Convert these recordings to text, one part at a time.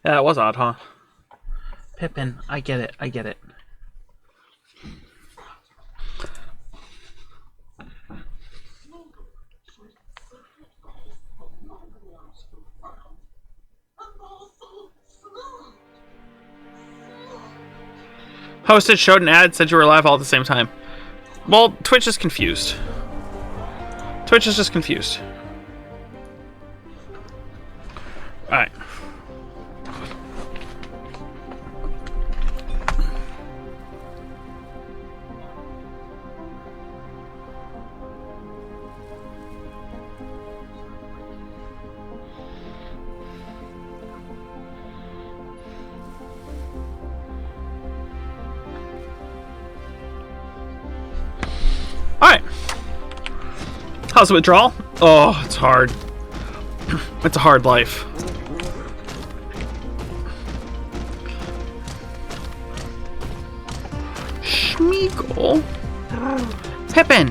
Yeah, that was odd, huh? Pippin, I get it. I get it. Hosted, showed an ad, said you were live all at the same time. Well, Twitch is confused. Twitch is just confused. Alright. Alright. How's the withdrawal? Oh, it's hard. It's a hard life. Schmeagle? Pippin!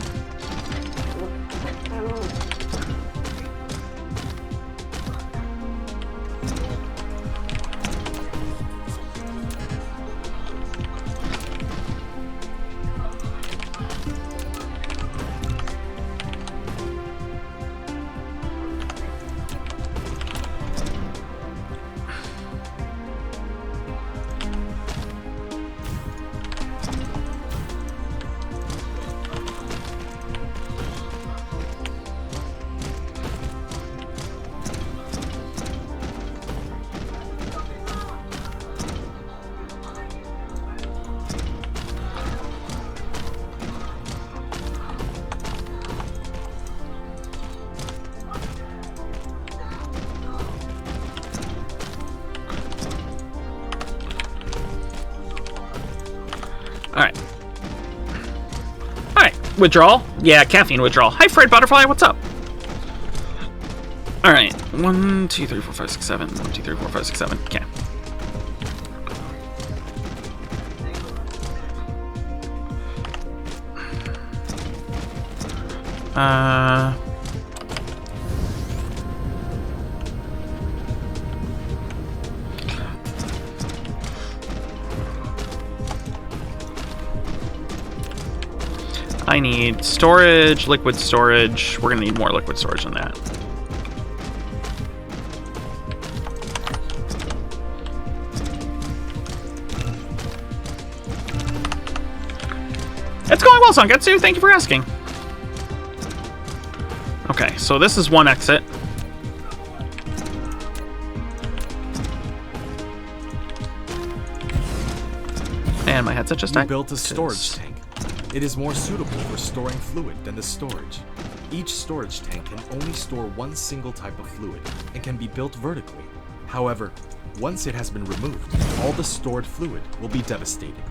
Alright. Alright, withdrawal? Yeah, caffeine withdrawal. Hi, Fred Butterfly, what's up? Alright, 1, 2, 3, 4, 5, 6, 7. 1, 2, 3, 4, 5, 6, 7. Okay. I need storage, liquid storage. We're gonna need more liquid storage than that. It's going well, Sangetsu. Thank you for asking. Okay, so this is one exit. And my headset just died. You built a storage tank. It is more suitable for storing fluid than the storage. Each storage tank can only store one single type of fluid and can be built vertically. However, once it has been removed, all the stored fluid will be devastated.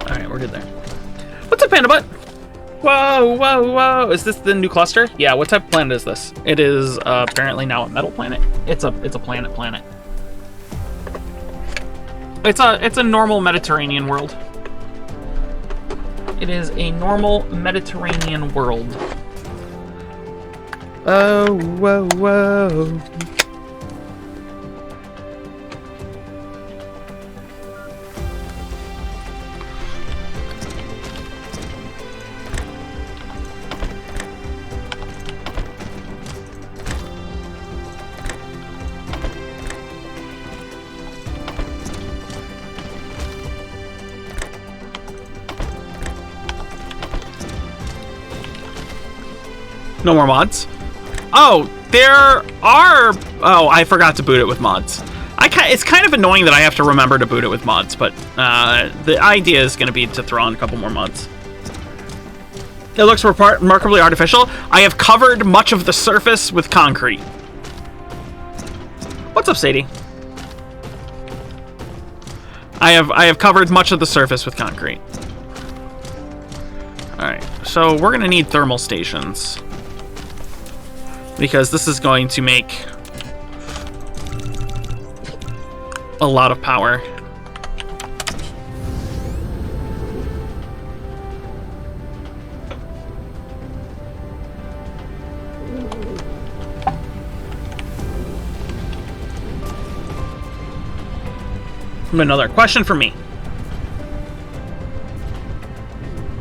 Alright, we're good there. What's up, Panda Butt? Whoa, whoa, whoa. Is this the new cluster? Yeah, what type of planet is this? It is apparently now a metal planet. It's a planet. It's a normal Mediterranean world. It is a normal Mediterranean world. Oh, whoa, whoa. No more mods? Oh, there are... Oh, I forgot to boot it with mods. It's kind of annoying that I have to remember to boot it with mods, but the idea is going to be to throw on a couple more mods. It looks remarkably artificial. I have covered much of the surface with concrete. What's up, Sadie? I have covered much of the surface with concrete. Alright, so we're going to need thermal stations. Because this is going to make a lot of power. Another question for me.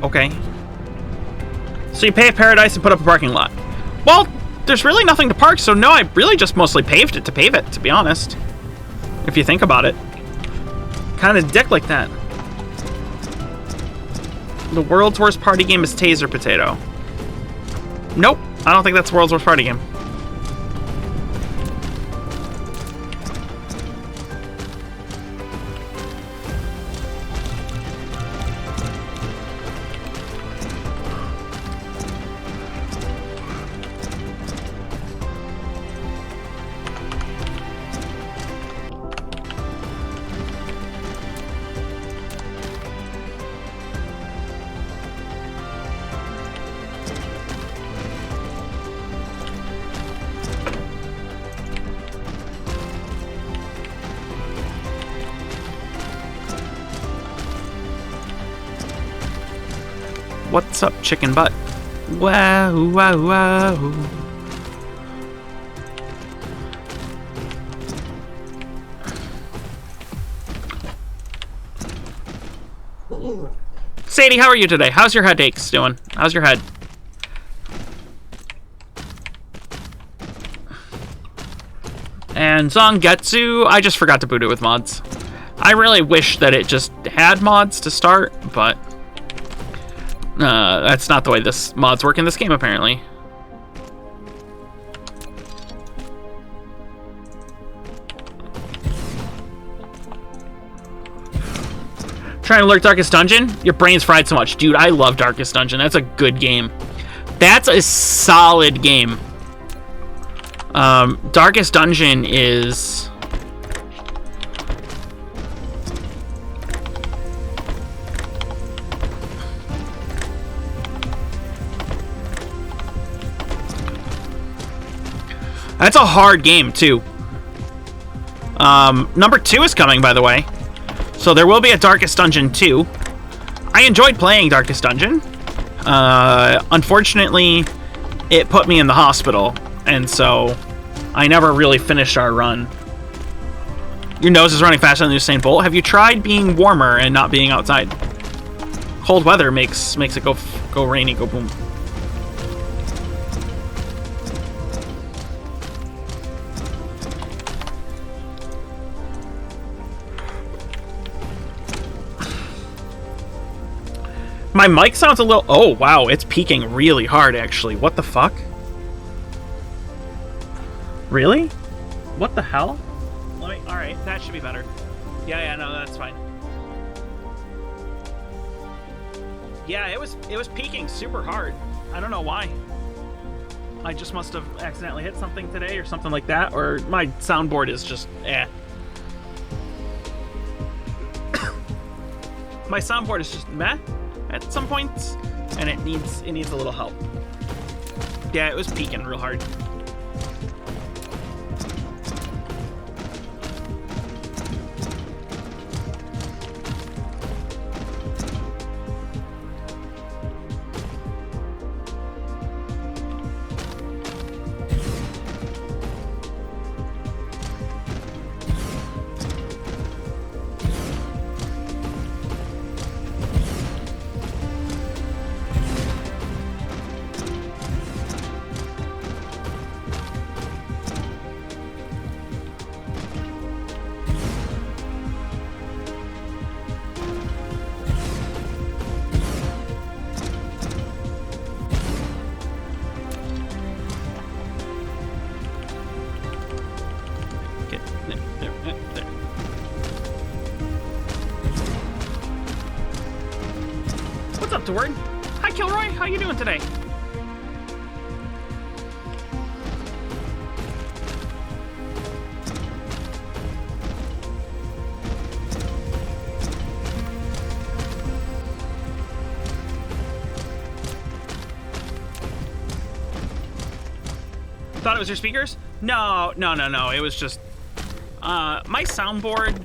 Okay. So you pave Paradise and put up a parking lot. Well, there's really nothing to park, so no, I really just mostly paved it to pave it, to be honest. If you think about it. Kind of dick like that. The world's worst party game is Taser Potato. Nope, I don't think that's the world's worst party game. What's up, chicken butt? Wow, wow, wow. Sadie, how are you today? How's your headaches doing? How's your head? And Zangetsu, I just forgot to boot it with mods. I really wish that it just had mods to start, but that's not the way this mods work in this game, apparently. Trying to lurk Darkest Dungeon? Your brain's fried so much. Dude, I love Darkest Dungeon. That's a good game. That's a solid game. Darkest Dungeon is... That's a hard game, too. Number 2 is coming, by the way. So there will be a Darkest Dungeon 2. I enjoyed playing Darkest Dungeon. Unfortunately, it put me in the hospital, and so I never really finished our run. Your nose is running faster than Usain Bolt. Have you tried being warmer and not being outside? Cold weather makes it go rainy, go boom. My mic sounds a little... Oh, wow. It's peaking really hard, actually. What the fuck? Really? What the hell? Alright, that should be better. Yeah, no, that's fine. Yeah, it was peaking super hard. I don't know why. I just must have accidentally hit something today or something like that, or my soundboard is just My soundboard is just meh at some points, and it needs a little help. Yeah, it was peaking real hard. to word. Hi, Kilroy. How you doing today? Thought it was your speakers? No. It was just my soundboard.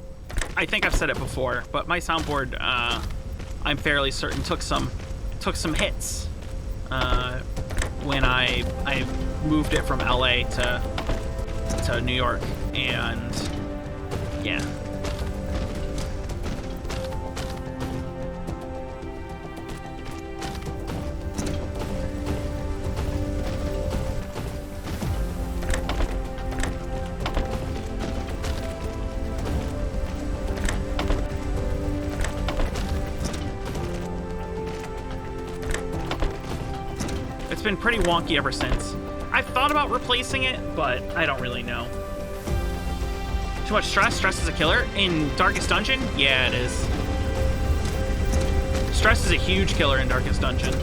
I think I've said it before, but my soundboard, I'm fairly certain took some hits when I moved it from LA to New York, and yeah. It's been pretty wonky ever since. I've thought about replacing it, but I don't really know. Too much stress? Stress is a killer? In Darkest Dungeon? Yeah, it is. Stress is a huge killer in Darkest Dungeon.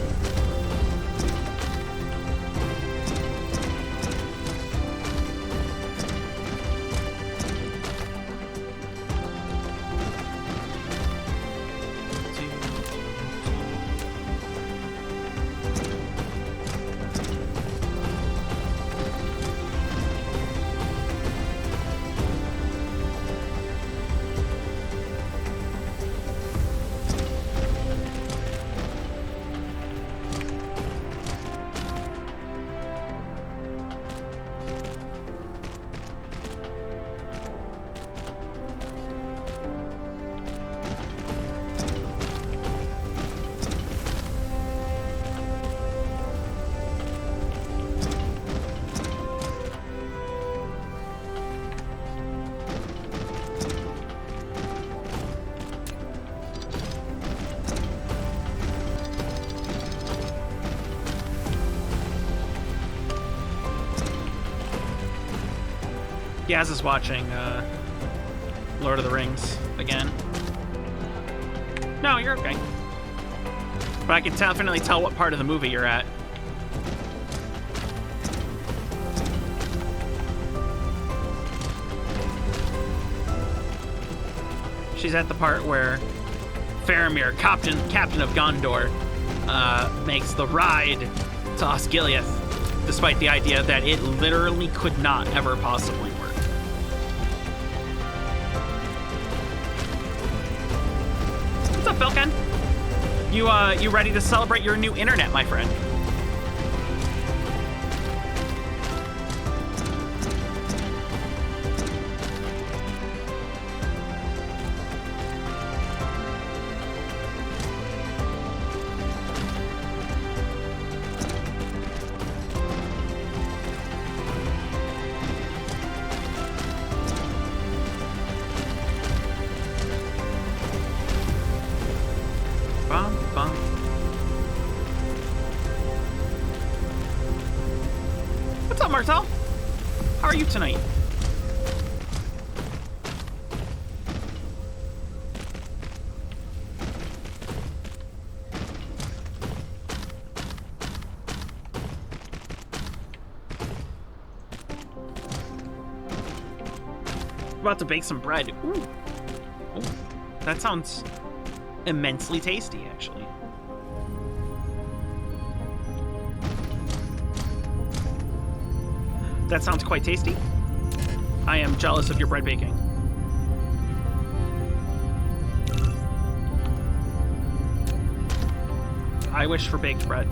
Yaz is watching Lord of the Rings again. No, you're okay. But I can definitely tell what part of the movie you're at. She's at the part where Faramir, captain of Gondor, makes the ride to Osgiliath, despite the idea that it literally could not ever possibly work. What's up, Falcon? You ready to celebrate your new internet, my friend? What's up, Martel? How are you tonight? About to bake some bread. Ooh. Ooh. That sounds immensely tasty, actually. That sounds quite tasty. I am jealous of your bread baking. I wish for baked bread.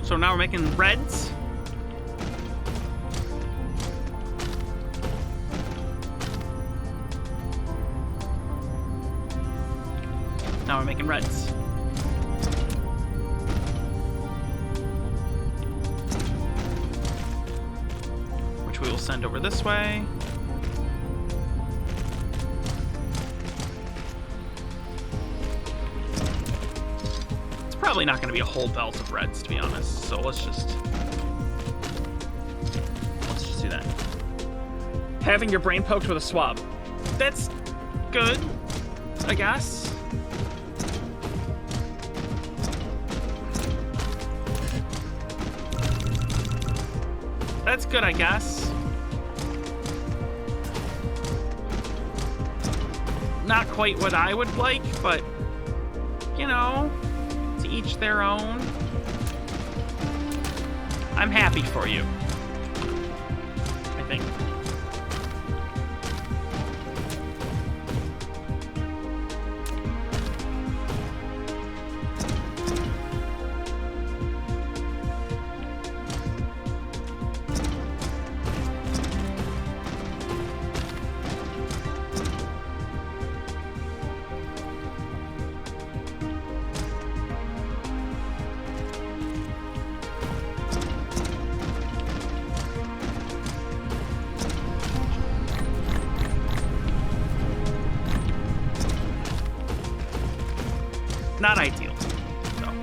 So now we're making reds. Now we're making reds. Which we will send over this way. It's probably not going to be a whole belt of reds, to be honest. So let's just do that. Having your brain poked with a swab. That's good, I guess. That's good, I guess. Not quite what I would like, but, you know, to each their own. I'm happy for you, I think. Not ideal, though.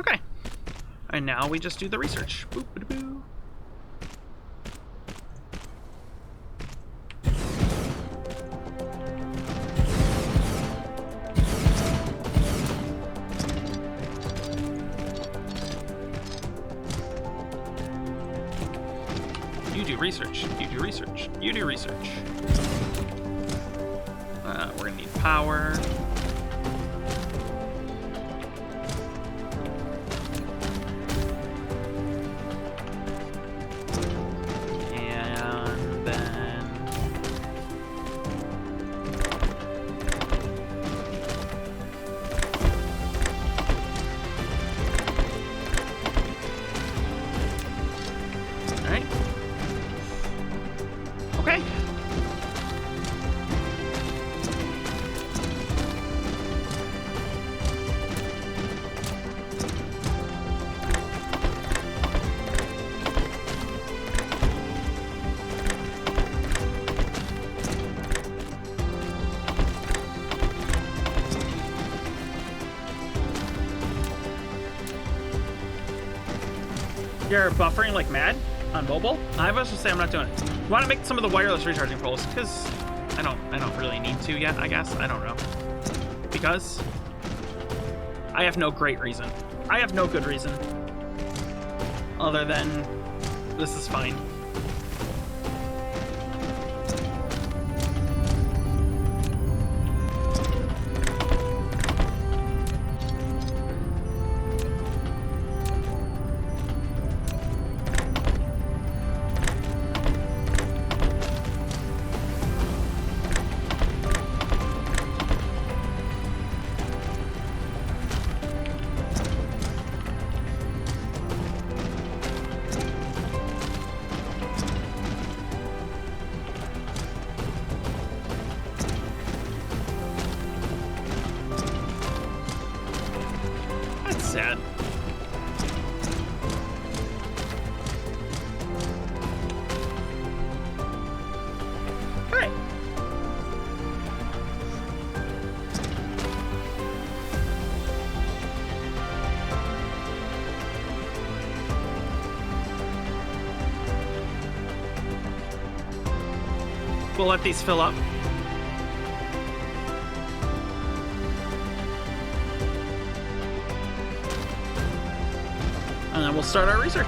Okay. And now we just do the research. Boop, boop, boop. You do research. You do research. You do research. We're gonna need power. And then all right. Okay. You're buffering like mad on mobile? I was just say I'm not doing it. You want to make some of the wireless recharging poles? Because I don't really need to yet, I guess. I don't know. Because I have no great reason. I have no good reason. Other than this is fine. That's sad. All right. We'll let these fill up. And then we'll start our research.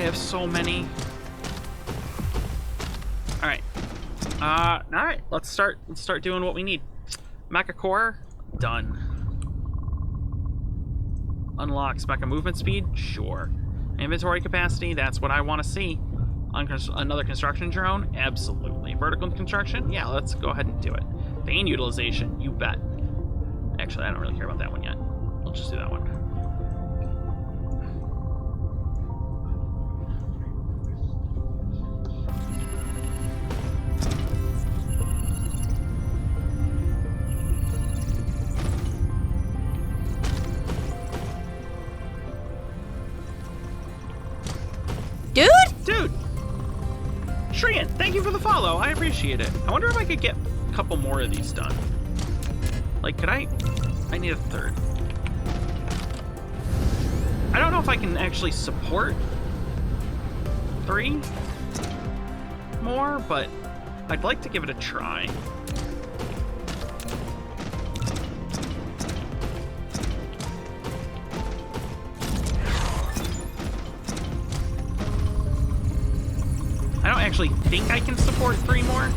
have so many. Alright. Alright, let's start doing what we need. Mecha core, done. Unlocks mecha movement speed, sure. Inventory capacity, that's what I want to see. Another construction drone, absolutely. Vertical construction, yeah, let's go ahead and do it. Vein utilization, you bet. Actually, I don't really care about that one yet. We'll just do that one. Dude! Shrian, thank you for the follow. I appreciate it. I wonder if I could get a couple more of these done. Like, could I need a third. I don't know if I can actually support 3 more, but I'd like to give it a try. I don't actually think I can support 3 more.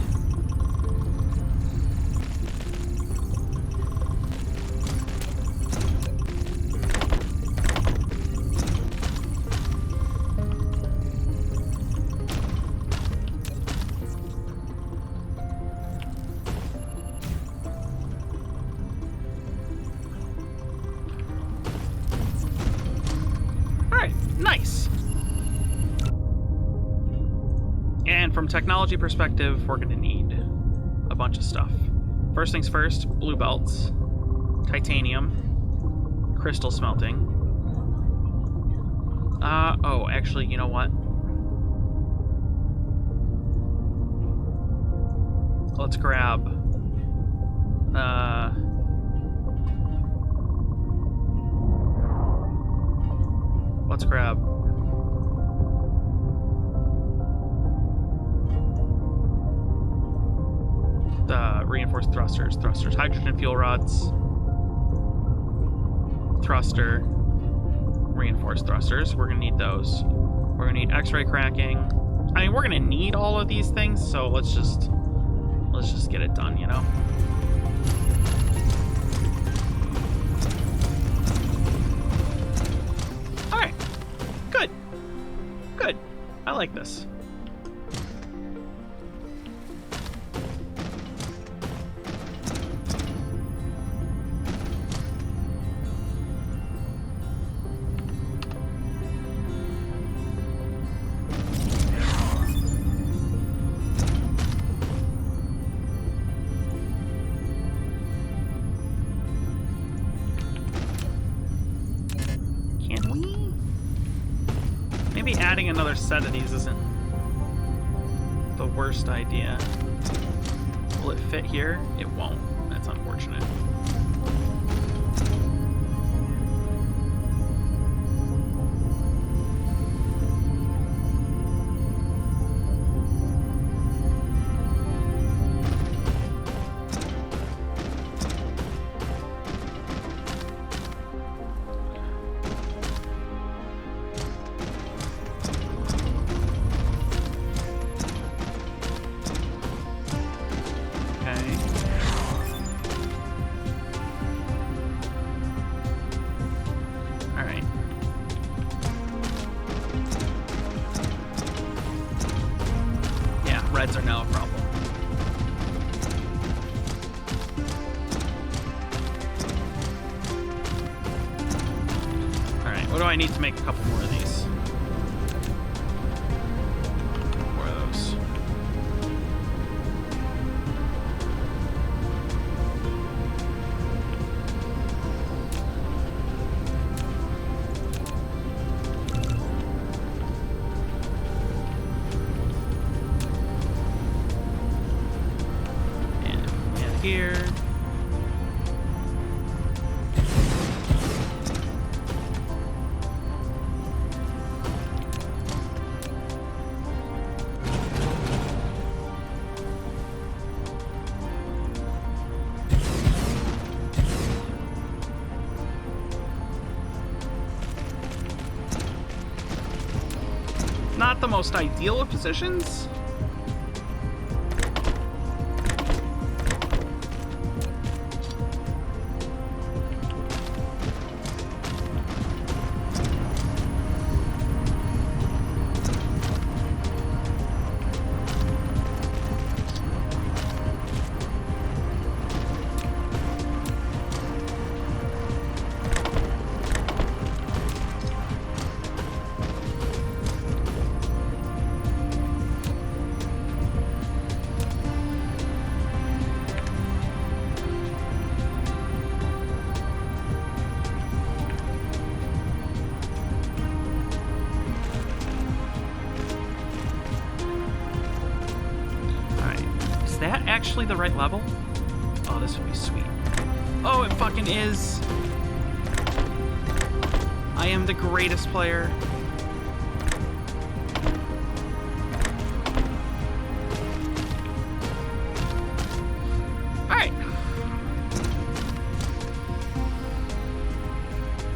From technology perspective, we're gonna need a bunch of stuff. First things first, blue belts, titanium, crystal smelting. Oh, actually, you know what? Let's grab, reinforced thrusters, hydrogen fuel rods, thruster, reinforced thrusters. We're gonna need those. We're gonna need X-ray cracking. I mean, we're gonna need all of these things, so let's just get it done, you know? All right, good. I like this. Maybe adding another set of these isn't the worst idea. Will it fit here? It won't. That's unfortunate. Reds are now a problem. Alright, what do I need to make a couple more of these? 4 of those. Here. not the most ideal of positions. Actually the right level? Oh, this would be sweet. Oh, it fucking is. I am the greatest player. Alright.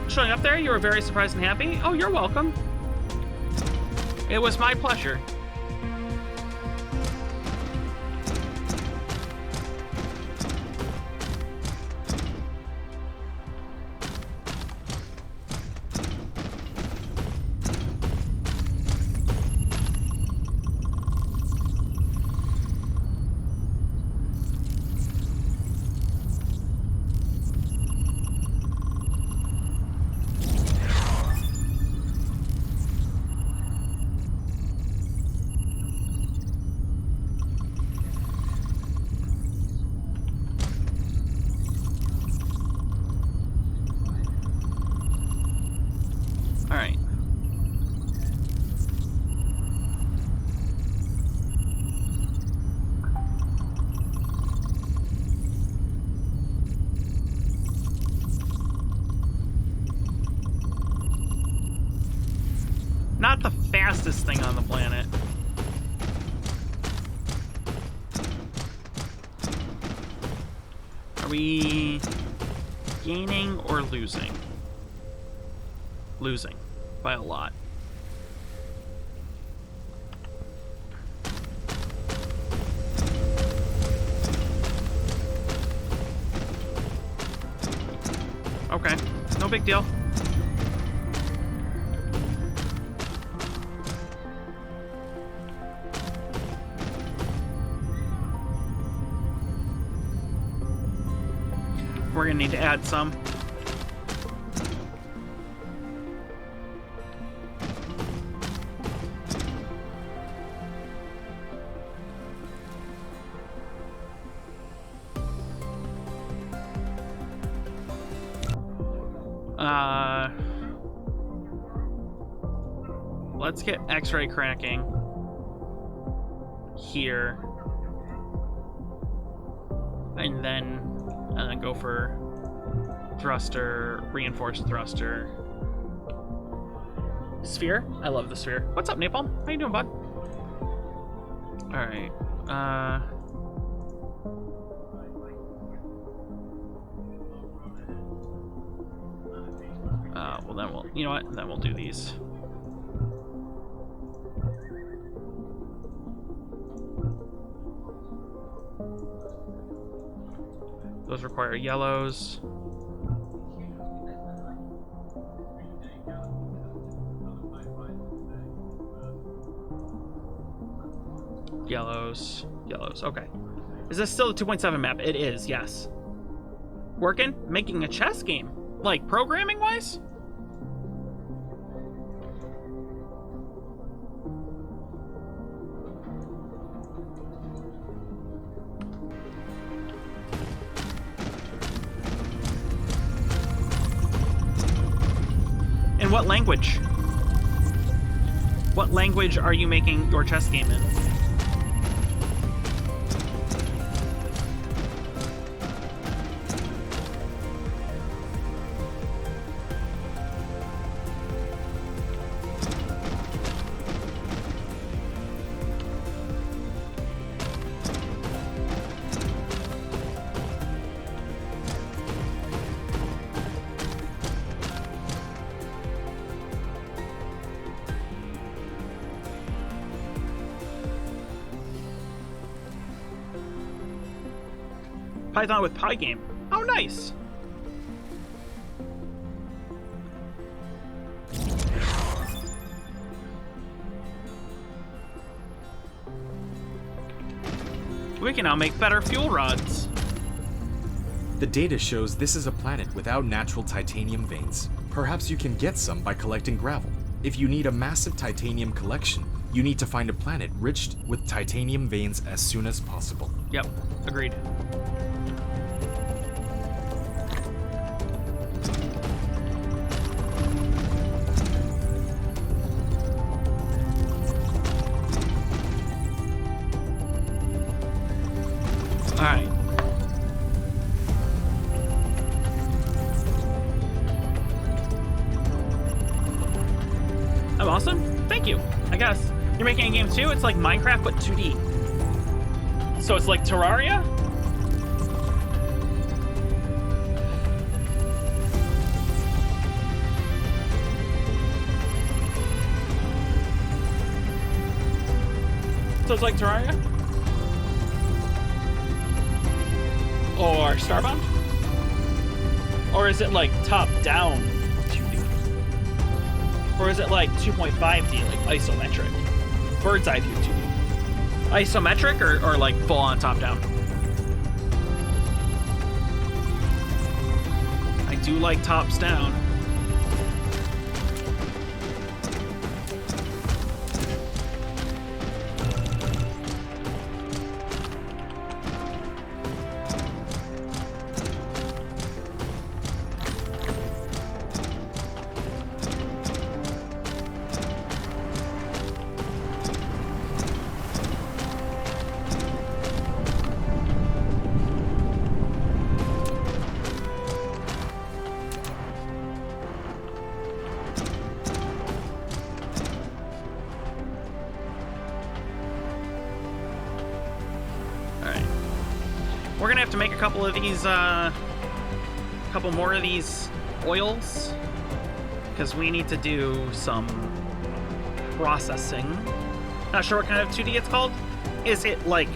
Showing up there, you were very surprised and happy. Oh, you're welcome. It was my pleasure. Alright. Not the fastest thing on the planet. Are we gaining or losing? Losing by a lot. Okay, no big deal. We're gonna need to add some. Let's get X-ray cracking here, and then go for thruster, reinforced thruster. Sphere? I love the sphere. What's up, Napalm? How you doing, bud? Alright. Well then we'll, you know what? Then we'll do these. Those require yellows. Yellows. Yellows. Okay. Is this still a 2.7 map? It is, yes. Working? Making a chess game? Like, programming-wise? In what language? What language are you making your chess game in? Python with Pygame. Oh, nice. We can now make better fuel rods. The data shows this is a planet without natural titanium veins. Perhaps you can get some by collecting gravel. If you need a massive titanium collection, you need to find a planet rich with titanium veins as soon as possible. Yep, agreed. Alright. Oh, awesome. Thank you. I guess. You're making a game too? It's like Minecraft, but 2D. So it's like Terraria? So it's like Terraria? Or Starbound? Or is it like top-down 2D? Or is it like 2.5D, like isometric? Bird's eye view 2D. Isometric or like full-on top-down? I do like tops down. We're gonna have to make a couple of these, couple more of these oils, because we need to do some processing. Not sure what kind of 2D it's called. Is it like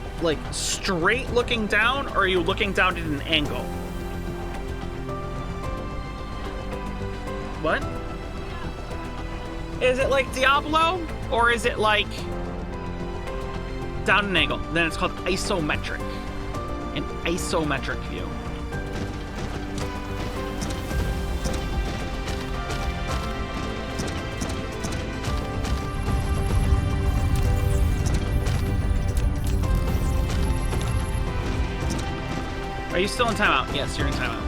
straight looking down, or are you looking down at an angle? What? Is it like Diablo, or is it like down an angle? Then it's called isometric. An isometric view. Are you still in timeout? Yes, you're in timeout.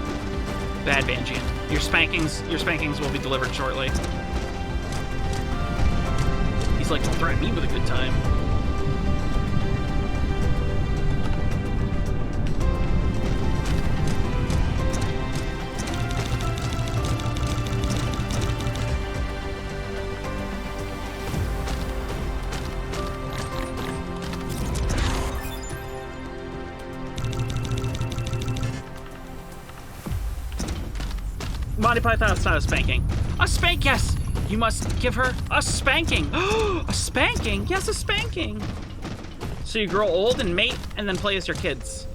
Bad Banjian. Your spankings will be delivered shortly. He's like, don't threaten me with a good time. Monty Python, it's not a spanking. A spank, yes! You must give her a spanking. A spanking? Yes, a spanking. So you grow old and mate and then play as your kids.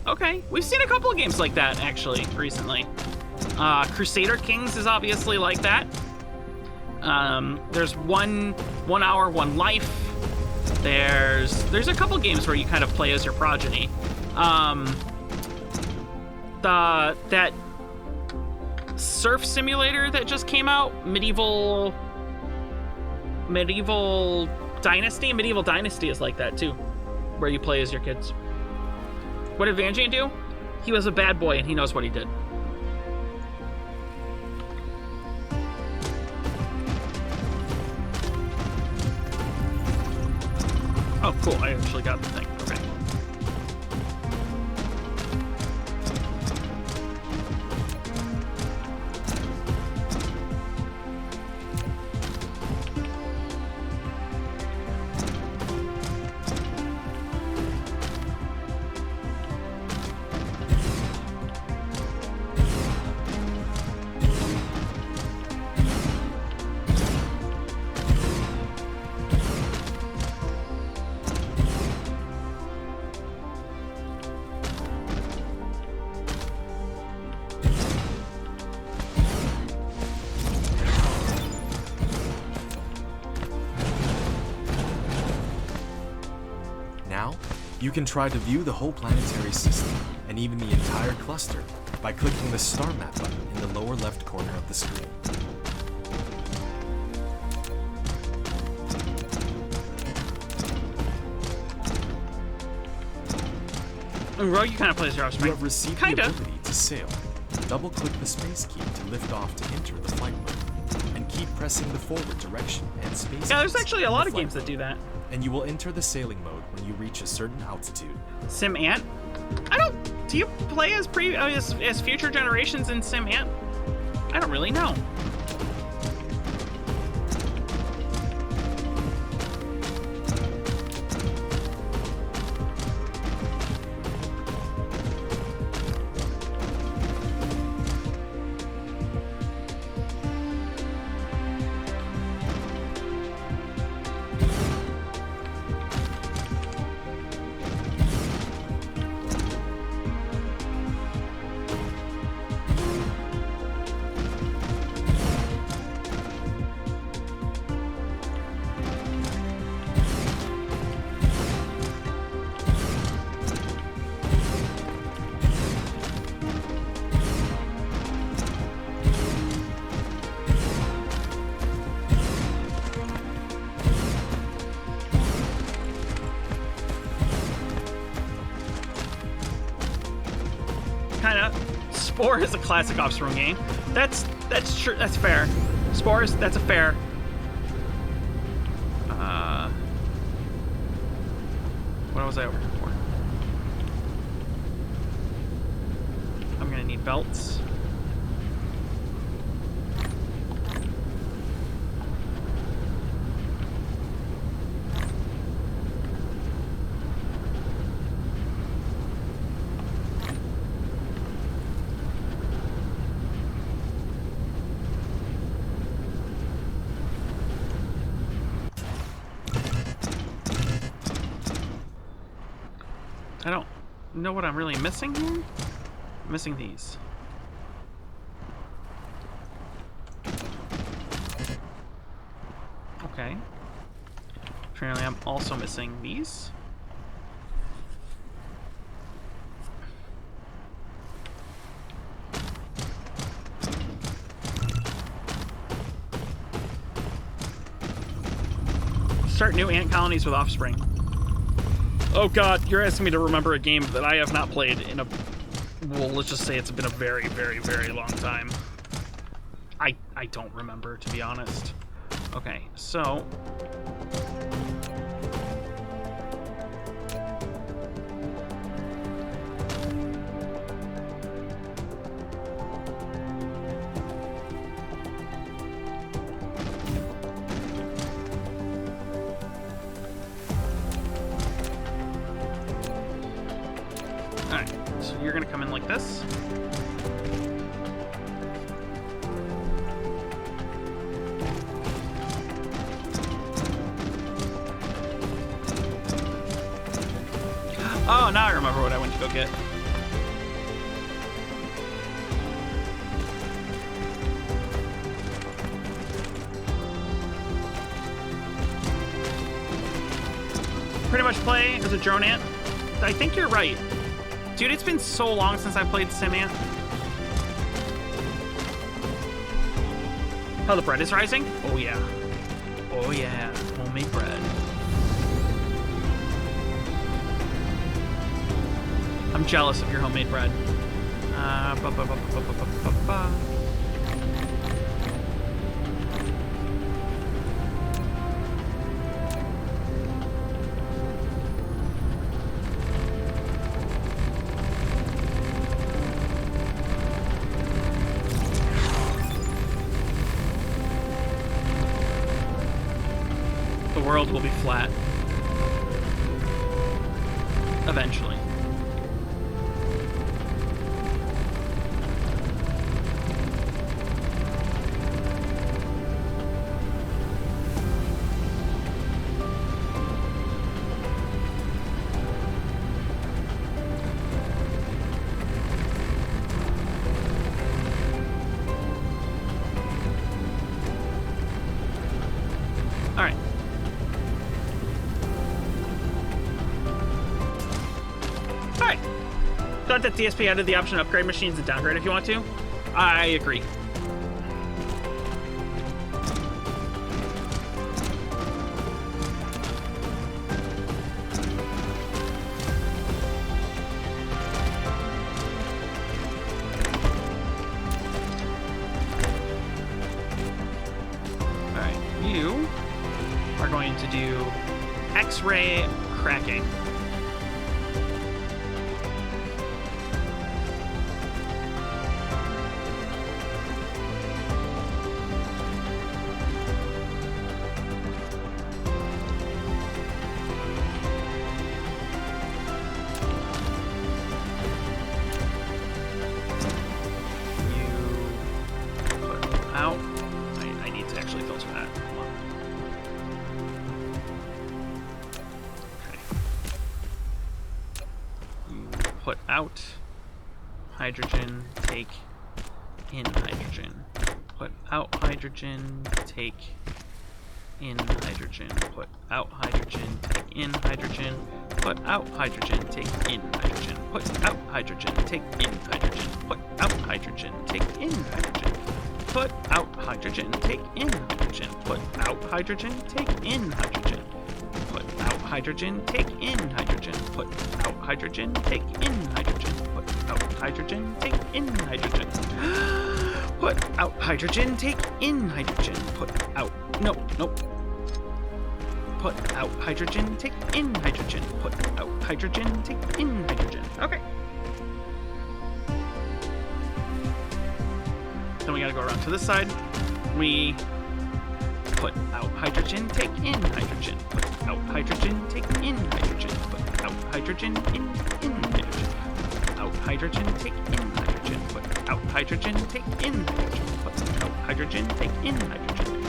Okay, we've seen a couple of games like that, actually, recently. Crusader Kings is obviously like that. There's one hour, one life. There's a couple games where you kind of play as your progeny. That surf simulator that just came out, Medieval Dynasty is like that too, where you play as your kids. What did Vanjian do? He was a bad boy and he knows what he did. Oh, cool, I actually got the thing. Okay. You can try to view the whole planetary system, and even the entire cluster, by clicking the star map button in the lower left corner of the screen. Rogue, you kind of plays your offspring. You have received the ability to sail. Double-click the space key to lift off to enter the flight mode, and keep pressing the forward direction and space. Yeah, there's actually a lot of games that do that. And you will enter the sailing mode when you reach a certain altitude. Sim Ant? Do you play as future generations in Sim Ant? I don't really know. Spore is a classic offspring game. That's true. That's fair. Spores. That's a fair. What was I over here for? I'm gonna need belts. I don't know what I'm really missing here. I'm missing these. Okay. Apparently I'm also missing these. Start new ant colonies with offspring. Oh god, you're asking me to remember a game that I have not played in a... Well, let's just say it's been a very, very, very long time. I don't remember, to be honest. Okay, so... You're gonna come in like this. Oh, now I remember what I went to go get. Pretty much play as a drone ant. I think you're right. Dude, it's been so long since I played Sim Ant. Oh, the bread is rising? Oh, yeah. Oh, yeah. Homemade bread. I'm jealous of your homemade bread. The world will be flat. Eventually. glad that DSP added the option to upgrade machines and downgrade if you want to. I agree. Alright, you are going to do X-ray cracking. Out hydrogen, take in hydrogen. Put out hydrogen, take in hydrogen. Put out hydrogen, take in hydrogen. Put out hydrogen, take in hydrogen. Put out hydrogen, take in hydrogen. Put out hydrogen, take in hydrogen. Put out hydrogen, take in hydrogen. Put out hydrogen, take in hydrogen. Put out hydrogen, take in hydrogen. Put out hydrogen, take in hydrogen. Put out hydrogen, take in hydrogen. Put out hydrogen, take in hydrogen. Put out, no. Put out hydrogen, take in hydrogen. Put out hydrogen, take in hydrogen. Okay. Then we gotta go around to this side. We put out hydrogen, take in hydrogen. Put out hydrogen, take in hydrogen. Put out hydrogen, in hydrogen. Put out hydrogen, take in hydrogen. Put out hydrogen, take in hydrogen. Put out hydrogen, take in hydrogen.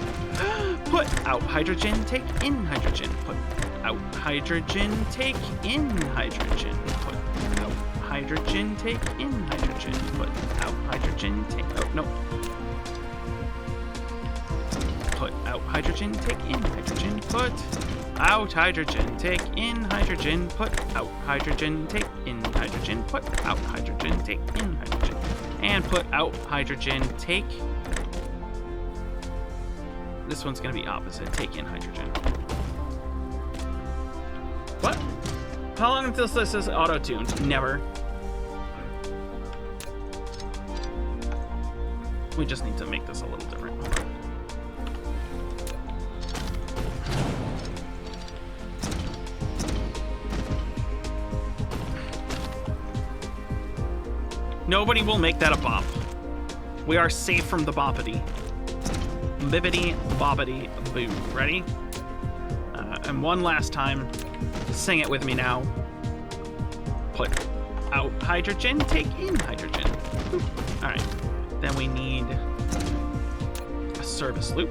Put out hydrogen, take in hydrogen. Put out hydrogen, take in hydrogen. Put out hydrogen, take in hydrogen. Put out hydrogen, take, oh no. Put out hydrogen, take in hydrogen. Put out hydrogen, take in hydrogen. Put out hydrogen, take in hydrogen. Put out hydrogen, take in hydrogen. And put out hydrogen, take... This one's gonna be opposite, take in hydrogen. What? How long until this is auto-tuned? Never. We just need to make this a little different. Hold on. Nobody will make that a bop. We are safe from the boppity. Bibbity bobbity boo. Ready? And one last time. Sing it with me now. Put out hydrogen, take in hydrogen. Alright. Then we need a service loop.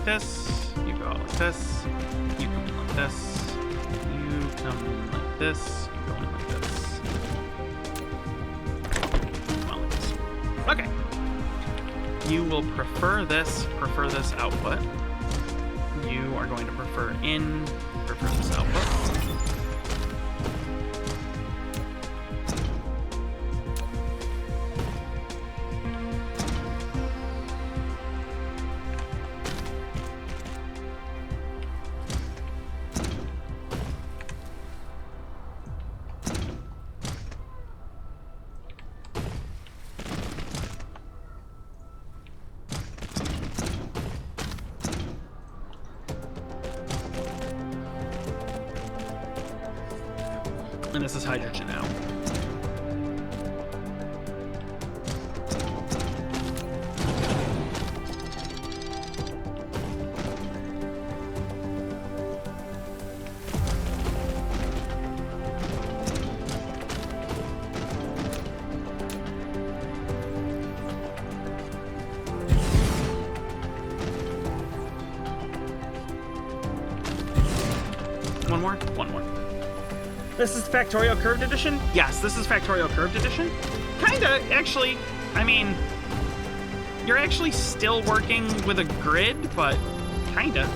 This, you go like this, you come in like this, you come in like this, you go in like this. Well, like this. Okay. You will prefer this output. You are going to prefer this output. And this is hydrogen now. One more? One more. This is Factorial Curved Edition? Yes, this is Factorial Curved Edition. Kinda, actually. I mean, you're actually still working with a grid, but kinda.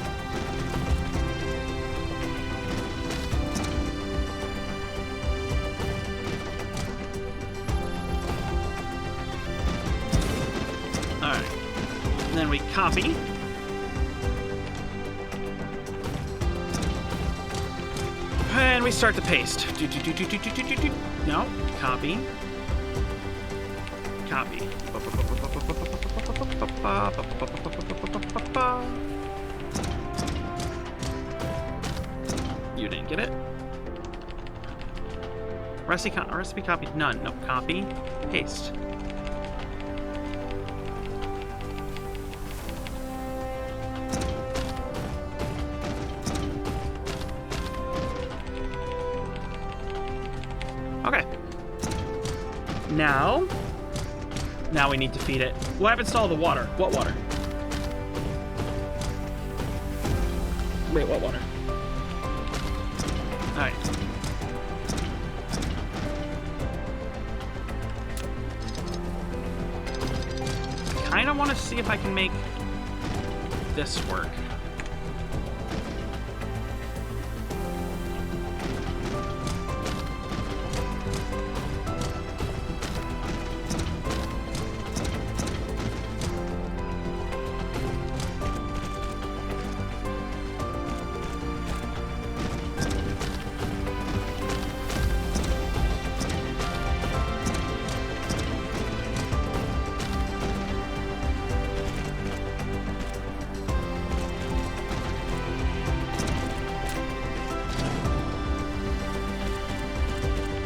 Alright. And then we copy. And we start to paste. No, copy. Copy. You didn't get it? Recipe copied, none. No, copy, paste. Okay. Now we need to feed it. What happens to all the water? What water? Wait, what water? Alright. I kinda wanna see if I can make this work.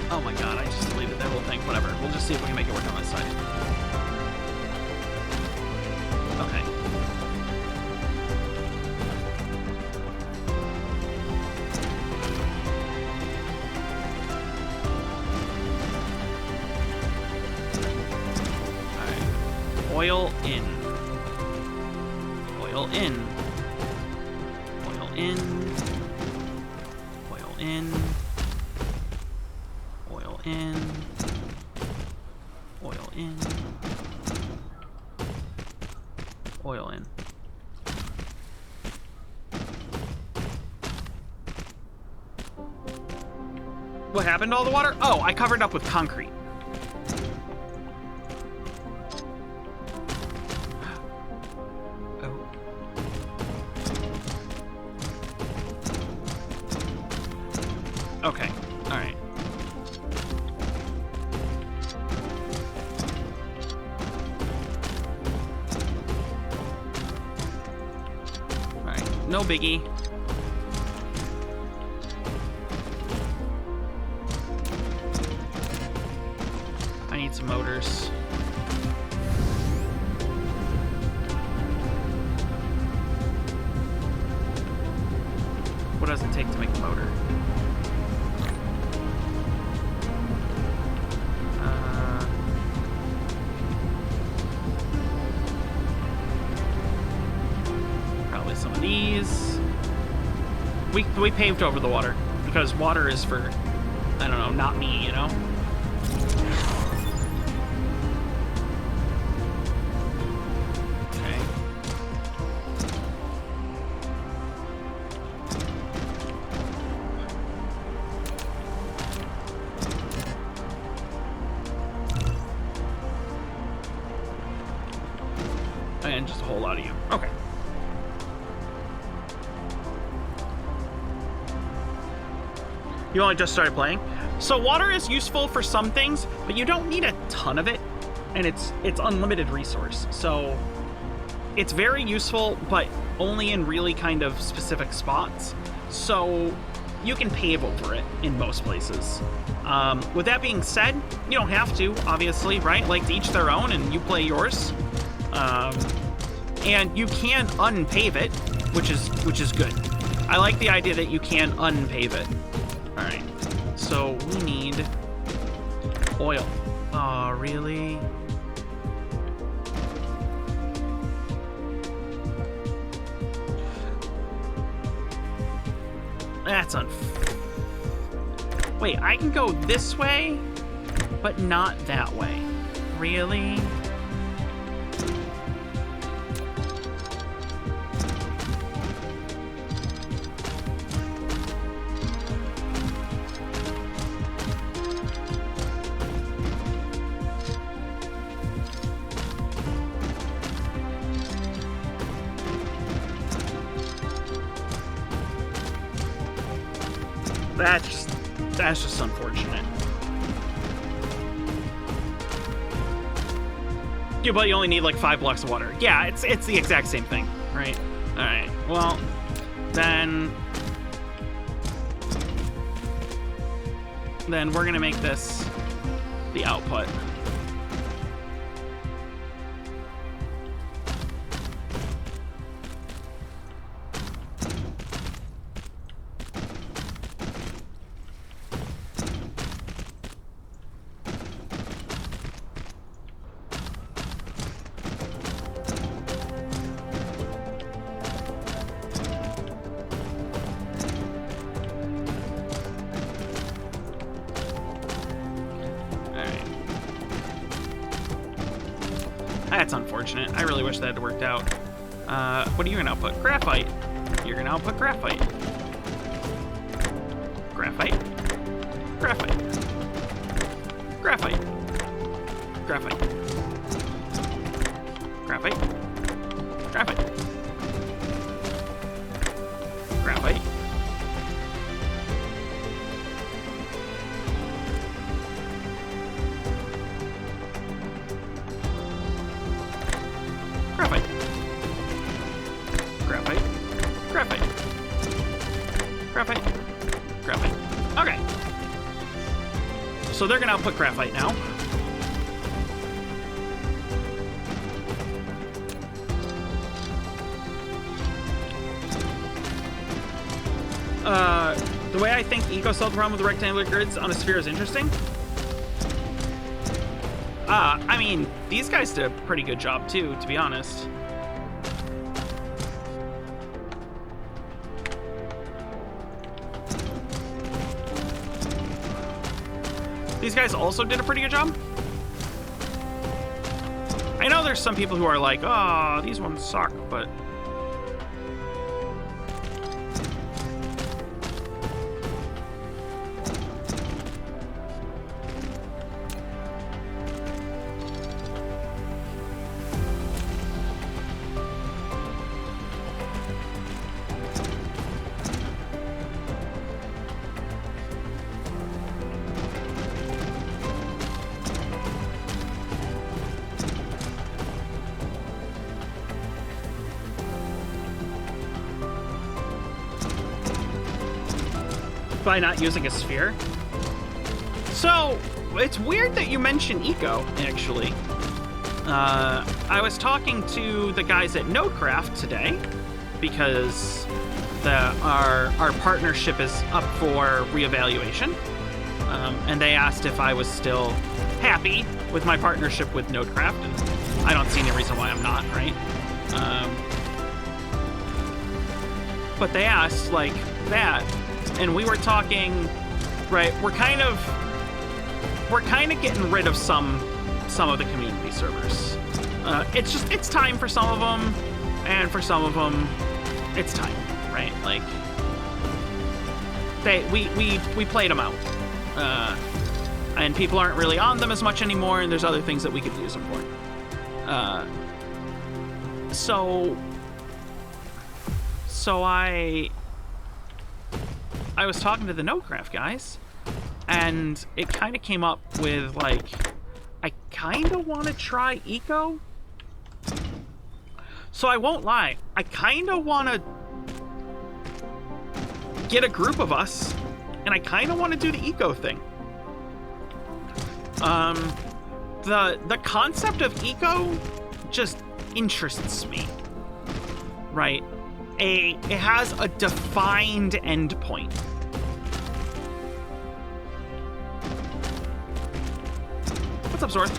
Oh my god, I just deleted that whole thing. Whatever. We'll just see if we can make it work on this side. Okay. Alright. Oil in. Oil in. Oil in. Oil in. Oil in, oil in, oil in. What happened to all the water? Oh, I covered up with concrete. Oh. Okay, all right. No biggie. I need some motors. What does it take to make a motor? Some of these. We paved over the water because water is for, I don't know, not me, you know? Okay. And just a whole lot of you. Okay. You only just started playing? So water is useful for some things, but you don't need a ton of it, and it's unlimited resource. So it's very useful, but only in really kind of specific spots. So you can pave over it in most places. With that being said, you don't have to, obviously, right? Like, to each their own, and you play yours. And you can unpave it, which is good. I like the idea that you can unpave it. All right, so we need oil. Oh, really? That's Wait, I can go this way, but not that way. Really? That's just unfortunate. Yeah, but you only need like 5 blocks of water. Yeah, it's the exact same thing, right? All right. Well, then we're gonna make this the output. That's unfortunate. I really wish that had worked out. What are you gonna output? Graphite. You're gonna output graphite. Graphite. Graphite. Graphite. Graphite. Graphite. Graphite. Graphite. Graphite. Graphite. Graphite. Graphite. Graphite. Okay. So they're gonna output graphite now. The way I think Eco solved the problem with the rectangular grids on a sphere is interesting. I mean, these guys did a pretty good job too, to be honest. These guys also did a pretty good job. I know there's some people who are like, oh, these ones suck, but... by not using a sphere. So, it's weird that you mention Eco, actually. I was talking to the guys at Nodecraft today, because our partnership is up for reevaluation. And they asked if I was still happy with my partnership with Nodecraft, and I don't see any reason why I'm not, right? But they asked, like, that, and we were talking, right, we're kind of getting rid of some of the community servers. It's time for some of them, and for some of them, it's time, right? Like, we played them out, and people aren't really on them as much anymore, and there's other things that we could use them for. So I was talking to the Nodecraft guys, and it kind of came up with, like, I kind of want to try Eco. So I won't lie, I kind of want to get a group of us, and I kind of want to do the Eco thing. The concept of Eco just interests me, right? It has a defined endpoint. What's up, Zorth?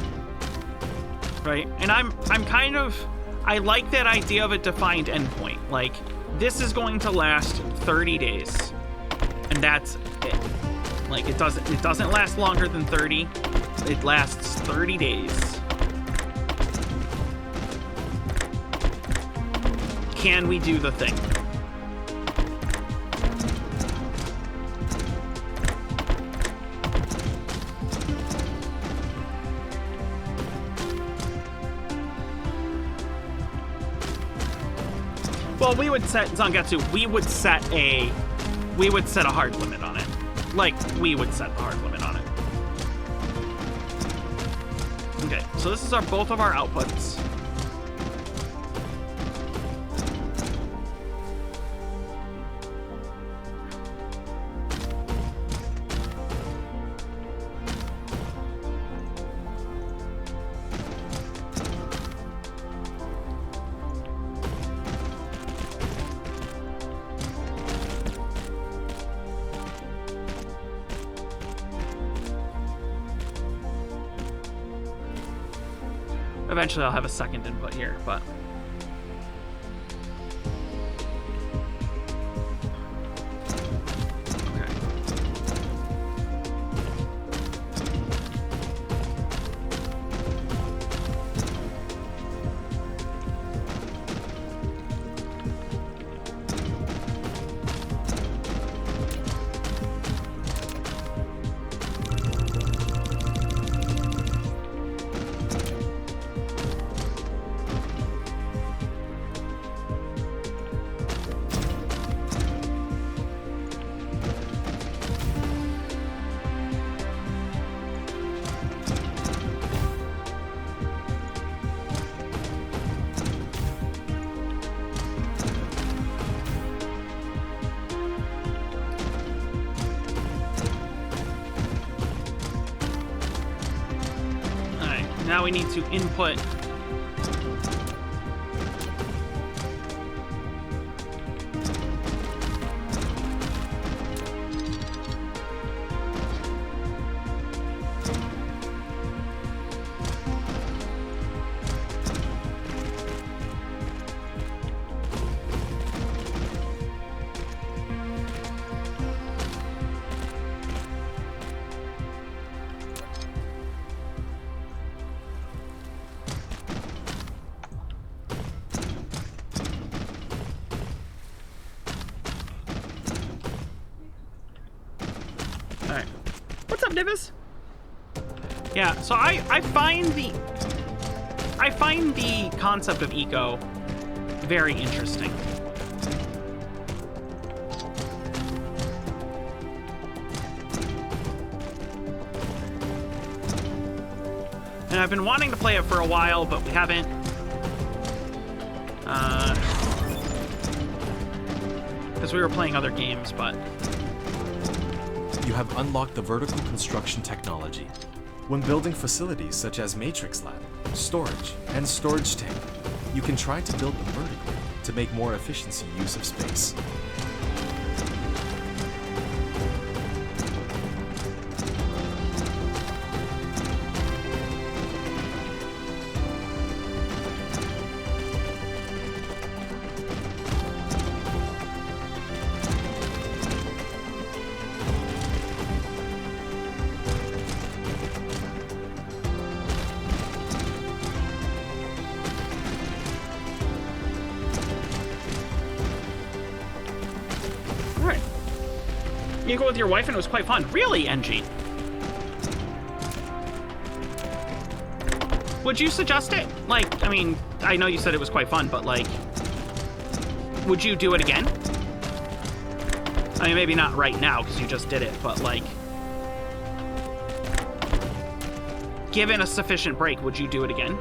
Right, and I'm kind of, I like that idea of a defined endpoint. Like, this is going to last 30 days. And that's it. Like, it doesn't last longer than 30. It lasts 30 days. Can we do the thing? Well, we would set Zangetsu. We would set a hard limit on it. Like, we would set the hard limit on it. Okay, so this is both of our outputs. Eventually I'll have a second input here, but... Okay. Now we need to input Divis? Yeah, so I find the concept of eco very interesting. And I've been wanting to play it for a while, but we haven't. Because we were playing other games, but... You have unlocked the vertical construction technology. When building facilities such as Matrix Lab, storage, and storage tank, you can try to build them vertically to make more efficiency use of space. You go with your wife and it was quite fun. Really, NG? Would you suggest it? Like, I mean, I know you said it was quite fun, but like, would you do it again? I mean, maybe not right now because you just did it, but like, given a sufficient break, would you do it again?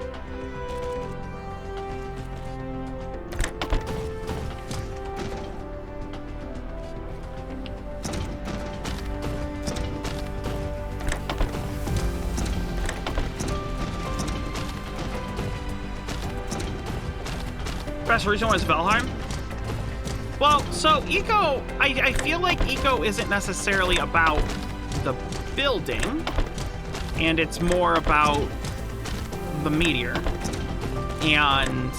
Best reason was Valheim? Well, so Eco, I feel like Eco isn't necessarily about the building, and it's more about the meteor and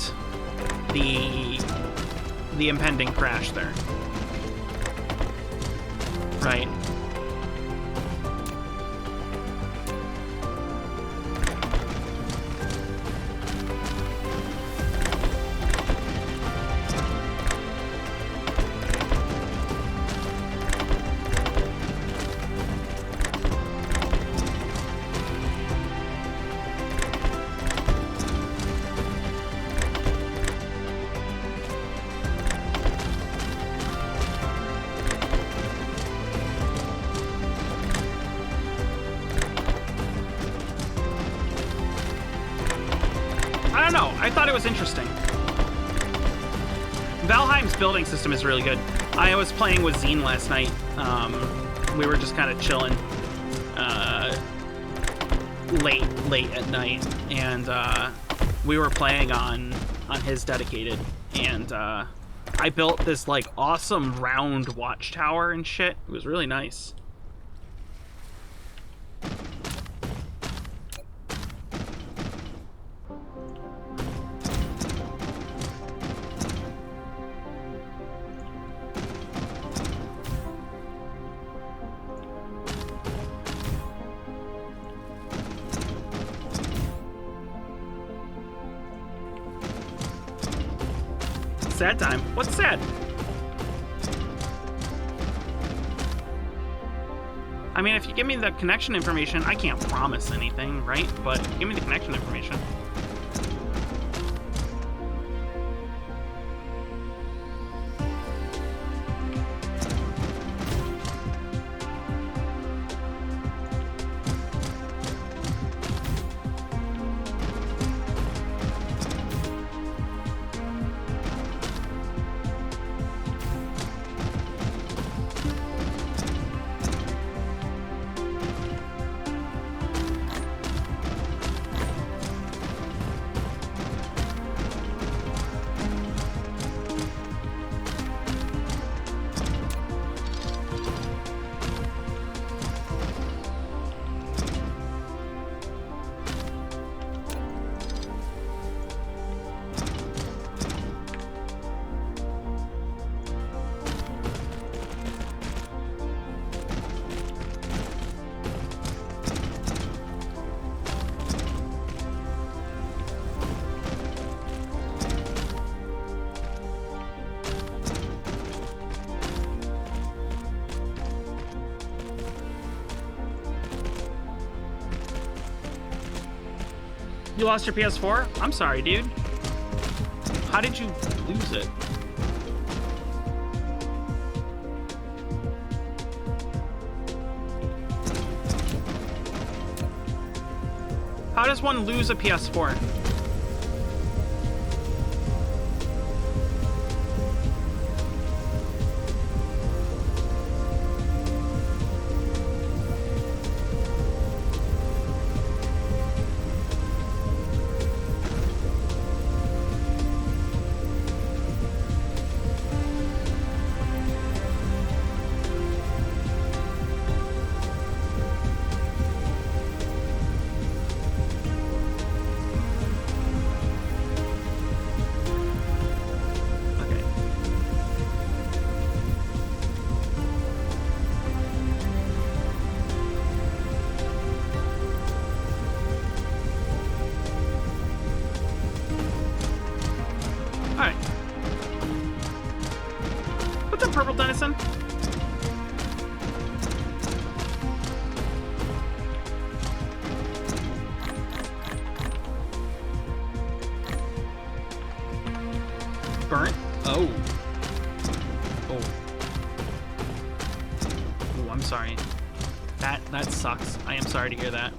the impending crash there. Right. I don't know. I thought it was interesting. Valheim's building system is really good. I was playing with Zine last night. We were just kind of chilling late at night, and we were playing on his dedicated, and I built this like awesome round watchtower and shit. It was really nice. Sad time. What's sad? I mean, if you give me the connection information, I can't promise anything, right? But give me the connection information. You lost your PS4? I'm sorry, dude. How did you lose it? How does one lose a PS4? Alright. What's up, Purple Dennison? Burnt? Oh. Oh. Oh, I'm sorry. That sucks. I am sorry to hear that.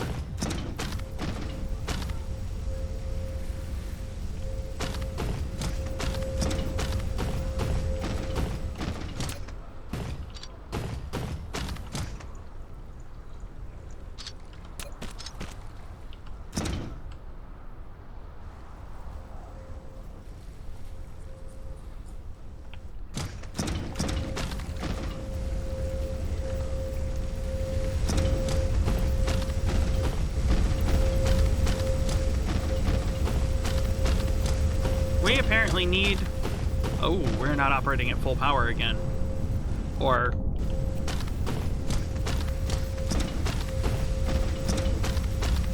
We apparently need... Oh, we're not operating at full power again. Or...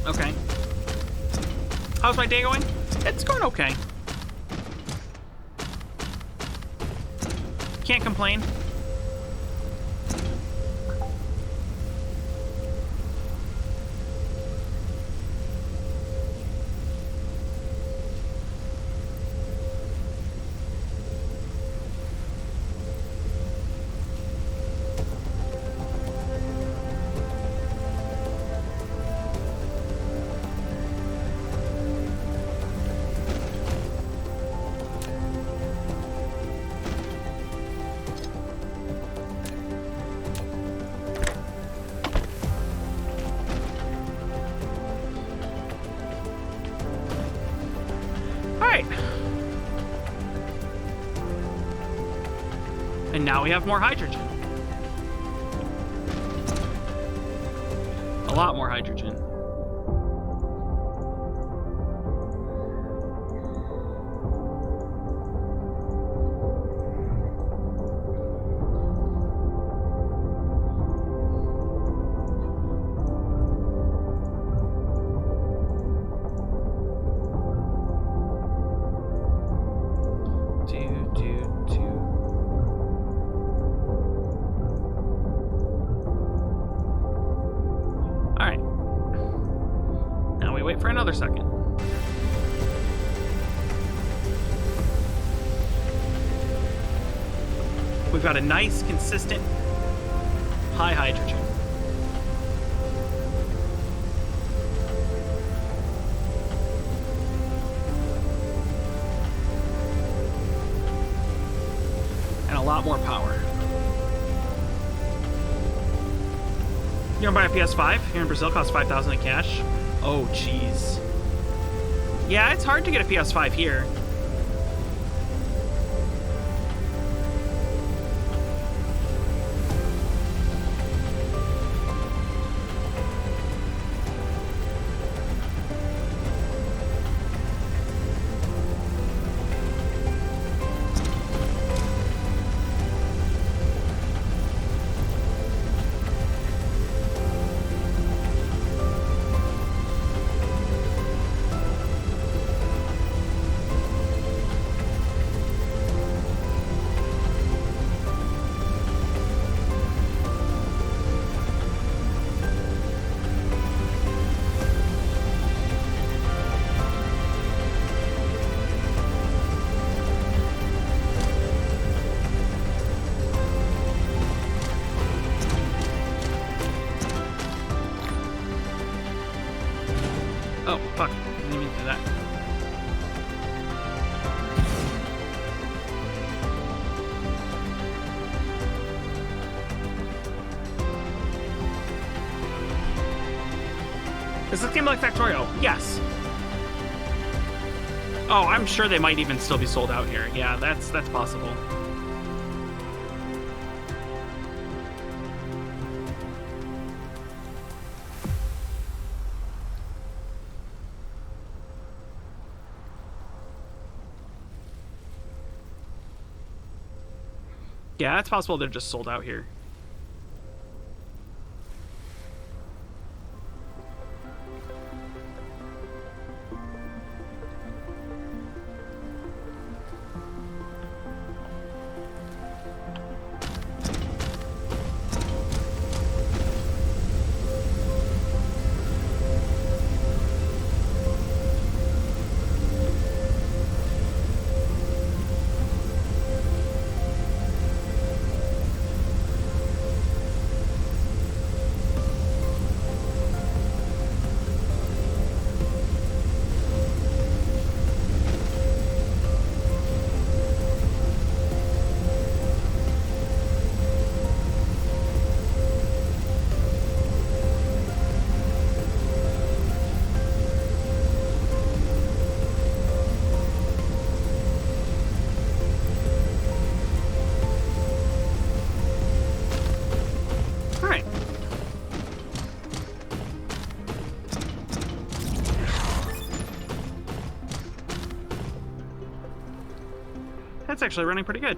Okay. How's my day going? It's going okay. Can't complain. And now we have more hydrogen. A lot more hydrogen. For another second. We've got a nice, consistent, high hydrogen. And a lot more power. You wanna buy a PS5? Here in Brazil, costs $5,000 in cash. Oh, jeez. Yeah, it's hard to get a PS5 here. Oh, fuck. Didn't even do that. Is this game like Factorio? Yes. Oh, I'm sure they might even still be sold out here. Yeah, that's possible. Yeah, it's possible they're just sold out here. That's actually running pretty good.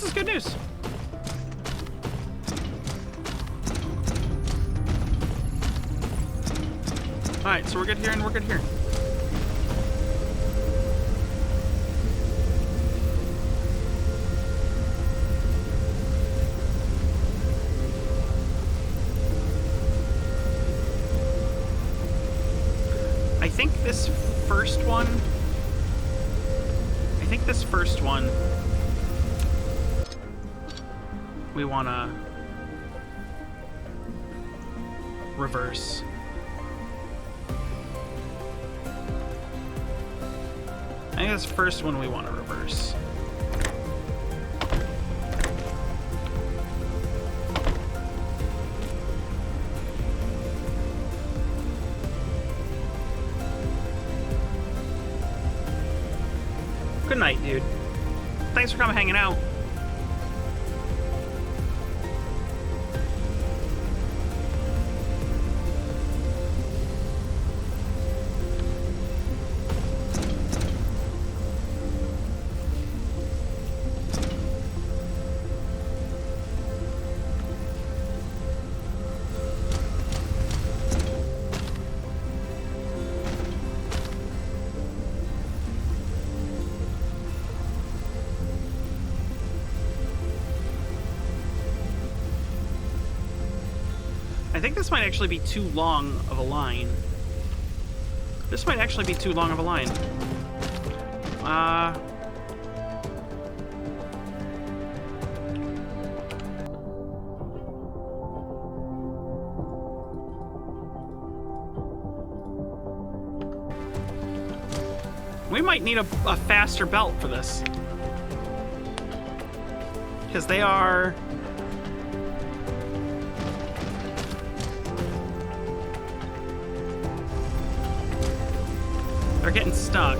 this is good news. Alright, so we're good here and we're good here. I think this first one... we want to reverse. I think this first one we want to reverse. Good night, dude. Thanks for coming hanging out. I think this might actually be too long of a line. This might actually be too long of a line. We might need a faster belt for this. Because they are... they're getting stuck.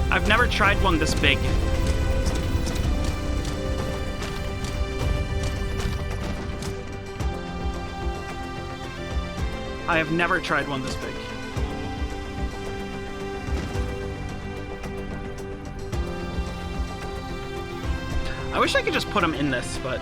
I've never tried one this big. I have never tried one this big. I wish I could just put them in this, but...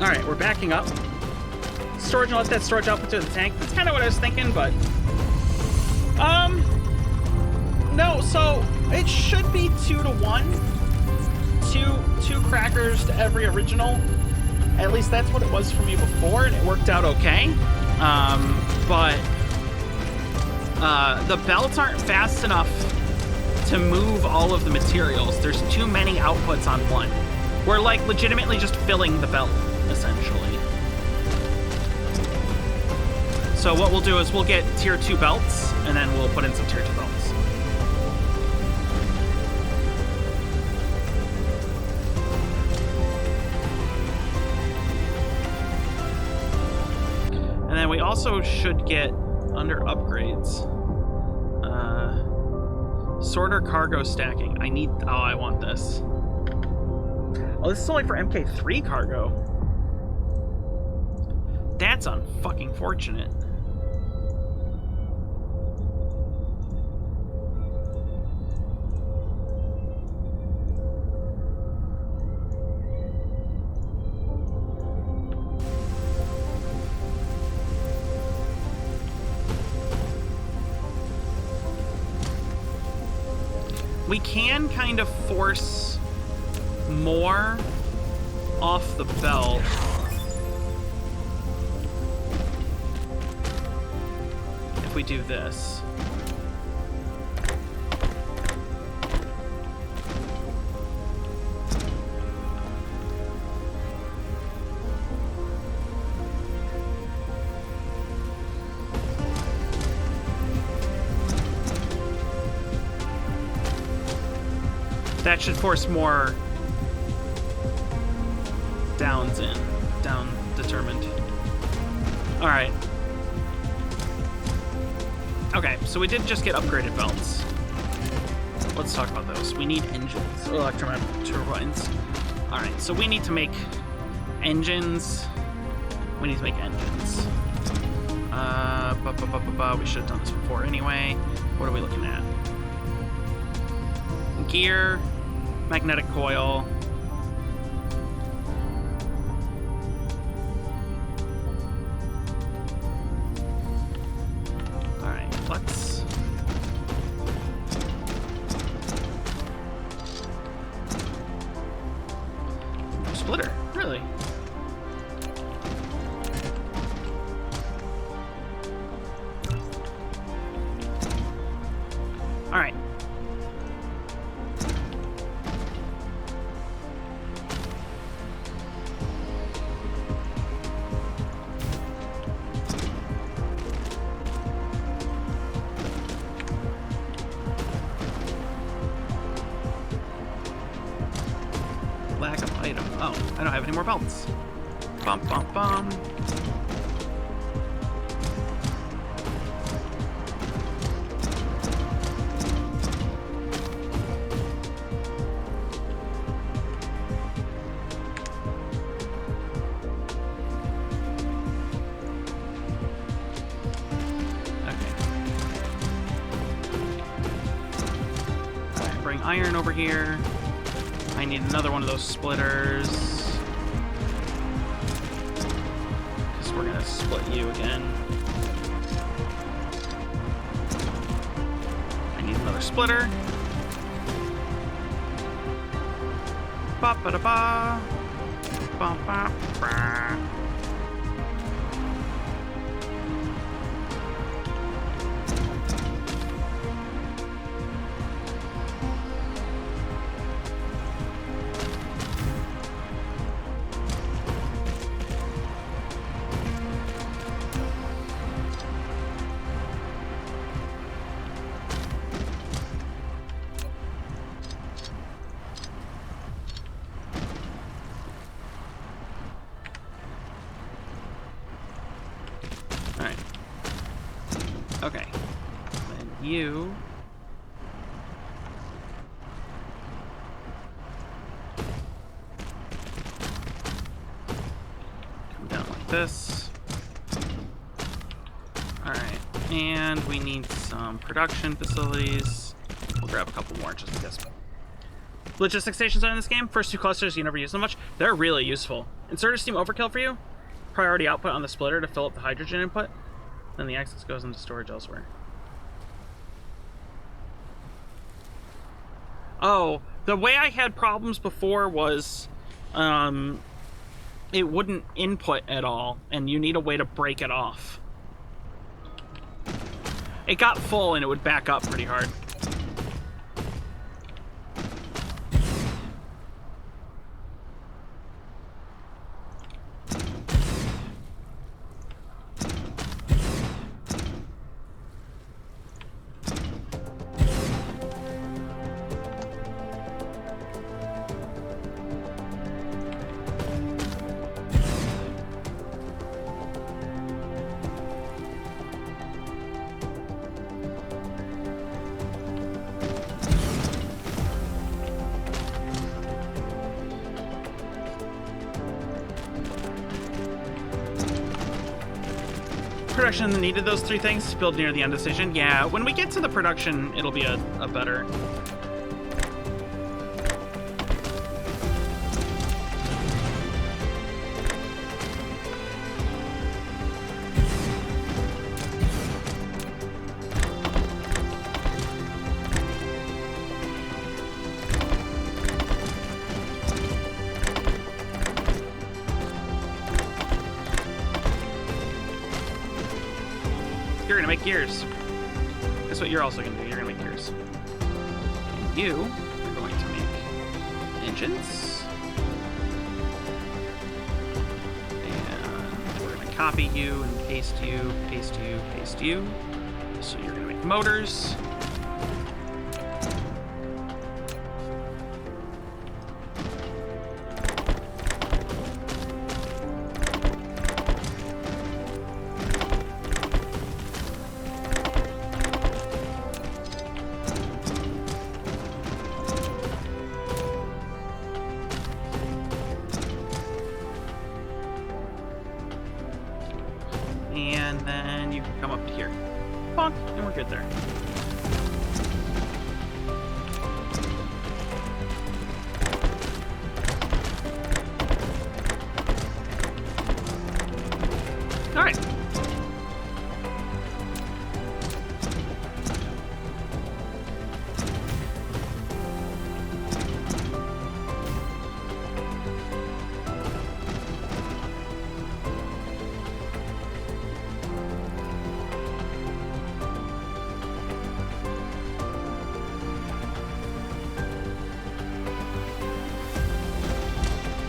Alright, we're backing up. Storage, and let that storage output to the tank. That's kind of what I was thinking, but... no, so it should be 2 to 1. Two crackers to every original. At least that's what it was for me before, and it worked out okay. But the belts aren't fast enough to move all of the materials. There's too many outputs on one. We're like legitimately just filling the belt, essentially. So what we'll do is we'll get tier 2 belts, and then we'll put in some tier 2 belts. And then we also should get, under upgrades, sorter cargo stacking. I want this. Oh, this is only for MK3 cargo. That's unfucking fortunate. We can kind of force more off the belt. If we do this. That should force more downs in. Down determined. Alright. Okay, so we did just get upgraded belts. Let's talk about those. We need engines. Or electromagnetic turbines. Alright, so we need to make engines. We need to make engines. We should have done this before anyway. What are we looking at? Gear, magnetic coil. Alright, let's... No splitter, really? Alright. Lack of item. Oh, I don't have any more belts. Bum, bum, bum. Bring iron over here. I need another one of those splitters. Because we're gonna split you again. I need another splitter. Ba ba da ba. Ba ba ba. Alright. Okay. And you... come down like this. Alright. And we need some production facilities. We'll grab a couple more just because. Logistic stations are in this game. First two clusters, you never use them much. They're really useful. Insert a steam overkill for you. Priority output on the splitter to fill up the hydrogen input. Then the excess goes into storage elsewhere. Oh, the way I had problems before was it wouldn't input at all, and you need a way to break it off. It got full and it would back up pretty hard. Production needed those three things to build near the end of the station. Yeah, when we get to the production, it'll be a better... make gears. That's what you're also gonna do. You're gonna make gears. And you are going to make engines. And we're gonna copy you and paste you, paste you, paste you. So you're gonna make motors. And then you can come up to here. Bonk, and we're good there. All right.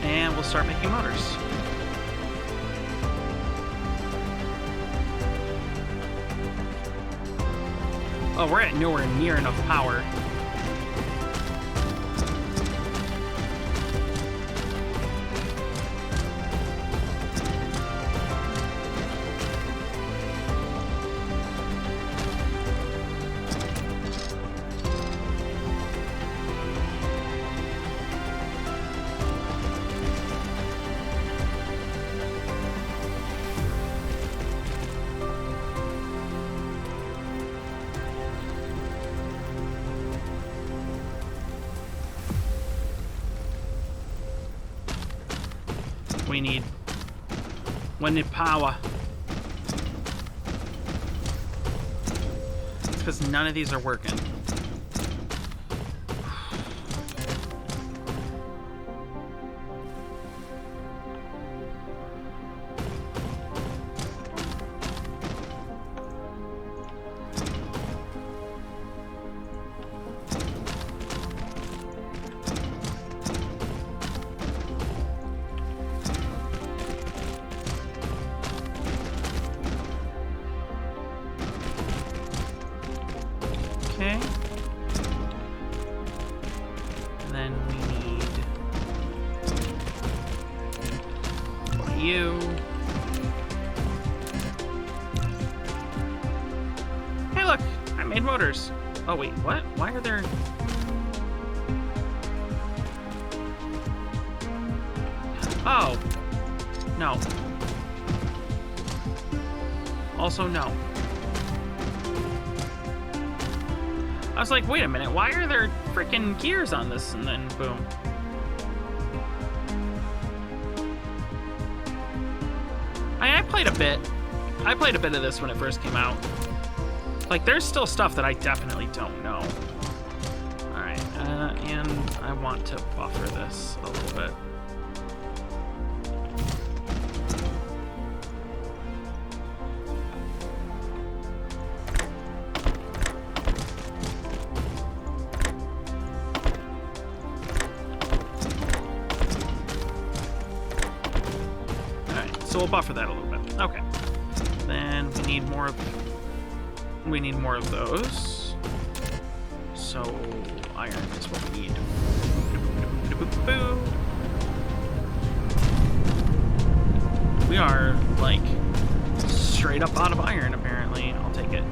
And we'll start making motors. Oh, we're at nowhere near enough power. We need power. It's because none of these are working. Okay. And then we need you. Hey, look! I made motors. Oh, wait, what? Why are there... Oh. No. Also, no. I was like, wait a minute, why are there freaking gears on this? And then, boom. I played a bit. I played a bit of this when it first came out. Like, there's still stuff that I definitely don't know. Alright, and I want to buffer this a little bit. So we'll buffer that a little bit. Okay. Then we need more of those. So iron is what we need. We are like straight up out of iron apparently. I'll take it.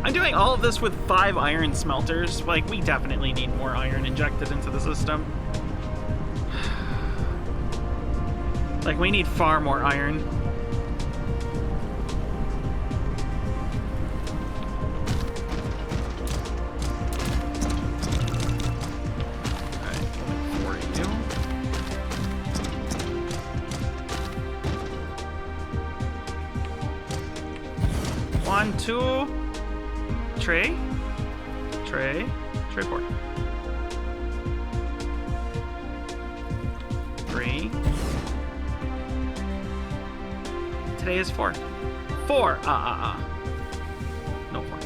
I'm doing all of this with 5 iron smelters. Like, we definitely need more iron injected into the system. Like, we need far more iron. Alright, for you. One, two. Tray. 4. 3. today is 4? 4. No, 4.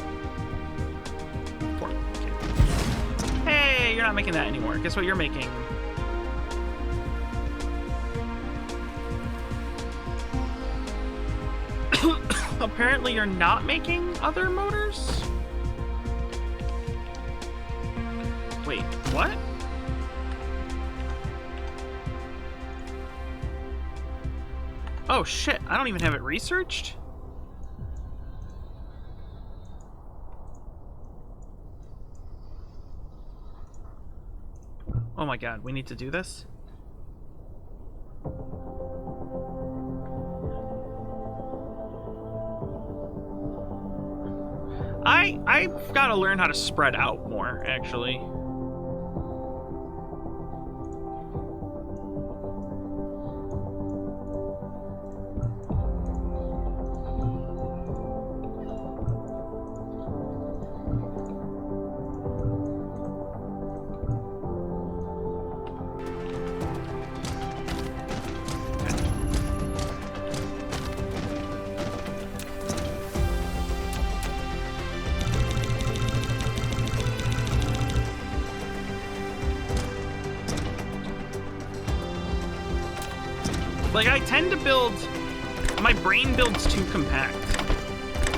4. Okay. Hey, you're not making that anymore. Guess what you're making? Apparently you're not making other motors? Wait, what? Oh shit, I don't even have it researched? Oh my god, we need to do this? I've got to learn how to spread out more, actually. Like, I tend to build... My brain builds too compact.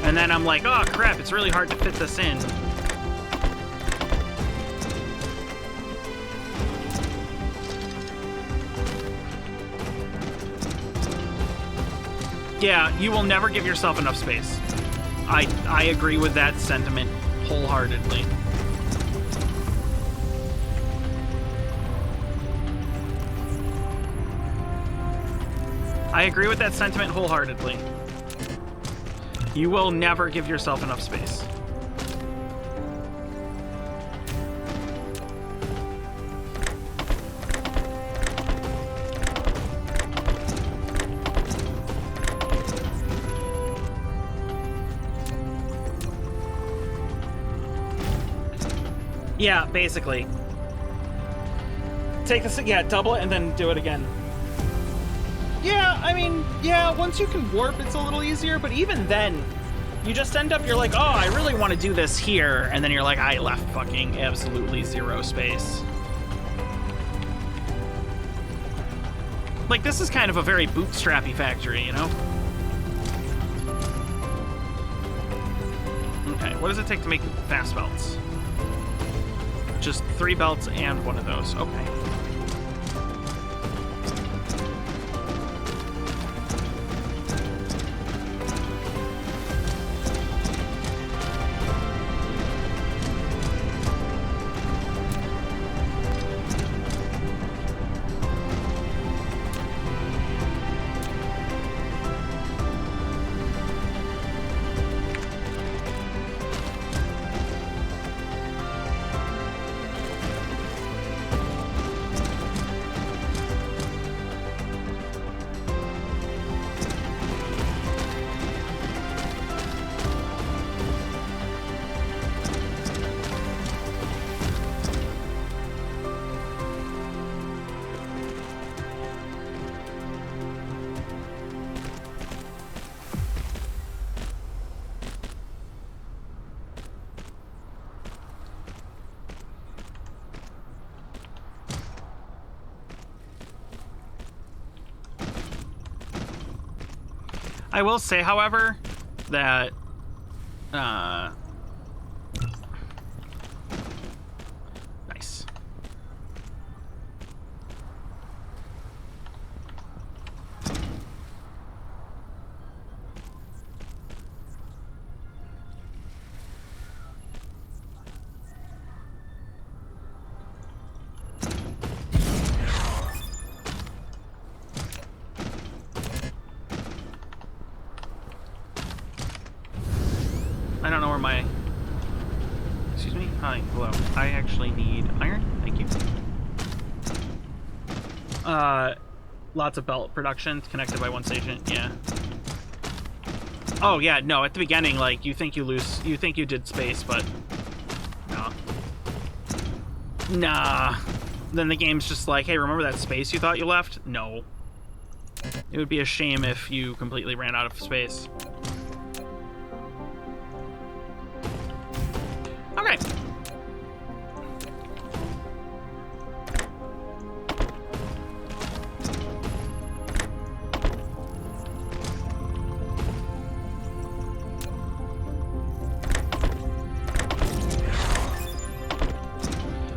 And then I'm like, oh crap, it's really hard to fit this in. Yeah, you will never give yourself enough space. I agree with that sentiment wholeheartedly. I agree with that sentiment wholeheartedly. You will never give yourself enough space. Yeah, basically. Take this, yeah, double it and then do it again. Yeah, I mean, yeah, once you can warp, it's a little easier, but even then, you just end up, you're like, oh, I really want to do this here, and then you're like, I left fucking absolutely zero space. Like, this is kind of a very bootstrappy factory, you know? Okay, what does it take to make fast belts? Just 3 belts and one of those, okay. I will say, however, that nice. I don't know where my... Excuse me? Hi, hello. I actually need iron. Thank you. Lots of belt production connected by one station. Yeah. Oh, yeah, no, at the beginning, like, you think you did space, but... No. Nah. Then the game's just like, hey, remember that space you thought you left? No. It would be a shame if you completely ran out of space. Okay.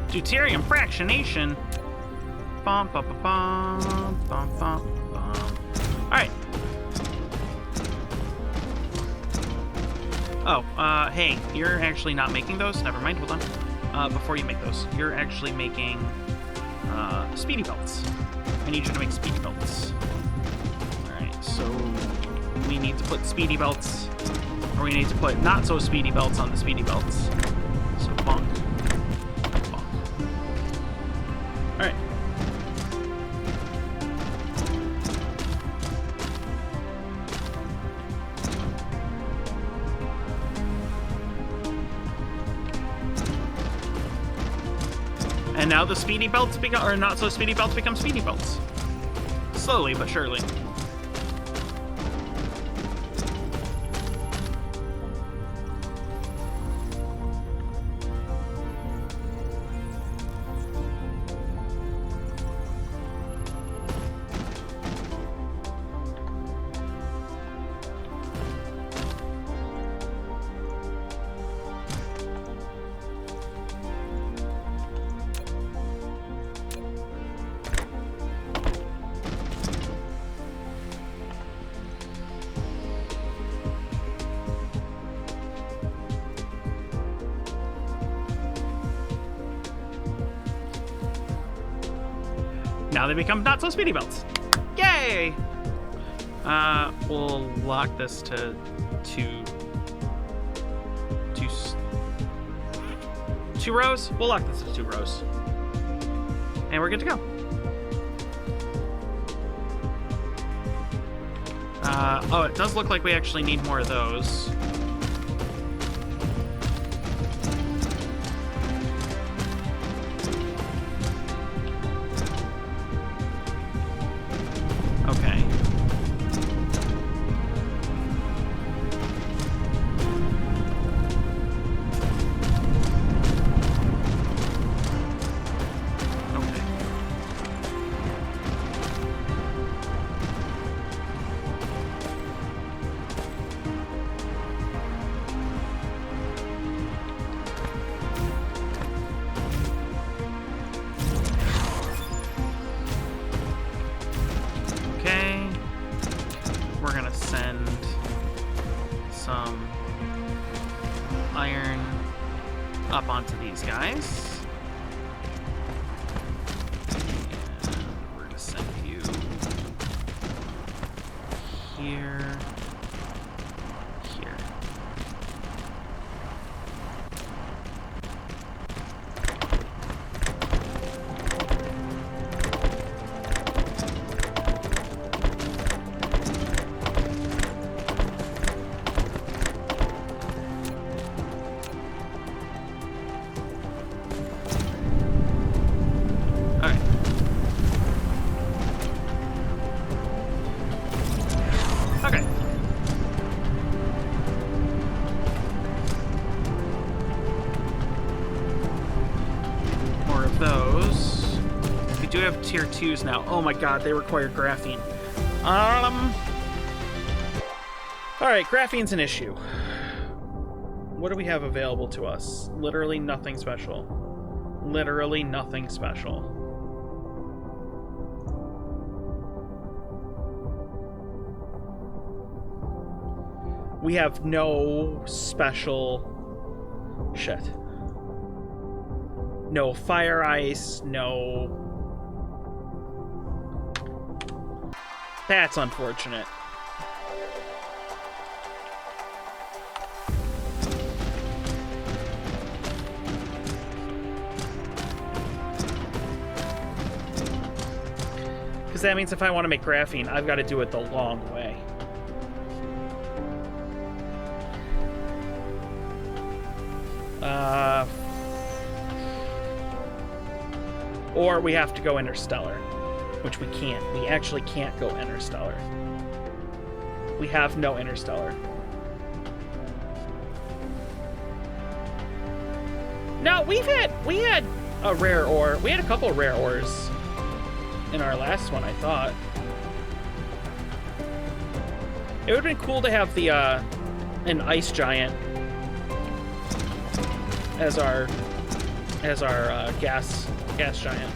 Deuterium fractionation. Bum, bum, bum, bum, bum, bum, bum. All right. Oh, hey, you're actually not making those. Never mind. Hold on. Before you make those, you're actually making speedy belts. I need you to make speedy belts. All right. So we need to put speedy belts, or we need to put not so speedy belts on the speedy belts. So bonk. All right. And now the speedy belts become, or not so speedy belts become speedy belts. Slowly but surely. Now they become not so speedy belts. Yay! We'll lock this to two rows. We'll lock this to 2 rows, and we're good to go. Oh, it does look like we actually need more of those. Iron up onto these guys. And we're gonna send you here, here. Tier 2s now. Oh my god, they require graphene. Alright, graphene's an issue. What do we have available to us? Literally nothing special. Literally nothing special. We have no special shit. No fire ice, no... That's unfortunate. Because that means if I want to make graphene, I've got to do it the long way. Or we have to go interstellar. which we can't. We actually can't go interstellar. We have no interstellar. No, we had a rare ore. We had a couple of rare ores in our last one, I thought. It would have been cool to have the an ice giant as our gas giant.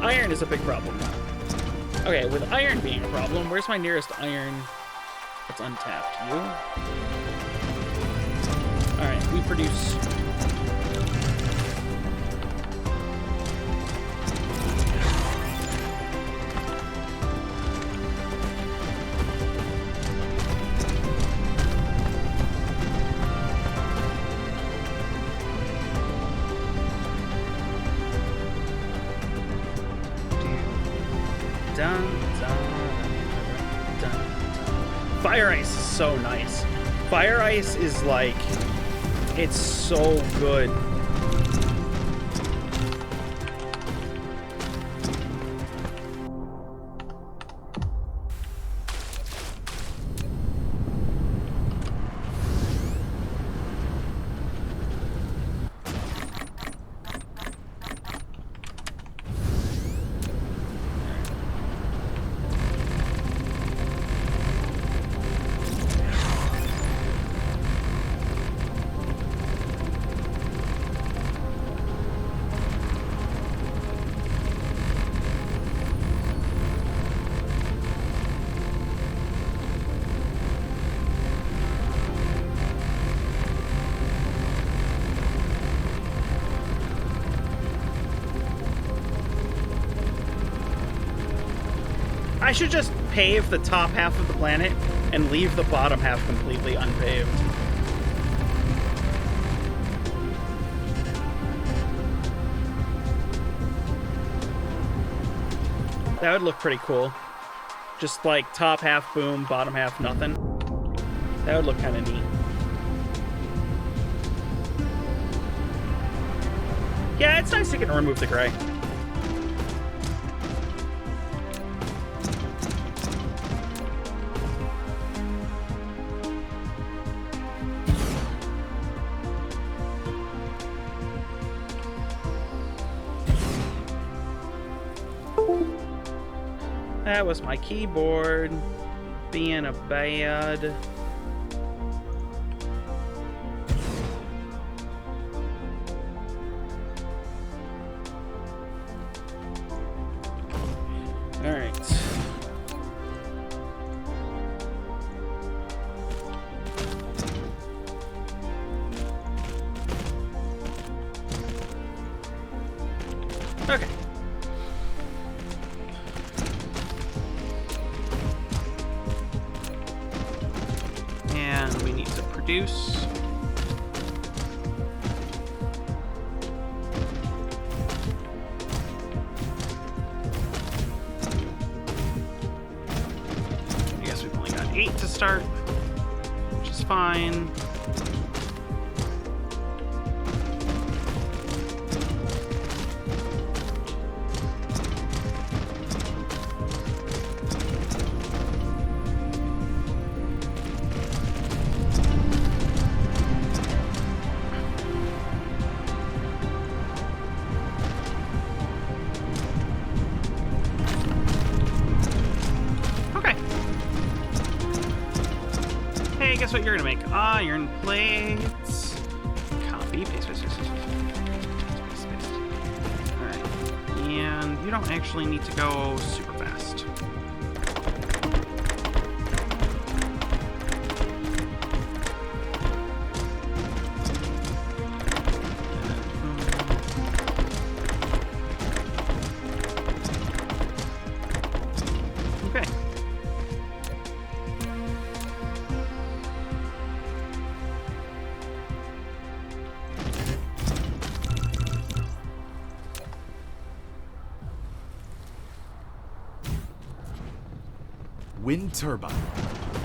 Iron is a big problem now. Okay, with iron being a problem, where's my nearest iron that's untapped? You? Alright, we produce... Fire ice is so nice. Fire ice is like, it's so good. I should just pave the top half of the planet and leave the bottom half completely unpaved. That would look pretty cool. Just like top half boom, bottom half nothing. That would look kind of neat. Yeah, it's nice you can remove the gray. That was my keyboard being a bad. All right. Okay. And we need to produce. I guess we've only got 8 to start, which is fine. Guess what you're gonna make? Iron plates. Copy, paste, paste, paste, paste, paste, paste. Alright. And you don't actually need to go super fast. Okay. Wind turbine.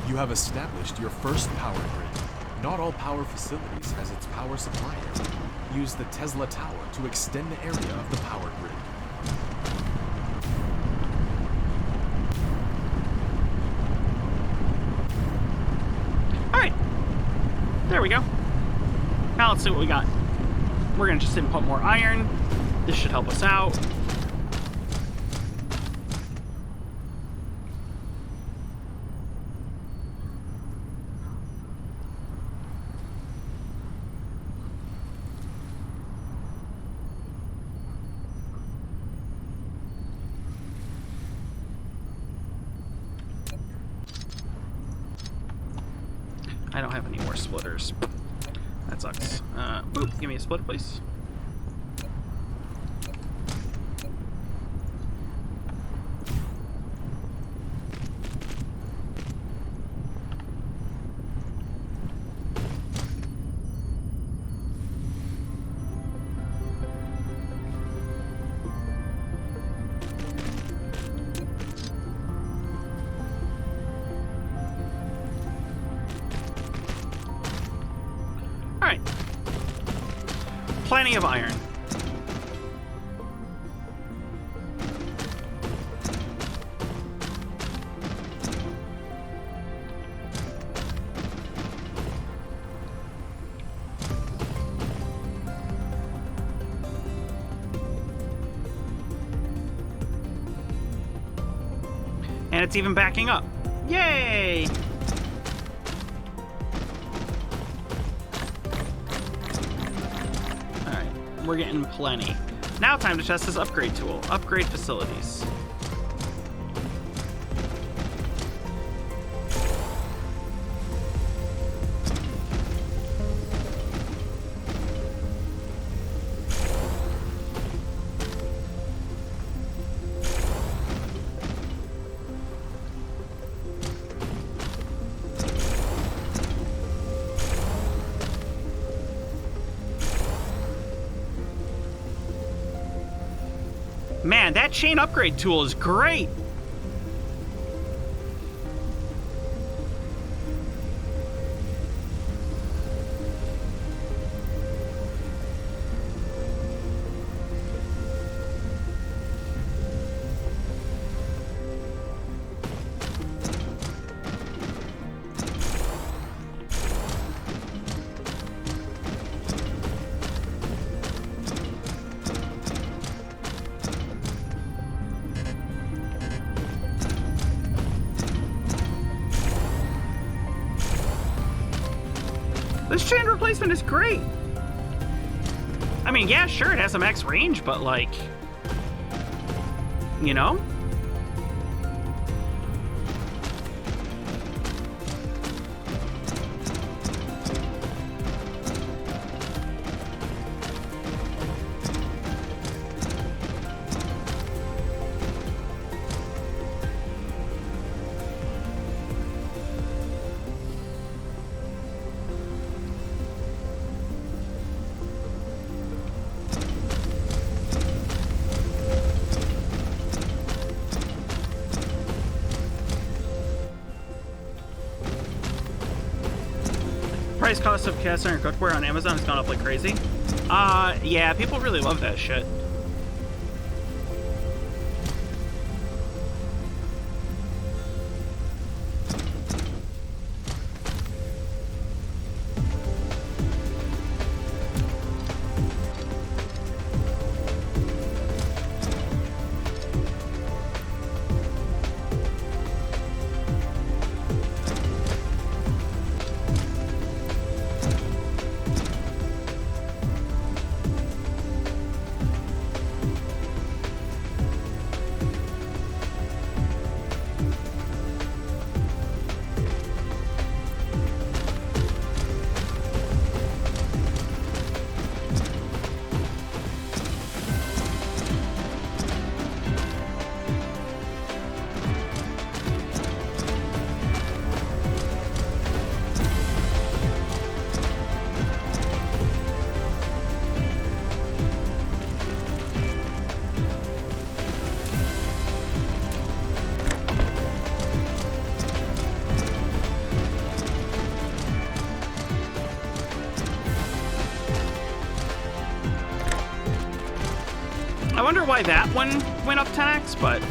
You have established your first power grid. Not all power facilities has its power supply area. Use the Tesla Tower to extend the area of the power grid. Alright. There we go. Now let's see what we got. We're going to just input more iron. This should help us out. I don't have any more splitters. That sucks. Boop, give me a splitter, please. Alright. Plenty of iron. And it's even backing up. Yay! We're getting plenty. Now time to test this upgrade tool. Upgrade facilities. Man, that chain upgrade tool is great. This chain replacement is great. I mean, yeah, sure, it has some max range, but like, you know? Price cost of cast iron cookware on Amazon has gone up like crazy. Yeah, people really love that shit. I wonder why that one went up 10x, but...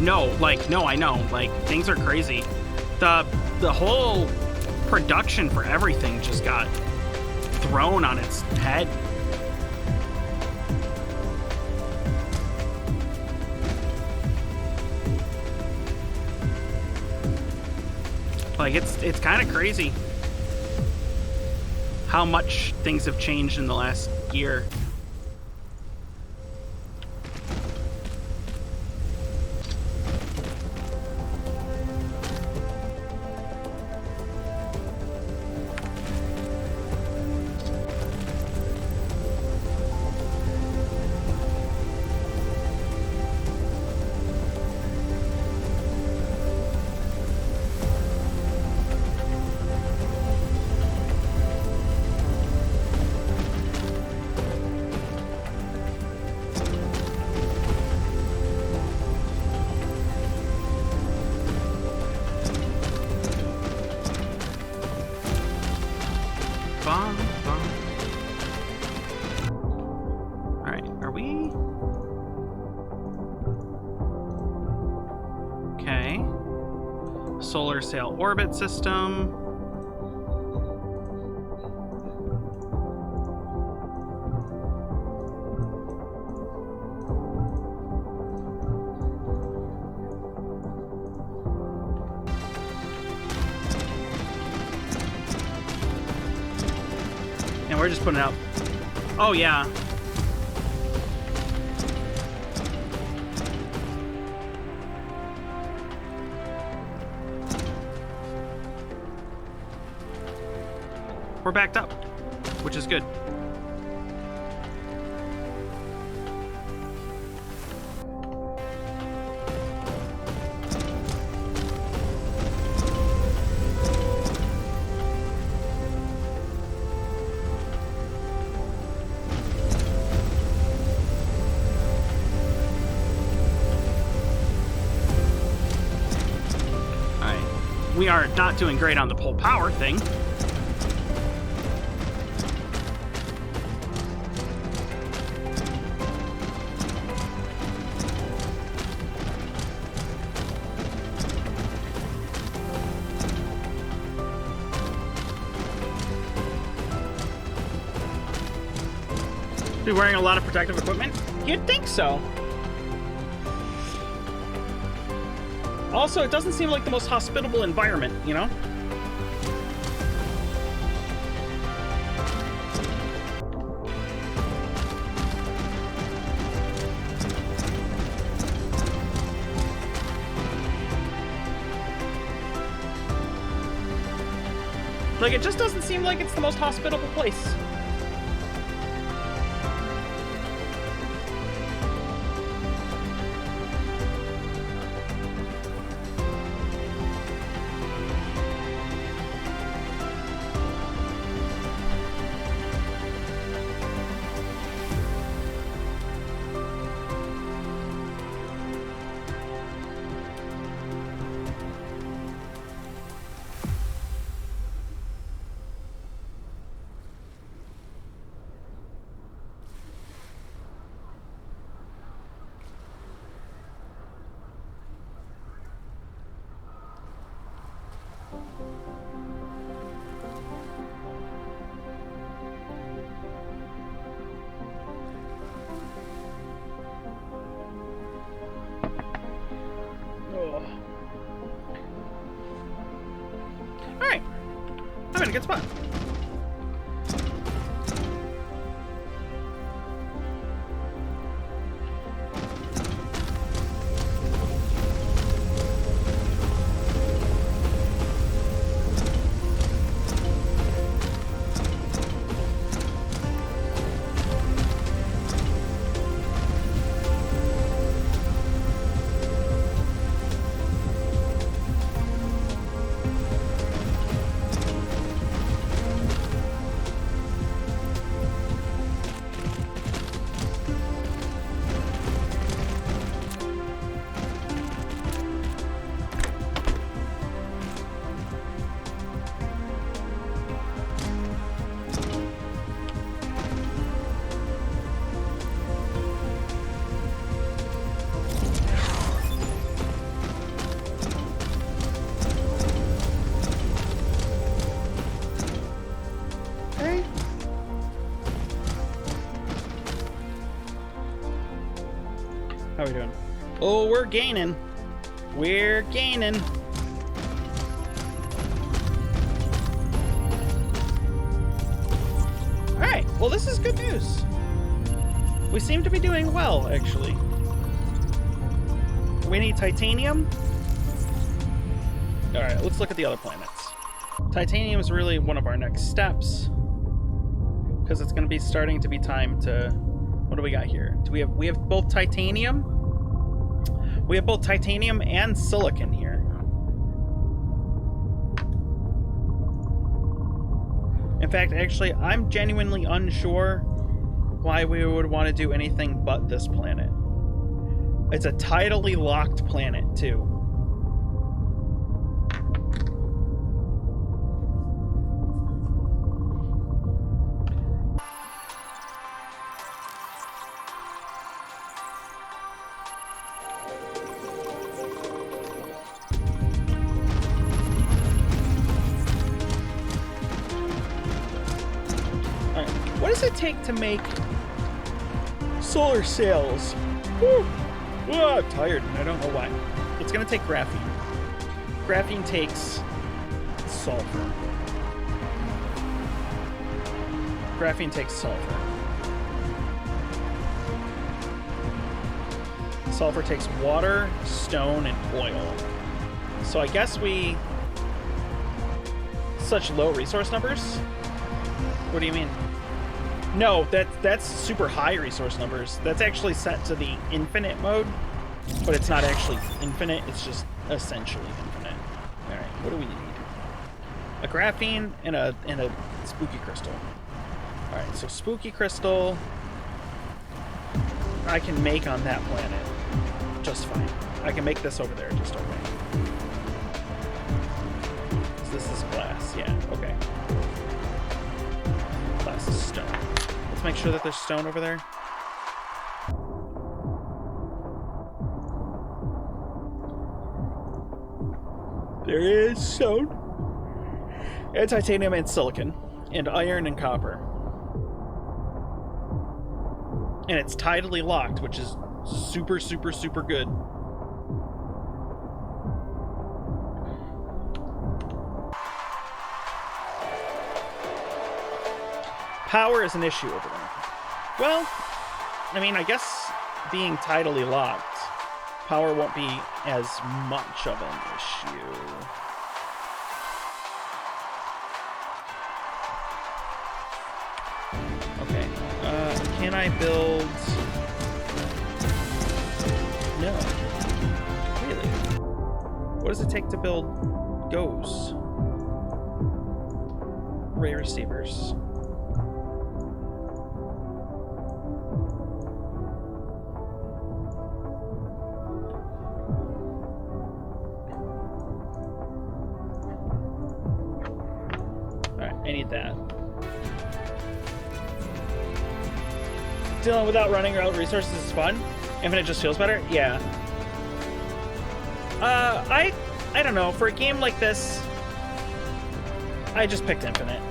No, like, no, I know, like, things are crazy. The whole production for everything just got thrown on its head. Like, it's kind of crazy how much things have changed in the last year. Alright, are we? Okay. Solar sail orbit system. We're just putting it out. Oh, yeah. We're backed up, which is good. We are not doing great on the pull power thing. Be wearing a lot of protective equipment? You'd think so. Also, it doesn't seem like the most hospitable environment, you know? Like, it just doesn't seem like it's the most hospitable place. I'm in a good spot. How are we doing? Oh, we're gaining. We're gaining. All right. Well, this is good news. We seem to be doing well, actually. We need titanium. All right. Let's look at the other planets. Titanium is really one of our next steps because it's going to be starting to be time to. What do we got here? We have both titanium? We have both titanium and silicon here. In fact, actually, I'm genuinely unsure why we would want to do anything but this planet. It's a tidally locked planet, too. What does it take to make solar sails? Woo! Whoa, I'm tired and I don't know why. It's gonna take graphene. Graphene takes sulfur. Graphene takes sulfur. Sulfur takes water, stone, and oil. So I guess we... Such low resource numbers? What do you mean? No, that's super high resource numbers. That's actually set to the infinite mode, but it's not actually infinite, it's just essentially infinite. Alright, what do we need? A graphene and a spooky crystal. Alright, so spooky crystal I can make on that planet just fine. I can make this over there just okay. So this is glass, yeah, okay. Glass is stone. Let's make sure that there's stone over there. There is stone. And titanium and silicon. And iron and copper. And it's tidally locked, which is super, super, super good. Power is an issue over there. Well, I mean, I guess being tidally locked, power won't be as much of an issue. Okay. Can I build... No. Really? What does it take to build GOES? Ray receivers. I need that. Dealing without running out resources is fun. Infinite just feels better? Yeah. I don't know. For a game like this, I just picked infinite.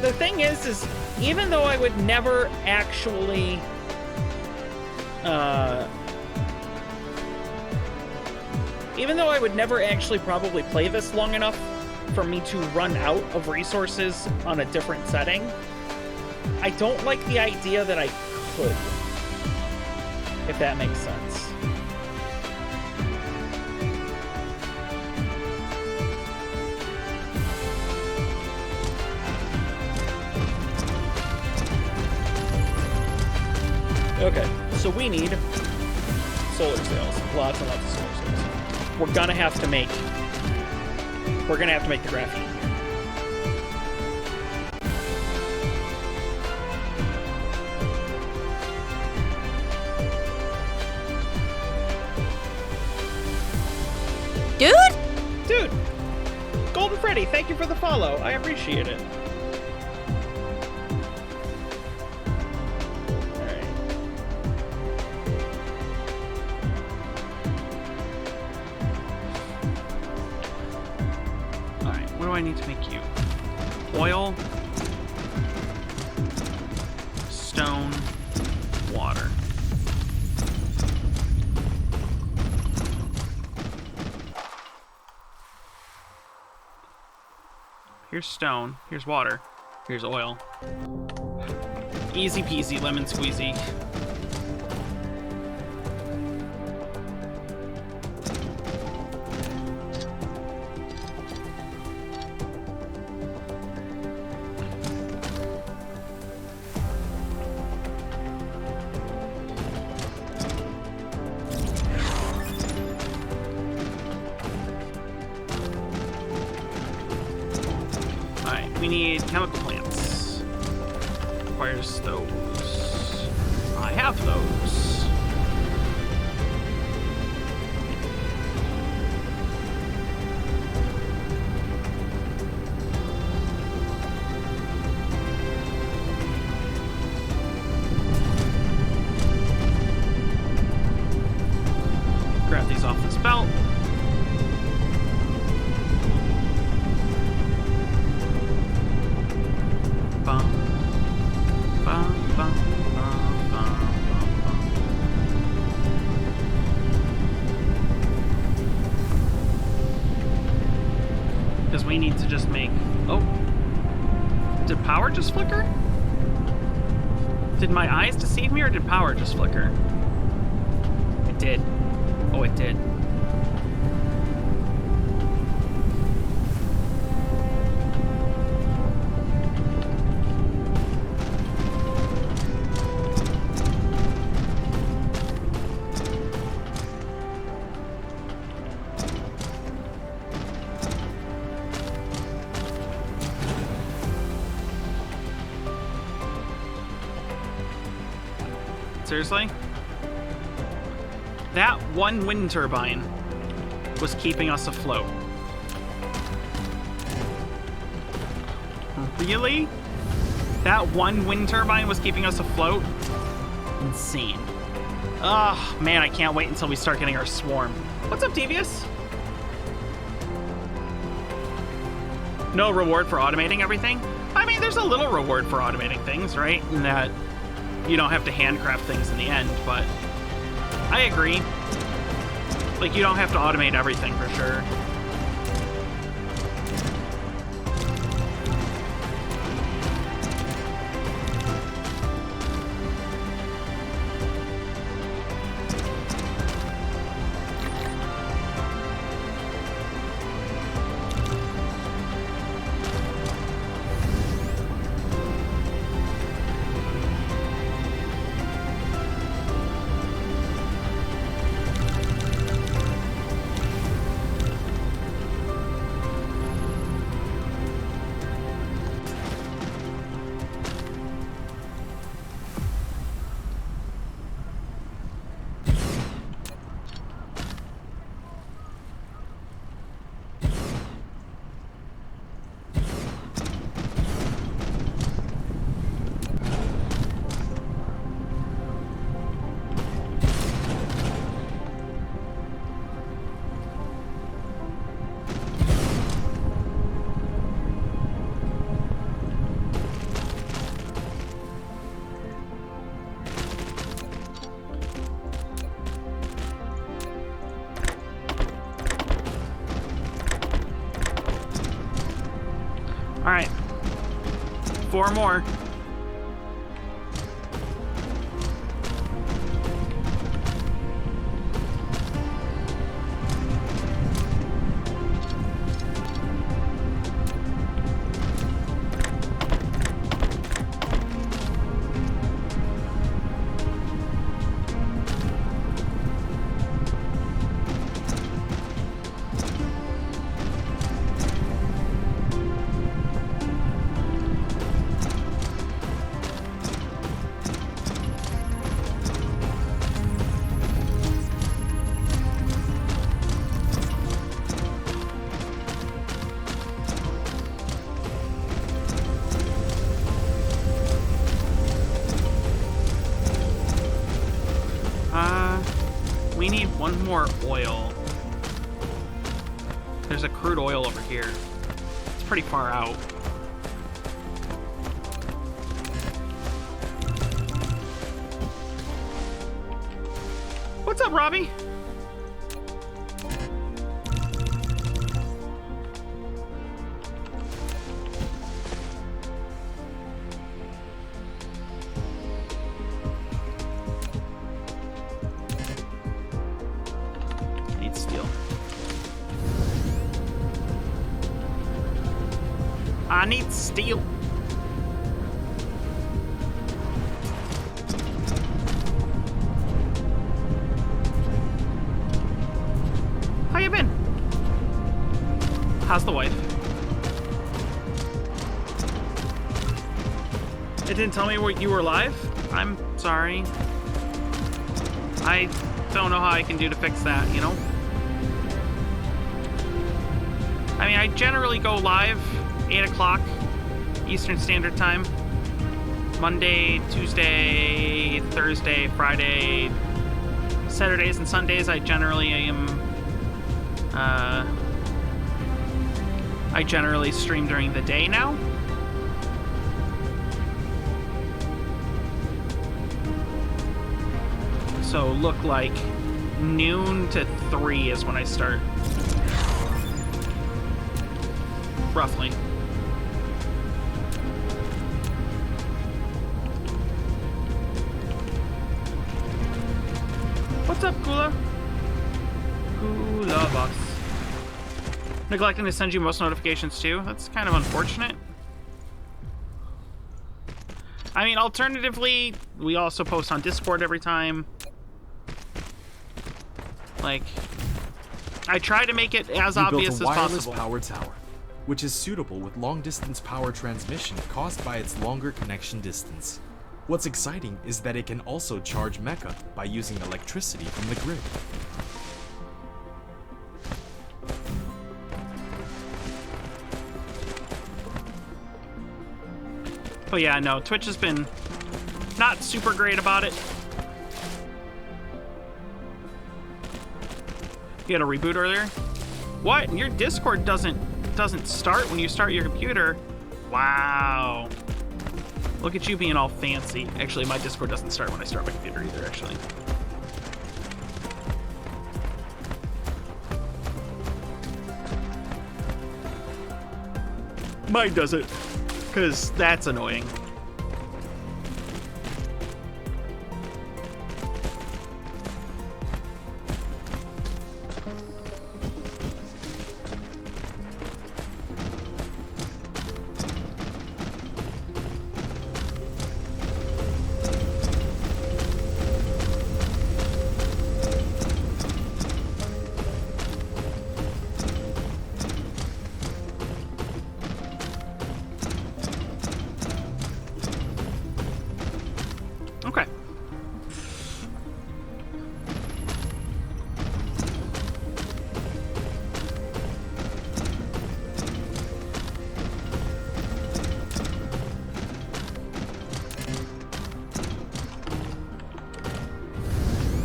The thing is even though I would never actually Even though I would never actually probably play this long enough for me to run out of resources on a different setting, I don't like the idea that I could, if that makes sense. Okay, so we need solar sails, lots and lots of solar sails. We're gonna have to make the graphene here. Dude! Golden Freddy, thank you for the follow. I appreciate it. Alright. Alright, what do I need to make you? Oil, stone, water. Here's stone, here's water, here's oil. Easy peasy, lemon squeezy. We need chemical plants. Requires those. I have those. Grab these off this belt. Because we need to just make... Oh. Did power just flicker? Did my eyes deceive me, or did power just flicker? It did. Oh, it did. Seriously? That one wind turbine was keeping us afloat. Really? That one wind turbine was keeping us afloat? Insane. Oh, man, I can't wait until we start getting our swarm. What's up, Devious? No reward for automating everything? I mean, there's a little reward for automating things, right? In that you don't have to handcraft things in the end, but I agree. Like, you don't have to automate everything for sure. Alright. 4 more. We need 1 more oil. There's a crude oil over here. It's pretty far out. What's up, Robbie? I need steel. How you been? How's the wife? It didn't tell me what you were live? I'm sorry. I don't know how I can do to fix that, you know? I mean, I generally go live 8 o'clock Eastern Standard Time. Monday, Tuesday, Thursday, Friday, Saturdays and Sundays I generally stream during the day now. So look like noon to 3 is when I start. Roughly. What's up, Kula? Kula box. Neglecting to send you most notifications too? That's kind of unfortunate. I mean, alternatively, we also post on Discord every time. Like, I try to make it as obvious as possible. You built a wireless power tower, which is suitable with long-distance power transmission caused by its longer connection distance. What's exciting is that it can also charge mecha by using electricity from the grid. But yeah, no, Twitch has been not super great about it. You had a reboot earlier? What? Your Discord doesn't start when you start your computer? Wow. Look at you being all fancy. Actually, my Discord doesn't start when I start my computer either, actually. Mine doesn't, because that's annoying. Okay.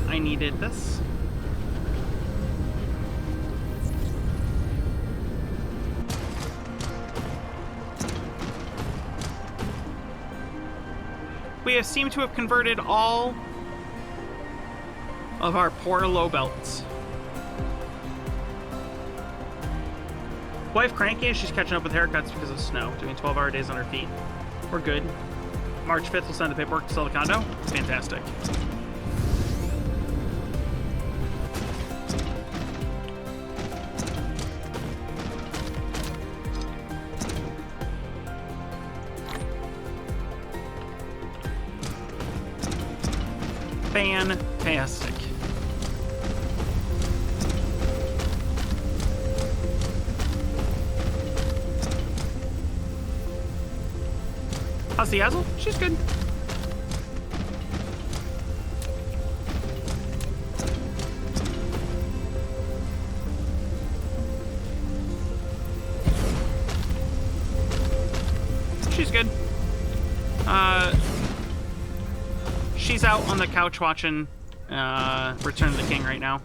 I needed this. We have seemed to have converted all of our poor low belts. Wife cranky as she's catching up with haircuts because of snow. Doing 12-hour days on her feet. We're good. March 5th, we'll send the paperwork to sell the condo. Fantastic. Fantastic. How's the Hazel? She's good. She's good. She's out on the couch watching Return of the King right now.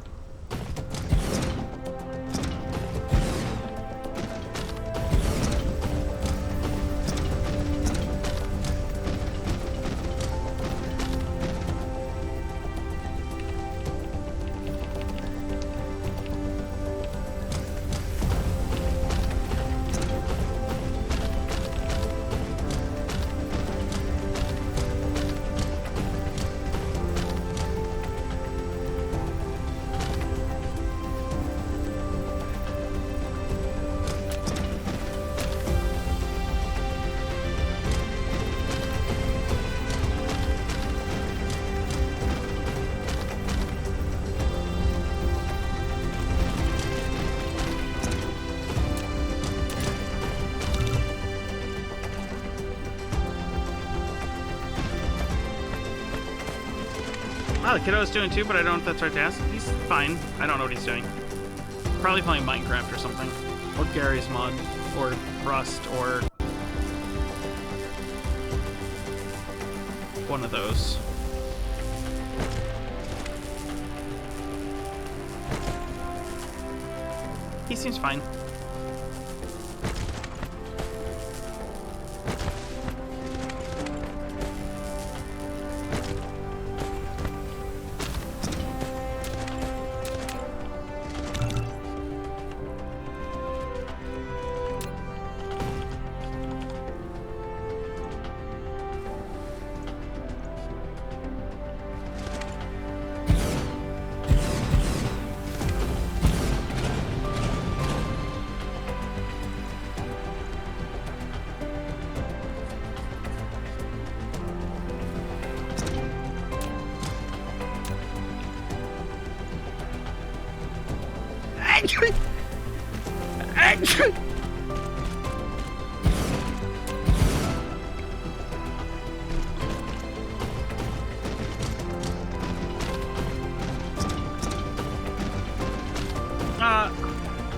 Oh, the kiddo's doing too, but I don't know if that's right to ask. He's fine. I don't know what he's doing. Probably playing Minecraft or something. Or Gary's Mod. Or Rust. Or one of those. He seems fine.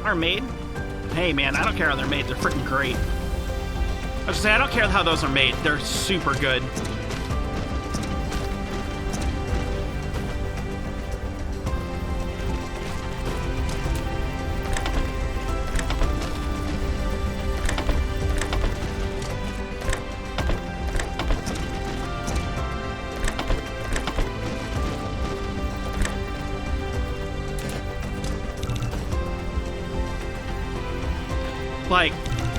Our maid? Hey man, I don't care how they're made, they're freaking great. I was gonna say, I don't care how those are made, they're super good. Like,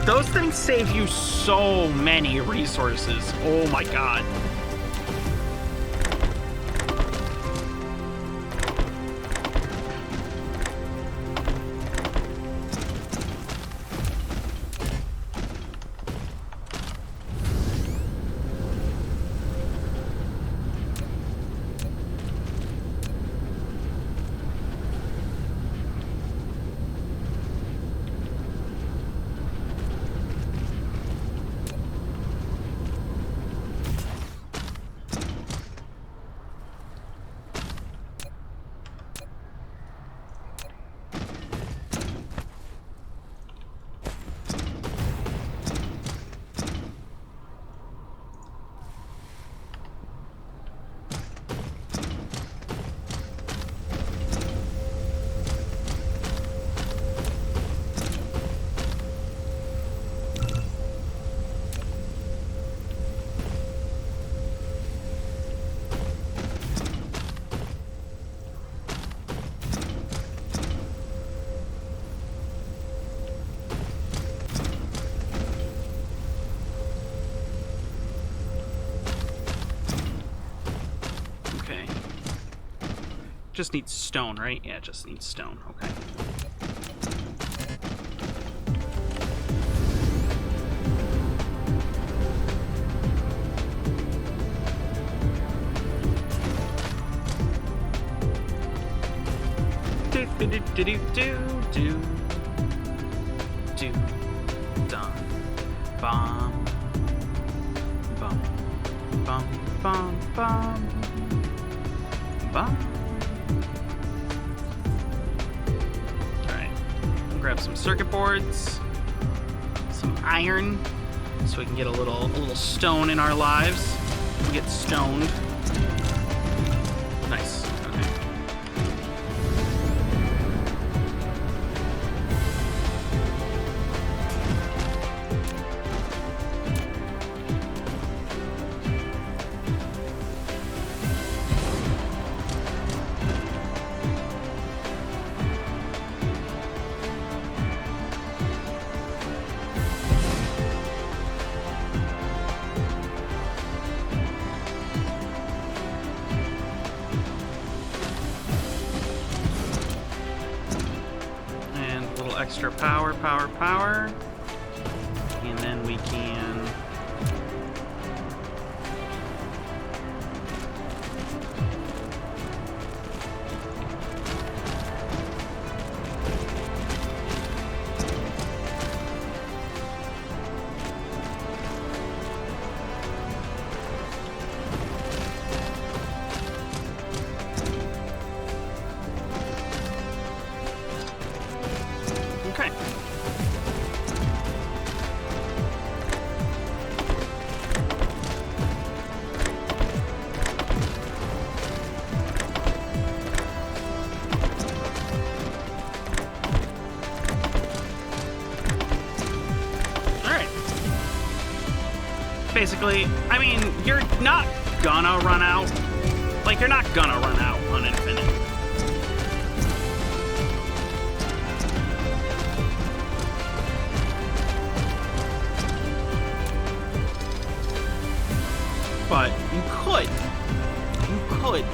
those things save you so many resources. Oh my god. Just needs stone, right? Yeah, it just needs stone. Okay. Do do do do do do do dum bum bum bum bum bum bum. Alright. Grab some circuit boards, some iron, so we can get a little stone in our lives. We get stoned. Nice. Okay. Extra power, and then we can okay. Basically, I mean, you're not gonna run out. Like, you're not gonna run out on infinite. But you could. You could.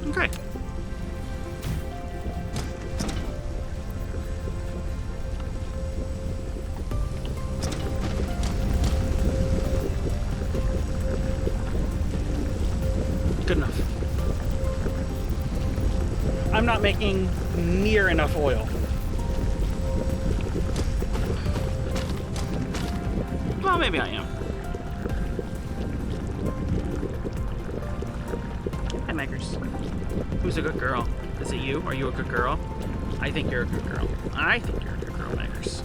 Okay. Good enough. I'm not making near enough oil. Well, maybe I am. Hi, Meggers. Who's a good girl? Is it you? Are you a good girl? I think you're a good girl. I think you're a good girl, Meggers.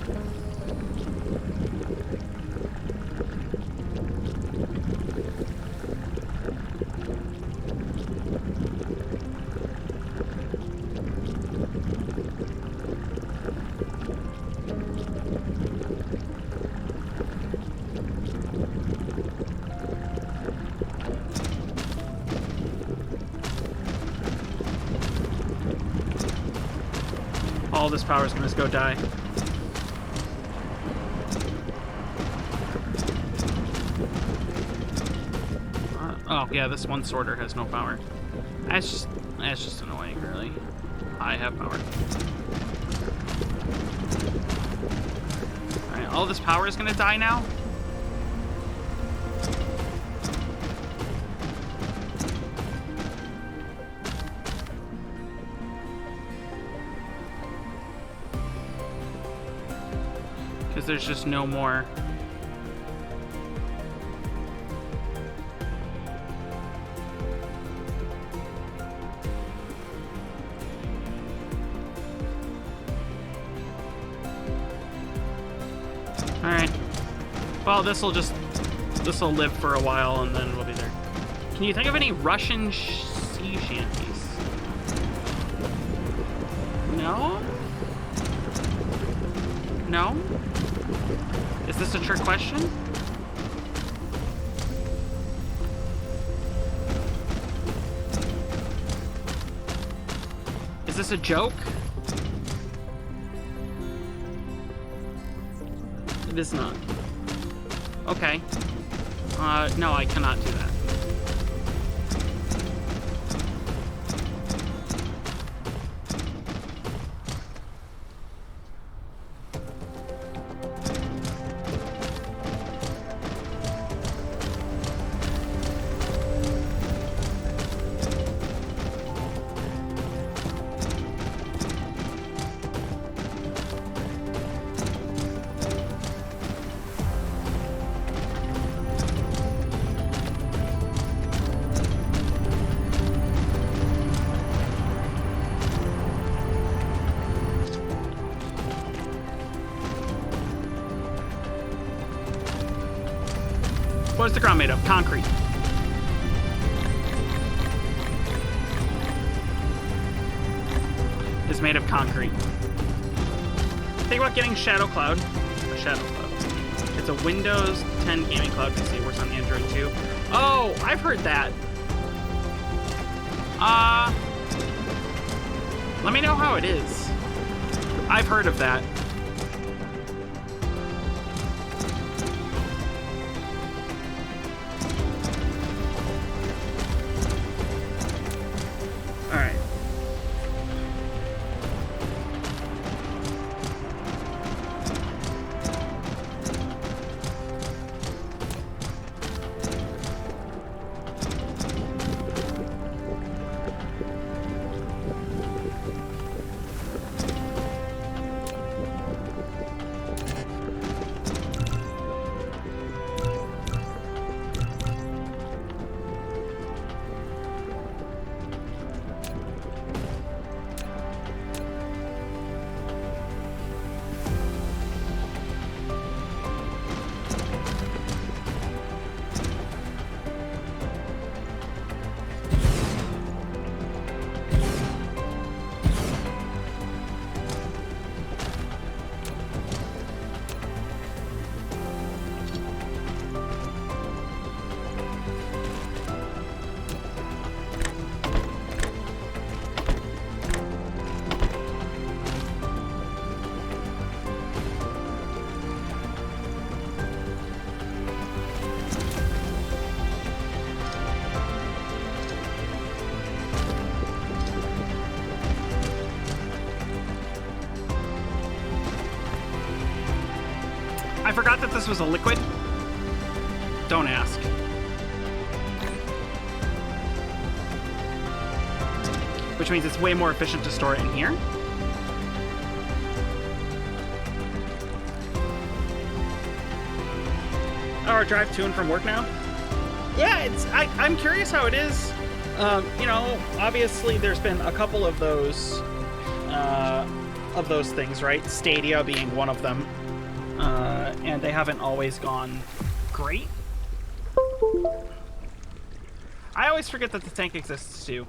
All this power is going to go die. Oh yeah, this one sorter has no power. That's just annoying, really. I have power. all this power is gonna die now? Because there's just no more. Alright. Well, this'll live for a while and then we'll be there. Can you think of any Russian sea shanties? No? No? Is this a trick question? Is this a joke? It is not. Okay. No, I cannot do that. What is the ground made of? Concrete. It's made of concrete. Think about getting Shadow Cloud. A Shadow Cloud. It's a Windows 10 gaming cloud PC. It works on Android too. Oh, I've heard that. Let me know how it is. I've heard of that. I forgot that this was a liquid. Don't ask. Which means it's way more efficient to store it in here. Oh, our drive to and from work now? Yeah, I'm curious how it is. You know, obviously there's been a couple of those things, right? Stadia being one of them. And they haven't always gone great. I always forget that the tank exists too.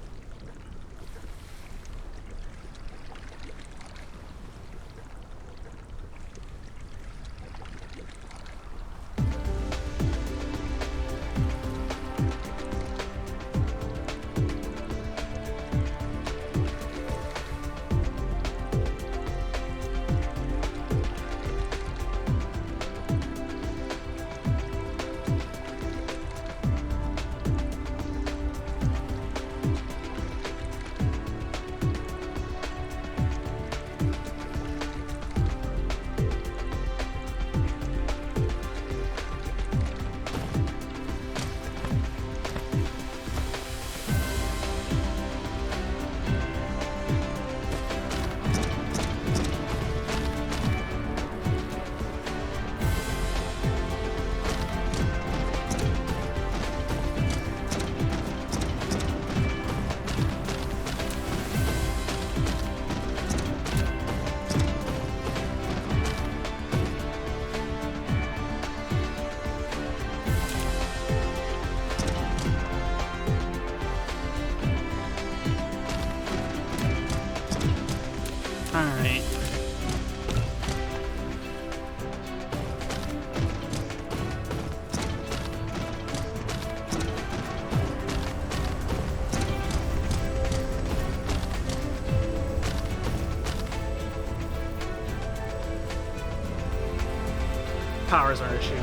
Power's our issue.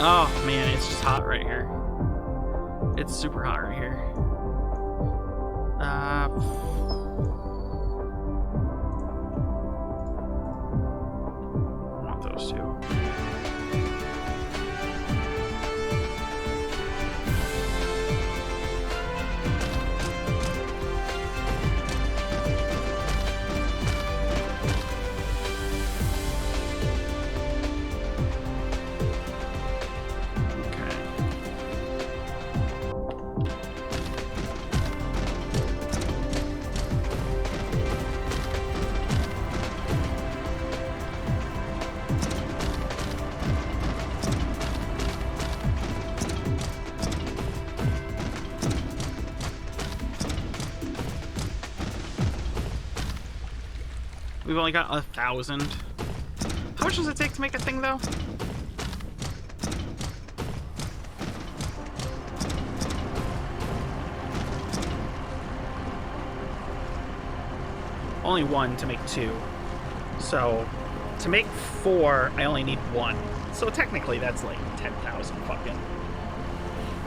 Oh man, it's just hot right here. It's super hot right here. I want those two. We've only got 1,000. How much does it take to make a thing, though? Only one to make 2. So, to make 4, I only need 1. So technically, that's like 10,000 fucking...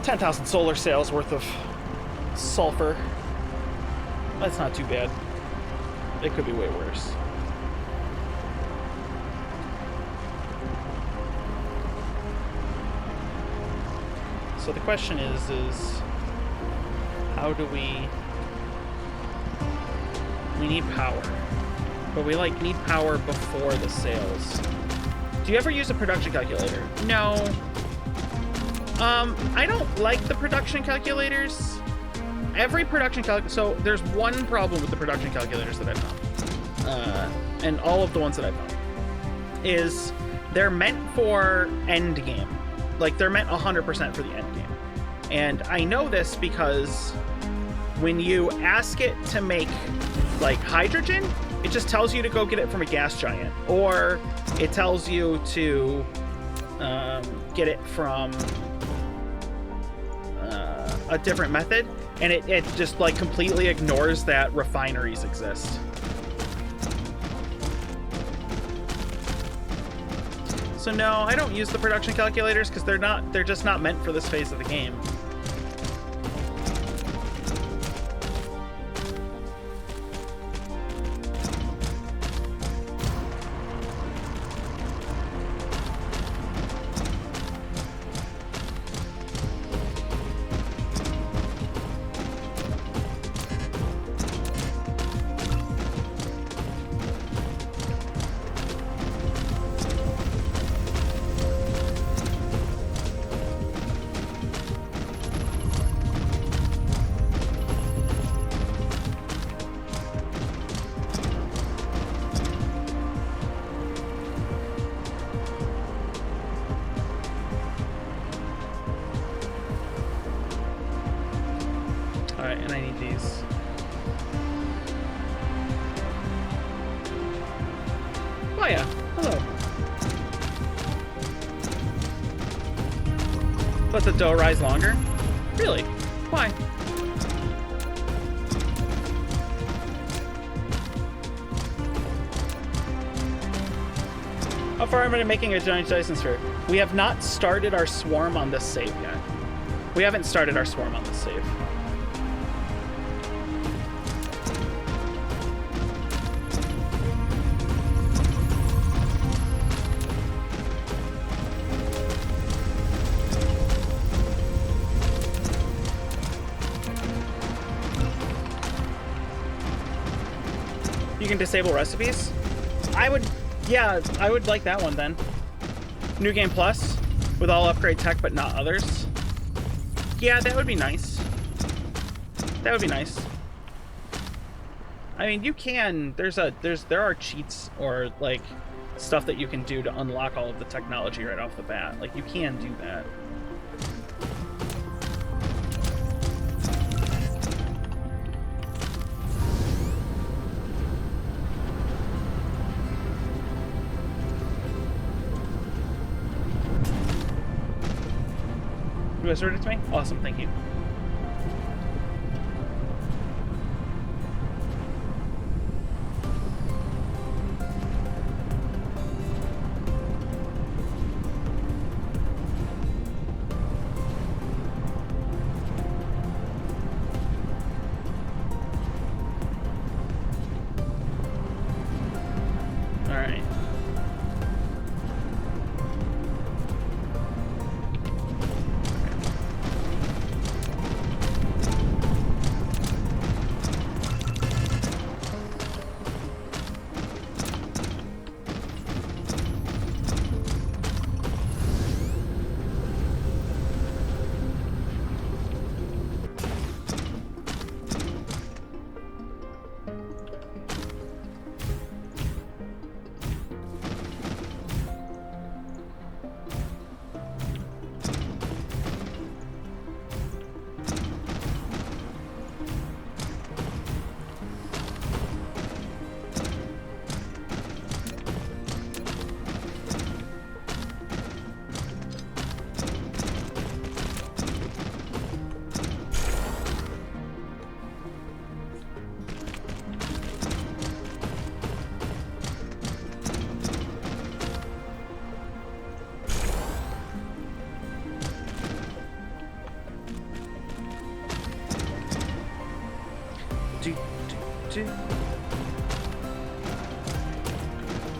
10,000 solar cells worth of sulfur. That's not too bad. It could be way worse. So the question is how do we need power, but we like need power before the sales. Do you ever use a production calculator? No. I don't like the production calculators. Every production calculator, so there's one problem with the production calculators that I've found, and all of the ones that I've found, is they're meant for end game. Like, they're meant 100% for the end game. And I know this because when you ask it to make, like, hydrogen, it just tells you to go get it from a gas giant. Or it tells you to get it from a different method. And it just, like, completely ignores that refineries exist. So no, I don't use the production calculators because they're just not meant for this phase of the game. Alright, and I need these. Oh yeah, hello. Let the dough rise longer? Really? Why? How far am I making a giant Dyson sphere? We have not started our swarm on this save yet. We haven't started our swarm on this save. You can disable recipes? I would like that one then. New Game Plus, with all upgrade tech but not others. Yeah, that would be nice. That would be nice. I mean, you can. There are cheats or like stuff that you can do to unlock all of the technology right off the bat. Like you can do that. You guys heard it to me? Awesome, thank you.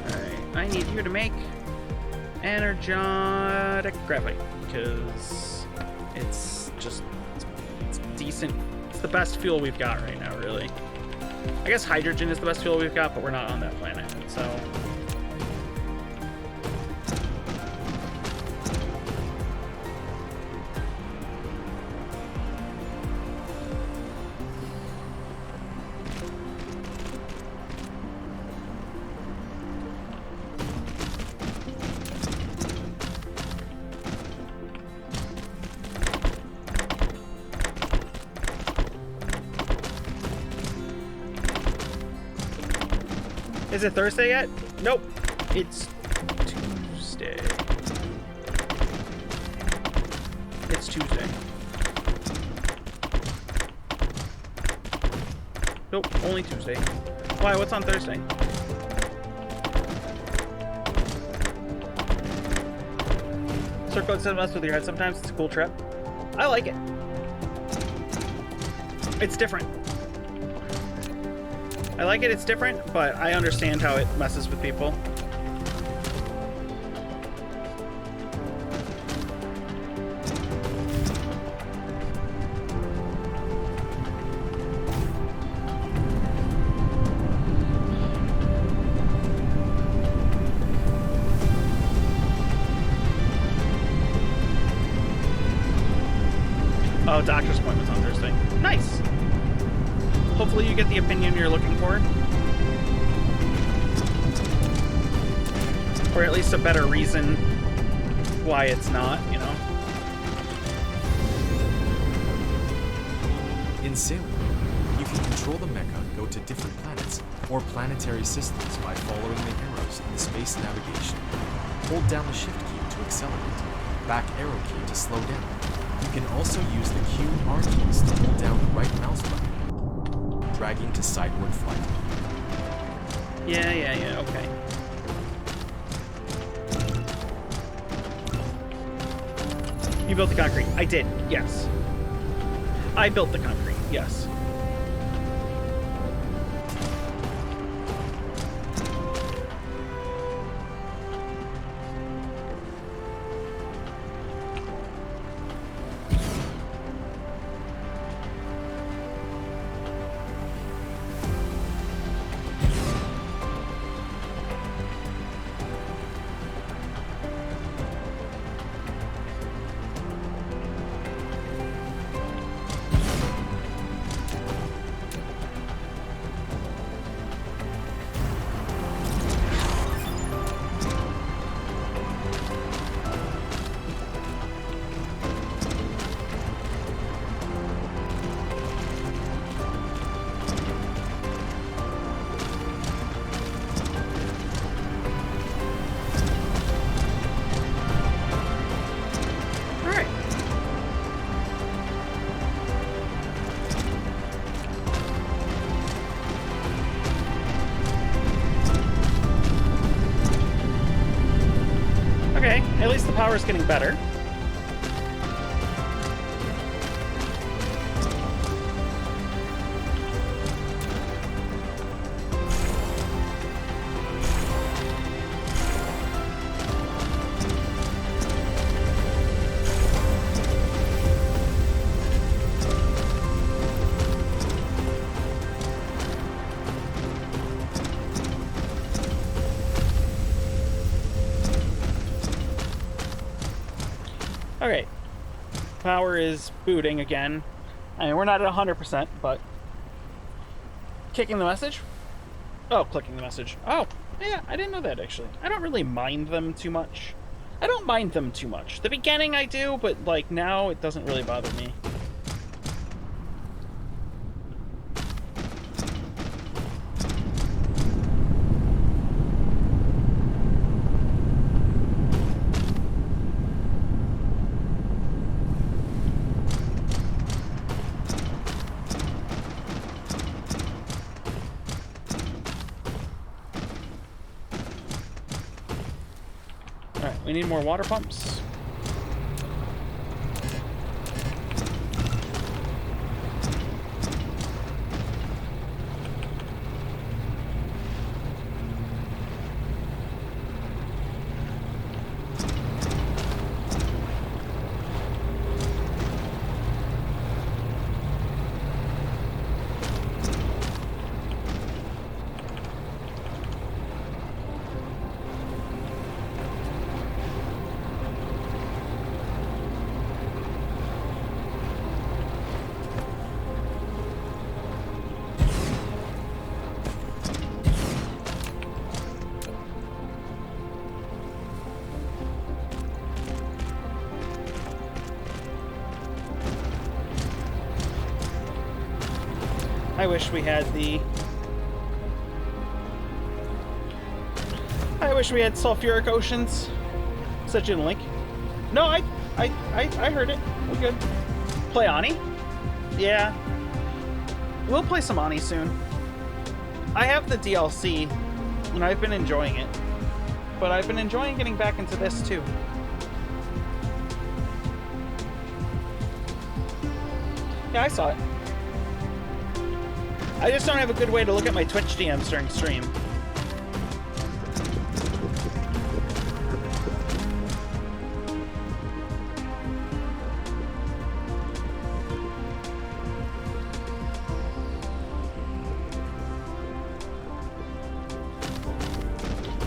Alright, I need you to make energetic graphite, because it's decent. It's the best fuel we've got right now, really. I guess hydrogen is the best fuel we've got, but we're not on that planet, so... Is it Thursday yet? Nope. It's Tuesday. It's Tuesday. Nope, only Tuesday. Why? What's on Thursday? Circle doesn't mess with your head sometimes. It's a cool trip. I like it. It's different. I like it, it's different, but I understand how it messes with people. Oh, doctor's appointment's on Thursday. Nice! Hopefully you get the opinion you're looking for. Or at least a better reason why it's not, you know? In sailing, you can control the mecha, go to different planets, or planetary systems by following the arrows in the space navigation. Hold down the shift key to accelerate, back arrow key to slow down. You can also use the Q and R keys to hold down the right mouse button, dragging to sideward flight. Yeah, okay. You built the concrete. I did, yes. I built the concrete, yes. least the power is getting better. Okay, power is booting again. I mean, we're not at 100%, but kicking the message? Oh, clicking the message. Oh, yeah, I didn't know that, actually. I don't really mind them too much. I don't mind them too much. The beginning I do, but, like, now it doesn't really bother me. We need more water pumps. I wish we had the... I wish we had sulfuric oceans. Such a link. No, I heard it. We're good. Play Ani? Yeah. We'll play some Ani soon. I have the DLC, and I've been enjoying it. But I've been enjoying getting back into this, too. Yeah, I saw it. I just don't have a good way to look at my Twitch DMs during stream.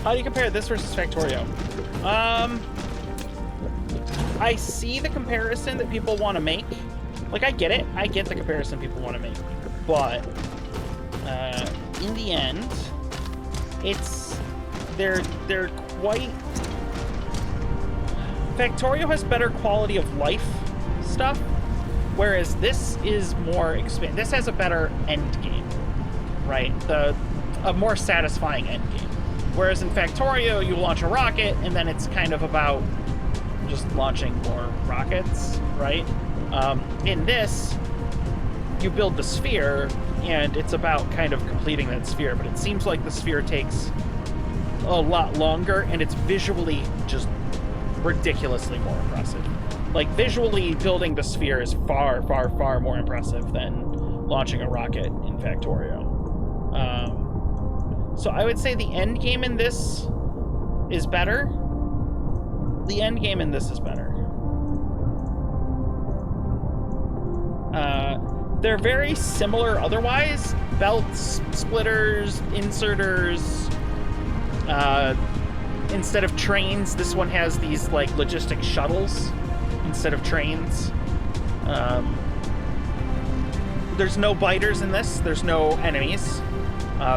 How do you compare this versus Factorio? I see the comparison that people want to make. Like, I get it. I get the comparison people want to make. But in the end, they're quite... Factorio has better quality of life stuff, whereas this is more expand. This has a better end game, right? A more satisfying end game. Whereas in Factorio, you launch a rocket, and then it's kind of about just launching more rockets, right? In this, you build the sphere, and it's about kind of completing that sphere, but it seems like the sphere takes a lot longer, and it's visually just ridiculously more impressive. Like, visually, building the sphere is far, far, far more impressive than launching a rocket in Factorio. So I would say the end game in this is better. The end game in this is better. They're very similar otherwise. Belts, splitters, inserters. Instead of trains, this one has these like logistic shuttles instead of trains. There's no biters in this. There's no enemies,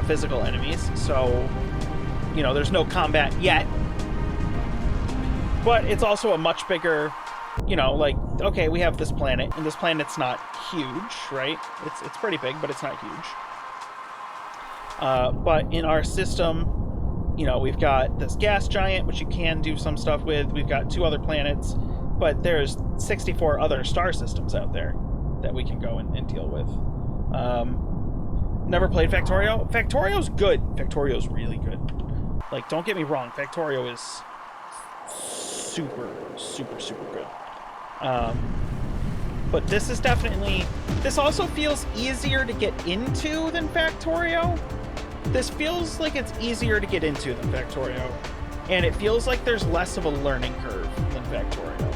physical enemies. So, you know, there's no combat yet. But it's also a much bigger, you know, like, okay, we have this planet, and this planet's not huge, right? It's pretty big, but it's not huge. But in our system, you know, we've got this gas giant, which you can do some stuff with. We've got 2 other planets, but there's 64 other star systems out there that we can go and deal with. Never played Factorio. Factorio's good. Factorio's really good. Like, don't get me wrong, Factorio is super, super, super good. But this is definitely... This also feels easier to get into than Factorio. This feels like it's easier to get into than Factorio. And it feels like there's less of a learning curve than Factorio.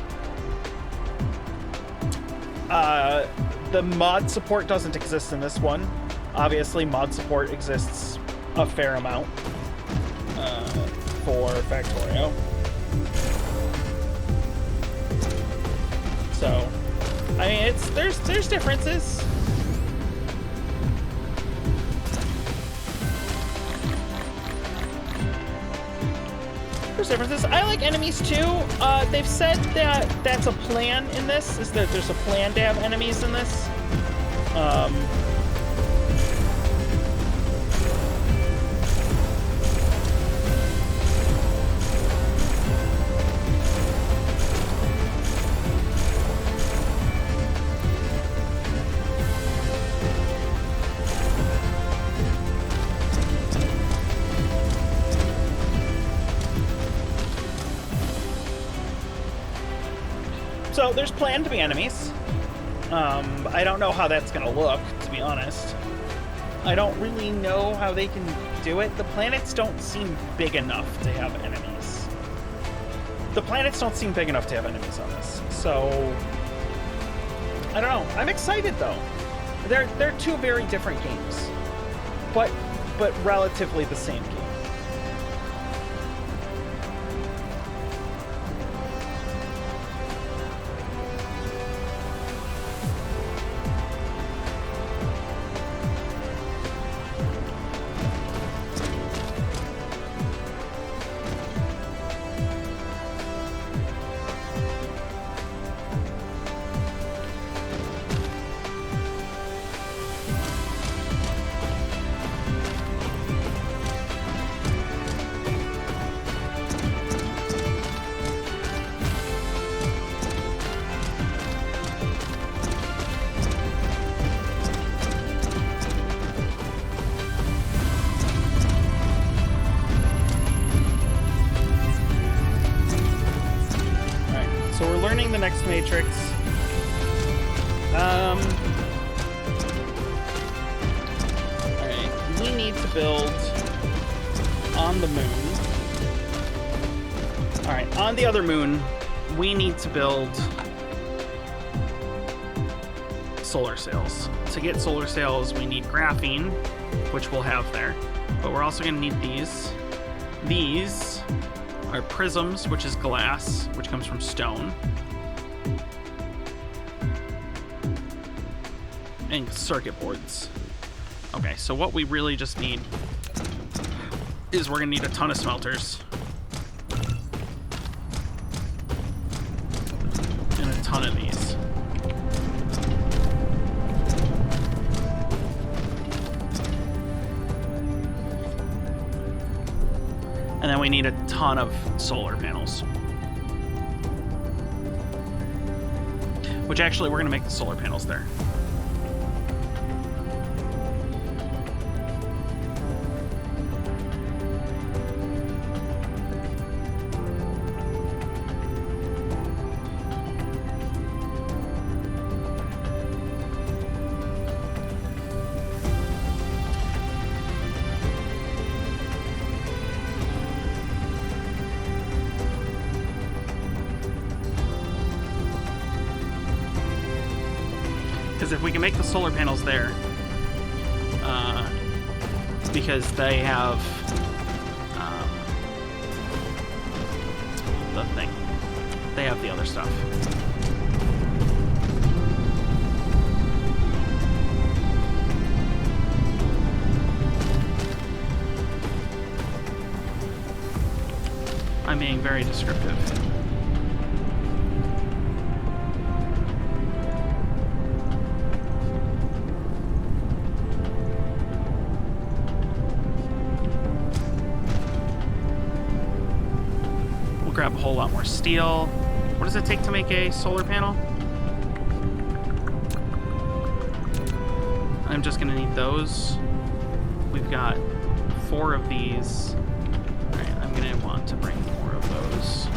The mod support doesn't exist in this one. Obviously, mod support exists a fair amount for Factorio. So, I mean, there's differences. There's differences. I like enemies too. They've said that that's a plan in this, is that there's a plan to have enemies in this. So there's planned to be enemies. I don't know how that's gonna look, to be honest. I don't really know how they can do it. The planets don't seem big enough to have enemies. The planets don't seem big enough to have enemies on this. So I don't know. I'm excited though. They're two very different games, but relatively the same game. The next matrix. Alright, we need to build on the moon. Alright, on the other moon, we need to build solar sails. To get solar sails, we need graphene, which we'll have there. But we're also going to need these. These are prisms, which is glass, which comes from stone. And circuit boards. Okay, so what we really just need is we're gonna need a ton of smelters. And a ton of these. And then we need a ton of solar panels. Which actually, we're gonna make the solar panels there. If we can make the solar panels there, because they have the thing, they have the other stuff. I'm being very descriptive. Grab a whole lot more steel. What does it take to make a solar panel? I'm just gonna need those. We've got 4 of these. All right, I'm gonna want to bring more of those.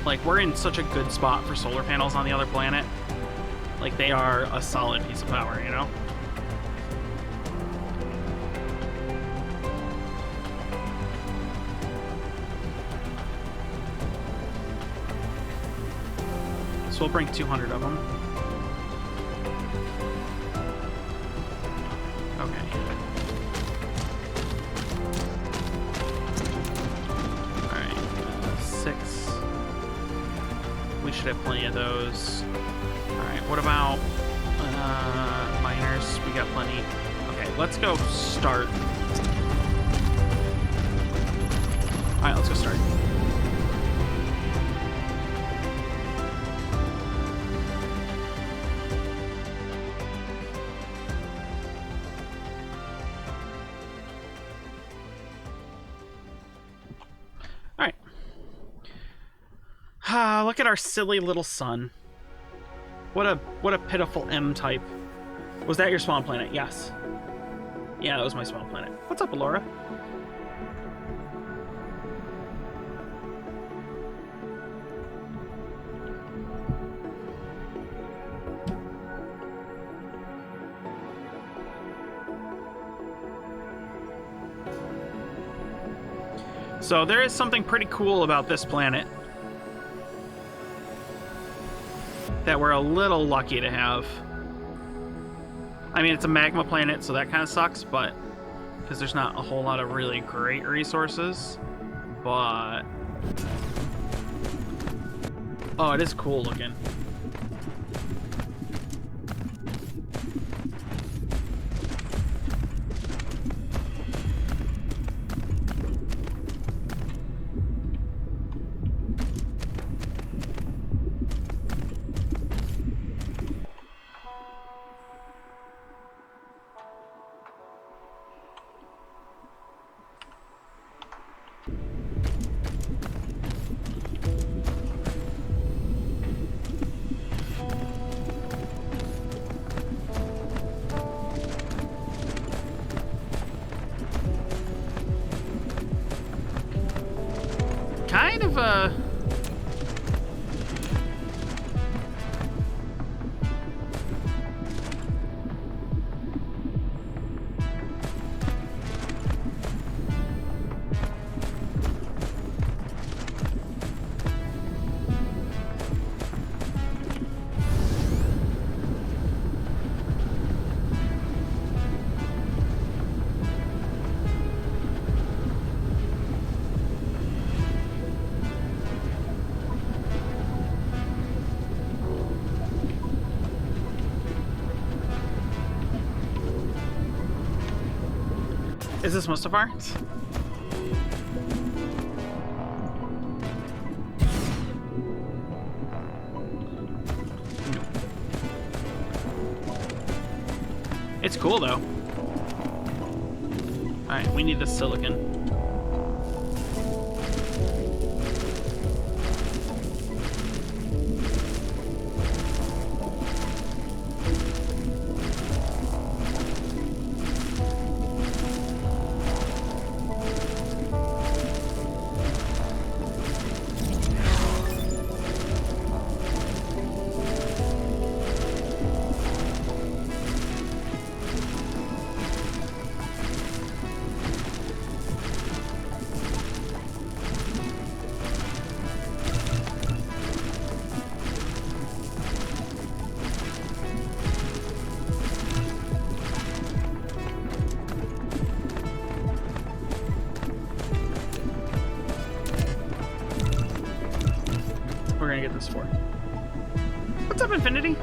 Like, we're in such a good spot for solar panels on the other planet. Like, they are a solid piece of power, you know? So we'll bring 200 of them. Okay. Alright, 6. We should have plenty of those. Alright, what about miners? We got plenty. Okay, let's go start. Alright, let's go start. Look at our silly little sun. What a pitiful M type. Was that your spawn planet? Yes. Yeah, that was my spawn planet. What's up, Alora? So there is something pretty cool about this planet that we're a little lucky to have. I mean, it's a magma planet, so that kind of sucks, but because there's not a whole lot of really great resources, but oh, it is cool looking. Kind of a... Is this Mustafar? It's cool though. Alright, we need the silicon. We're gonna get this for. What's up, Infinity?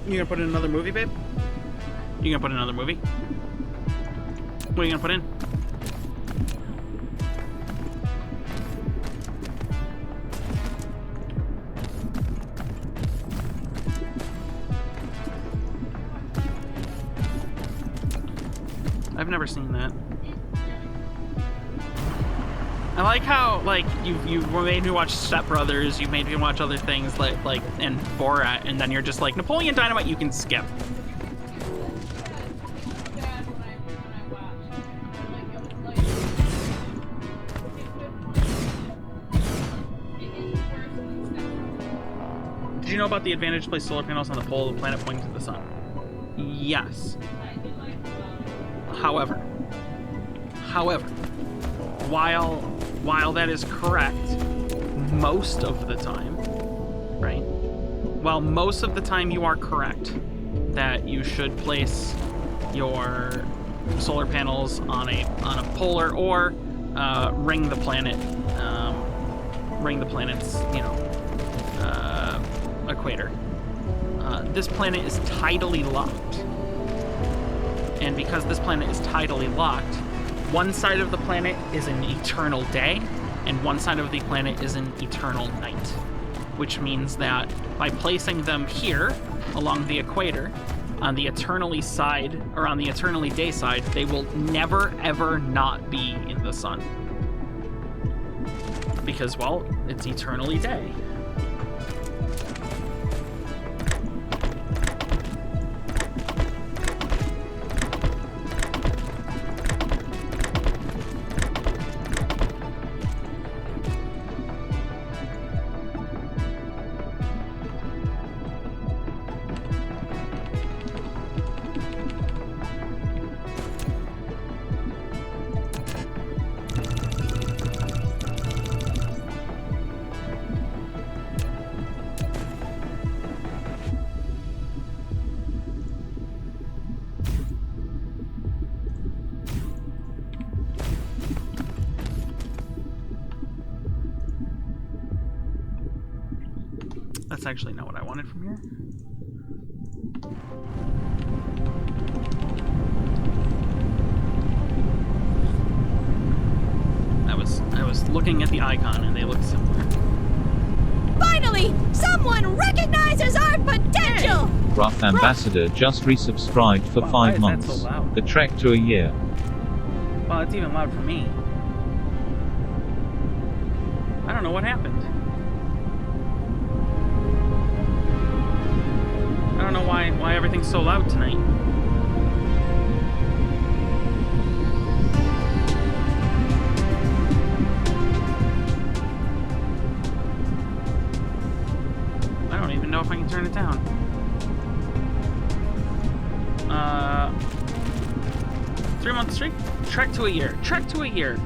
You gonna put in another movie, babe? You gonna put in another movie? What are you gonna put in? I've never seen that. I like how, like, you made me watch Step Brothers, you made me watch other things like and Borat, and then you're just like, Napoleon Dynamite you can skip. Did you know about the advantage to place solar panels on the pole of the planet pointing to the sun? Yes. However, while that is correct most of the time, right? While most of the time you are correct that you should place your solar panels on a polar or ring the planet's equator. This planet is tidally locked. And because this planet is tidally locked, one side of the planet is an eternal day, and one side of the planet is an eternal night. Which means that by placing them here, along the equator, on the eternally side, or on the eternally day side, they will never, ever not be in the sun. Because, well, it's eternally day. That's actually not what I wanted from here. I was looking at the icon and they look similar. Finally, someone recognizes our potential! Hey. Rough Ambassador just resubscribed for Wow, 5 why is that months. so loud? The trek to a year. Well, it's even loud for me. I don't know what happened. I don't know why everything's so loud tonight. I don't even know if I can turn it down. 3-month streak? Trek to a year. Trek to a year.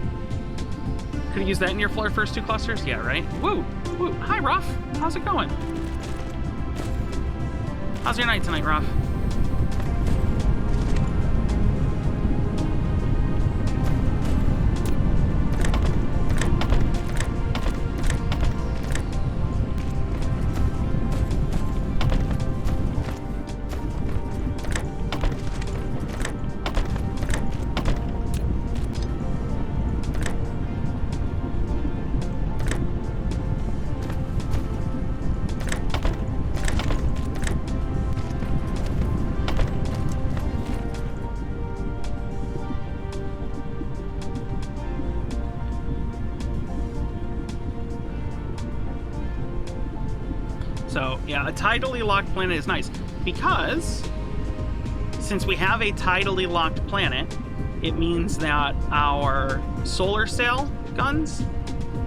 Could you use that in your first 2 clusters? Yeah, right? Woo! Woo! Hi, Ruff! How's it going? How's your night tonight, Ruff? So, yeah, a tidally locked planet is nice because since we have a tidally locked planet, it means that our solar sail guns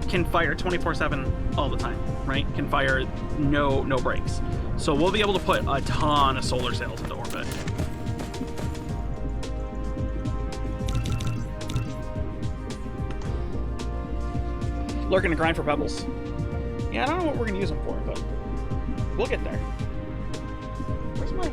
can fire 24/7 all the time, right? Can fire no breaks. So we'll be able to put a ton of solar sails into orbit. Lurking to grind for pebbles. Yeah, I don't know what we're gonna use them for, but we'll get there. Where's my...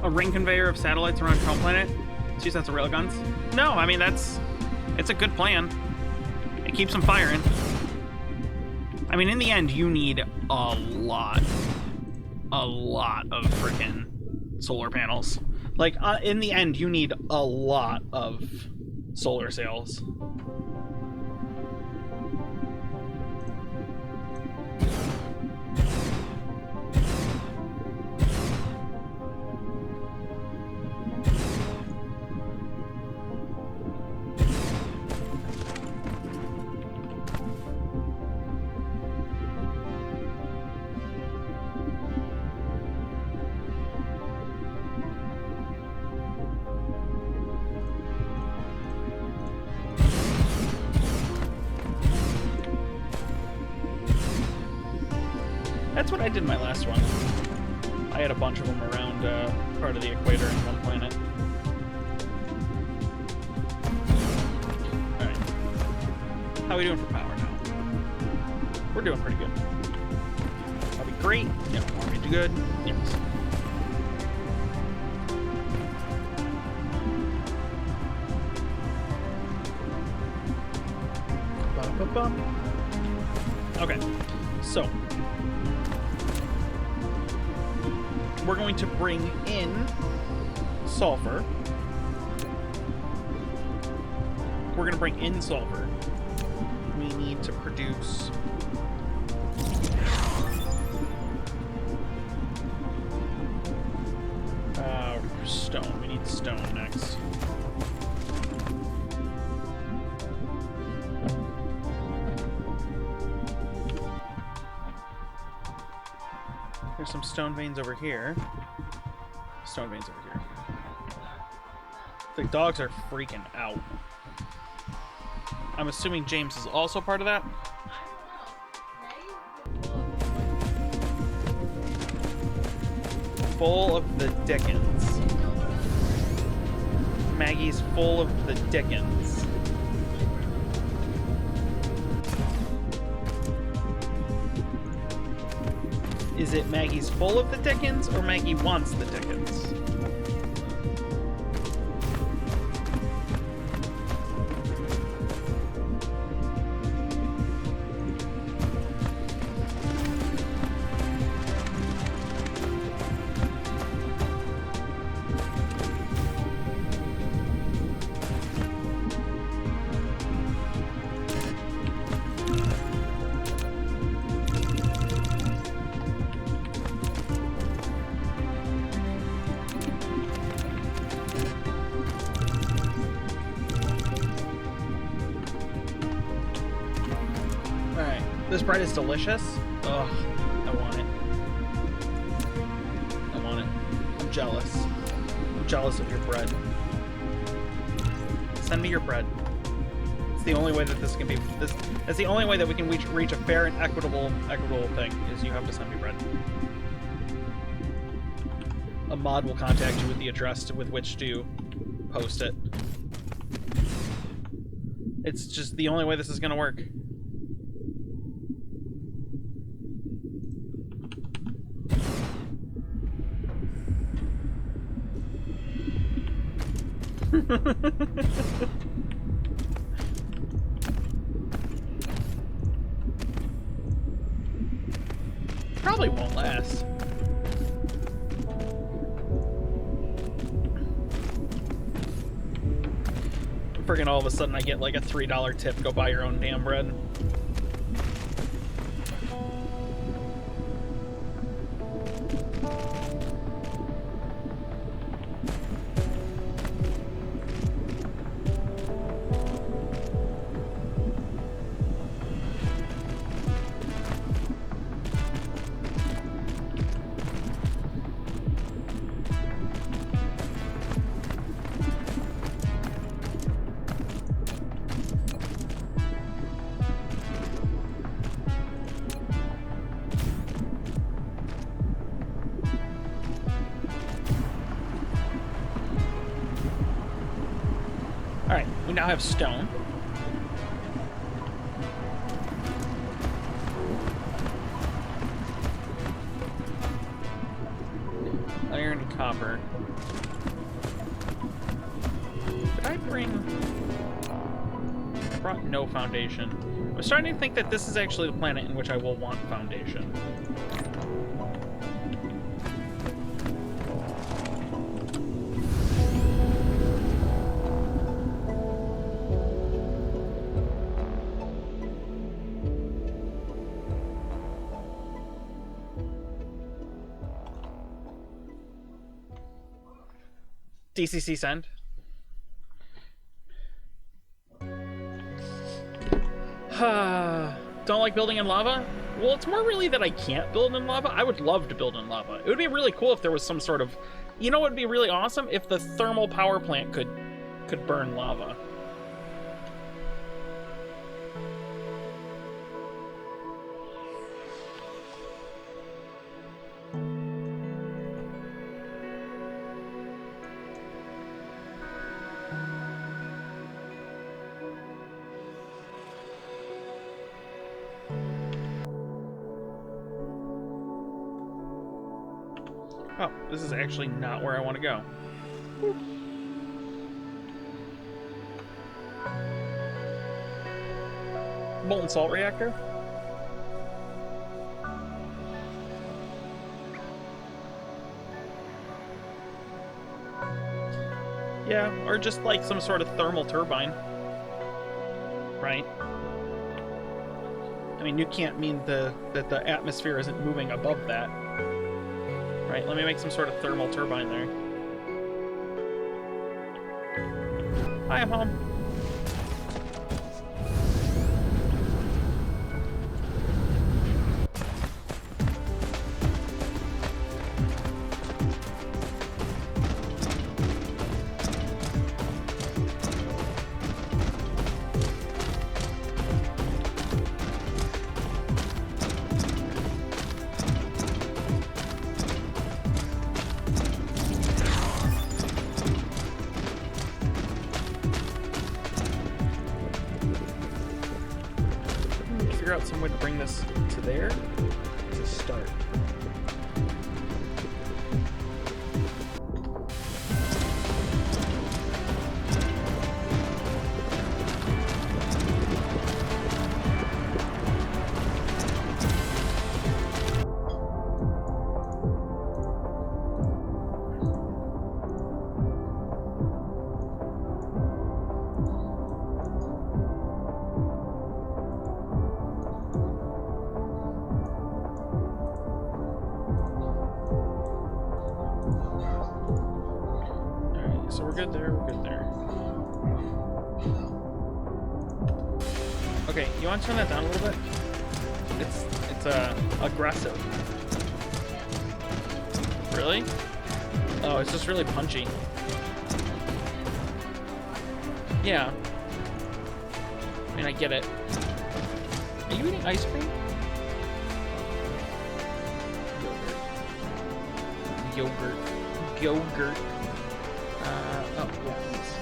A ring conveyor of satellites around your home planet? 2 sets of railguns? No, I mean, it's a good plan. It keeps them firing. I mean, in the end, you need a lot of freaking solar panels. Like, in the end, you need a lot of solar sails. That's what I did in my last one. I had a bunch of them around part of the equator in one planet. Alright. How are we doing for power now? We're doing pretty good. Are we great? Yeah. Are we good? Yes. Ba-ba-bum. Okay. So, we're going to bring in sulfur. We're going to bring in sulfur. We need to produce stone. We need stone next. There's some stone veins over here. Stone veins over here. The dogs are freaking out. I'm assuming James is also part of that. Full of the dickens. Maggie's full of the dickens. Is it Maggie's full of the dickens, or Maggie wants the dickens? This bread is delicious. Ugh, I want it. I want it. I'm jealous. I'm jealous of your bread. Send me your bread. It's the only way that this can be. That's the only way that we can reach a fair and equitable thing. Is you have to send me bread. A mod will contact you with the address with which to post it. It's just the only way this is gonna work. Probably won't last. Friggin' all of a sudden I get like a $3 tip, go buy your own damn bread. Alright, we now have stone. Iron and copper. Did I bring... I brought no foundation. I'm starting to think that this is actually the planet in which I will want foundation. DCC send. Don't like building in lava? Well, it's more really that I can't build in lava. I would love to build in lava. It would be really cool if there was some sort of... You know what would be really awesome? If the thermal power plant could burn lava. Oh, this is actually not where I want to go. Boop. Molten salt reactor? Yeah, or just like some sort of thermal turbine. Right? I mean, you can't mean that the atmosphere isn't moving above that. Right, let me make some sort of thermal turbine there. Hi, I'm home. Figure out some way to bring this to there to start. So we're good there, we're good there. Okay, you want to turn that down a little bit? It's aggressive. Really? Oh, it's just really punchy. Yeah. I mean, I get it. Are you eating ice cream? Yogurt. Yogurt. Oh, yeah, please.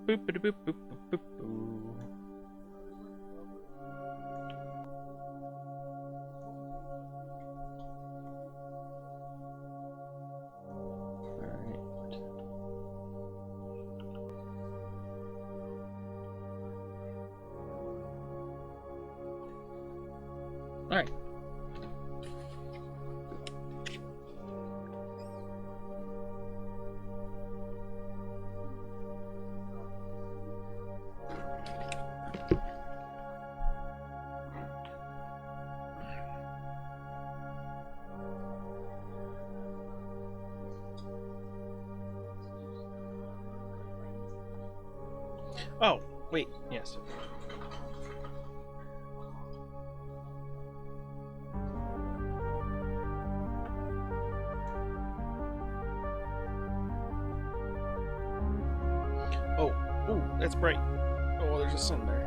Boop, boop, boop, boop, boop, boop. right. Oh, wait, yes. Oh, ooh, that's bright. Oh, there's a sun there.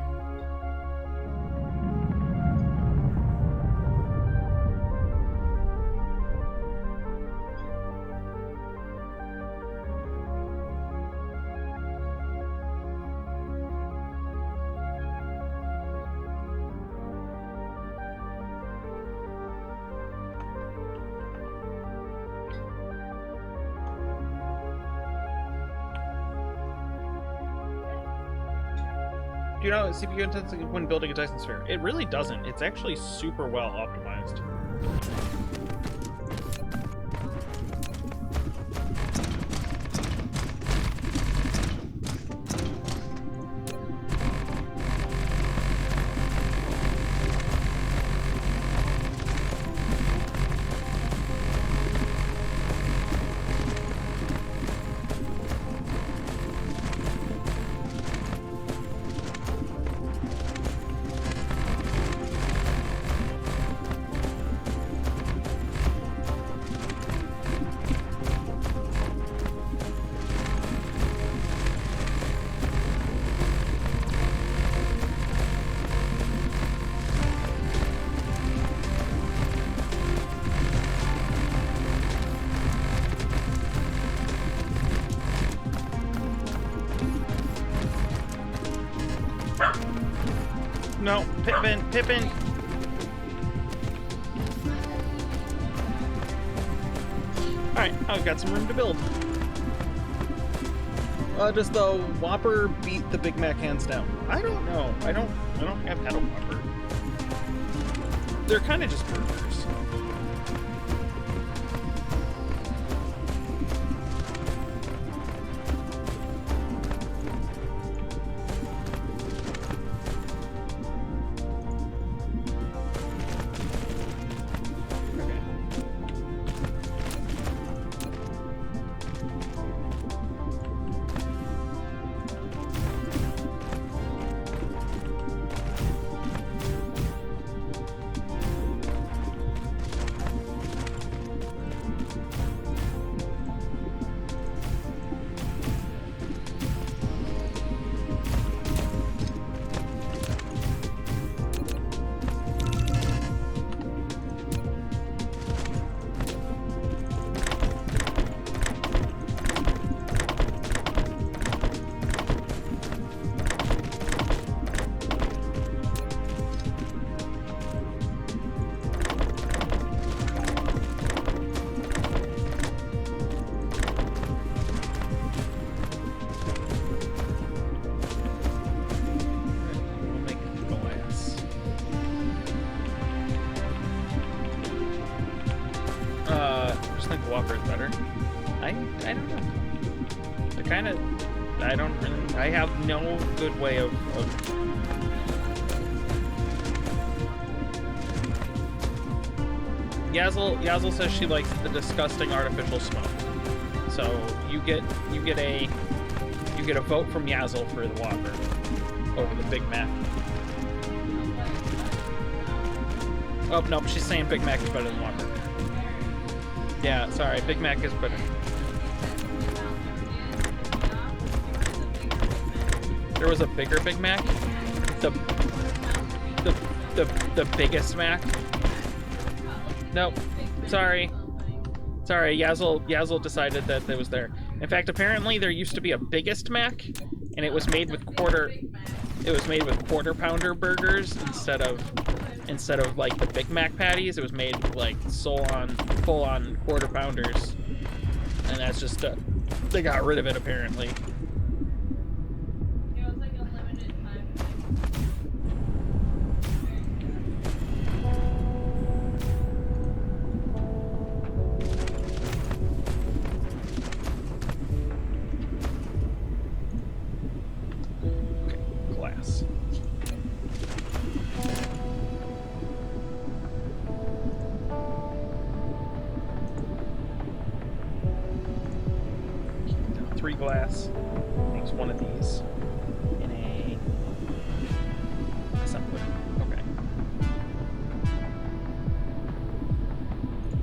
Do you know CPU intensity when building a Dyson Sphere? It really doesn't. It's actually super well optimized. No, Pippin! Alright, I've got some room to build. Does the Whopper beat the Big Mac hands down? I don't know. I don't have had a Whopper. They're kind of just burgers. Whopper is better. I don't know. They're kind of... I don't really... I have no good way of... Yazzle says she likes the disgusting artificial smoke. So you get a vote from Yazzle for the Whopper over the Big Mac. Oh no, she's saying Big Mac is better than Whopper. Yeah, sorry, Big Mac is better. There was a bigger Big Mac? The biggest Mac? Nope. Sorry. Sorry, Yazzle decided that it was there. In fact, apparently there used to be a biggest Mac, and it was made with quarter pounder burgers instead of like the Big Mac patties. It was made with like full on quarter pounders, and that's just they got rid of it apparently. It was like a limited time. 3 glass. Makes one of these in a assembler. Okay.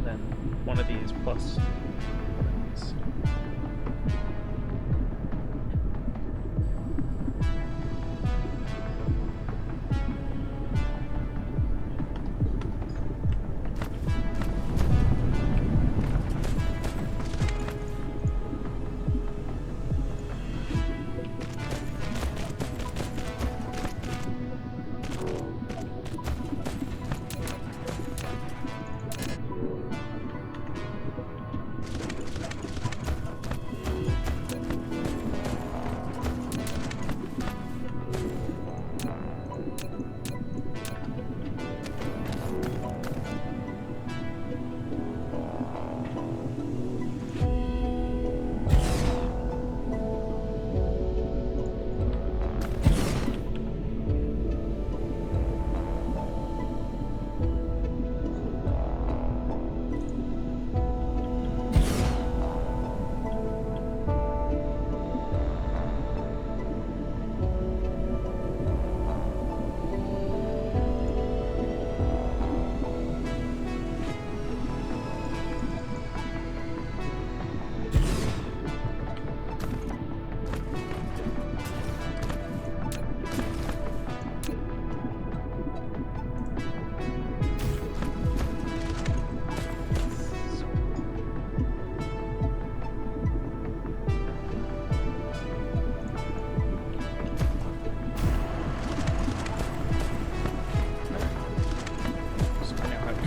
Then one of these plus one of these.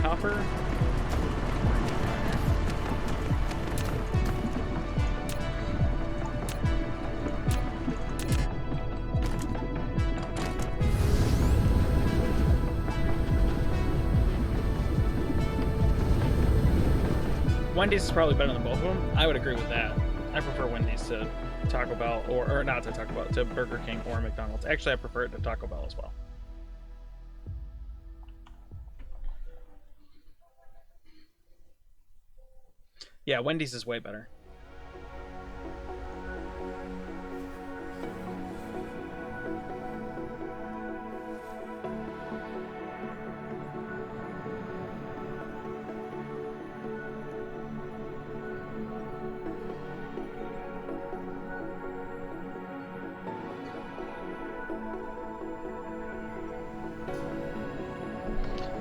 Copper. Wendy's is probably better than both of them. I would agree with that. I prefer Wendy's to Taco Bell, or not to Taco Bell, to Burger King or McDonald's. Actually, I prefer it to Taco Bell as well. Yeah, Wendy's is way better.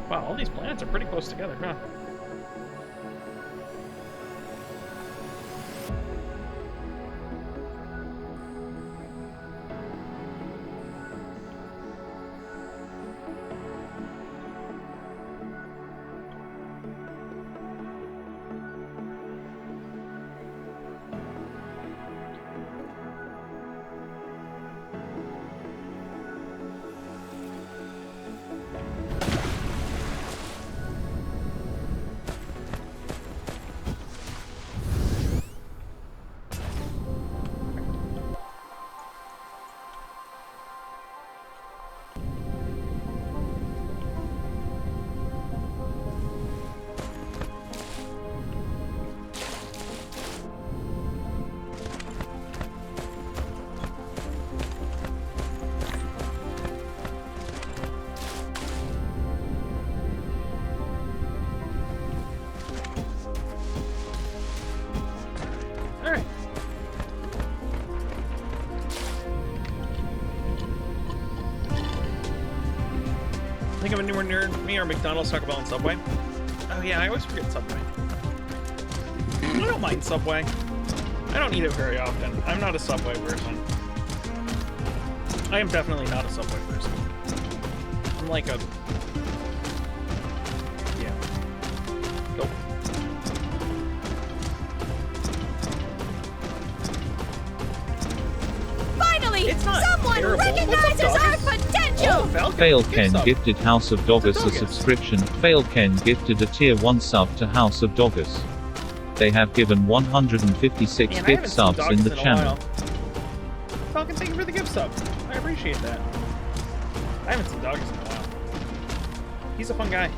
Wow, all these planets are pretty close together, huh? Think of anywhere near me or McDonald's, Taco Bell, and Subway? Oh yeah, I always forget Subway. I don't mind Subway. I don't eat it very often. I'm not a Subway person. I am definitely not a Subway person. I'm like a... yeah. Go. Finally, It's not someone terrible. recognizes What's up, our doggies? potential! Oh, Falcon. Fail Good Ken sub. gifted House of Doggers a Doggers. subscription. Fail Ken gifted a tier 1 sub to House of Doggers. They have given 156 Man, I gift haven't seen subs in Doggers the a channel. while. Falcon, thank you for the gift sub. I appreciate that. I haven't seen Doggers in a while. He's a fun guy.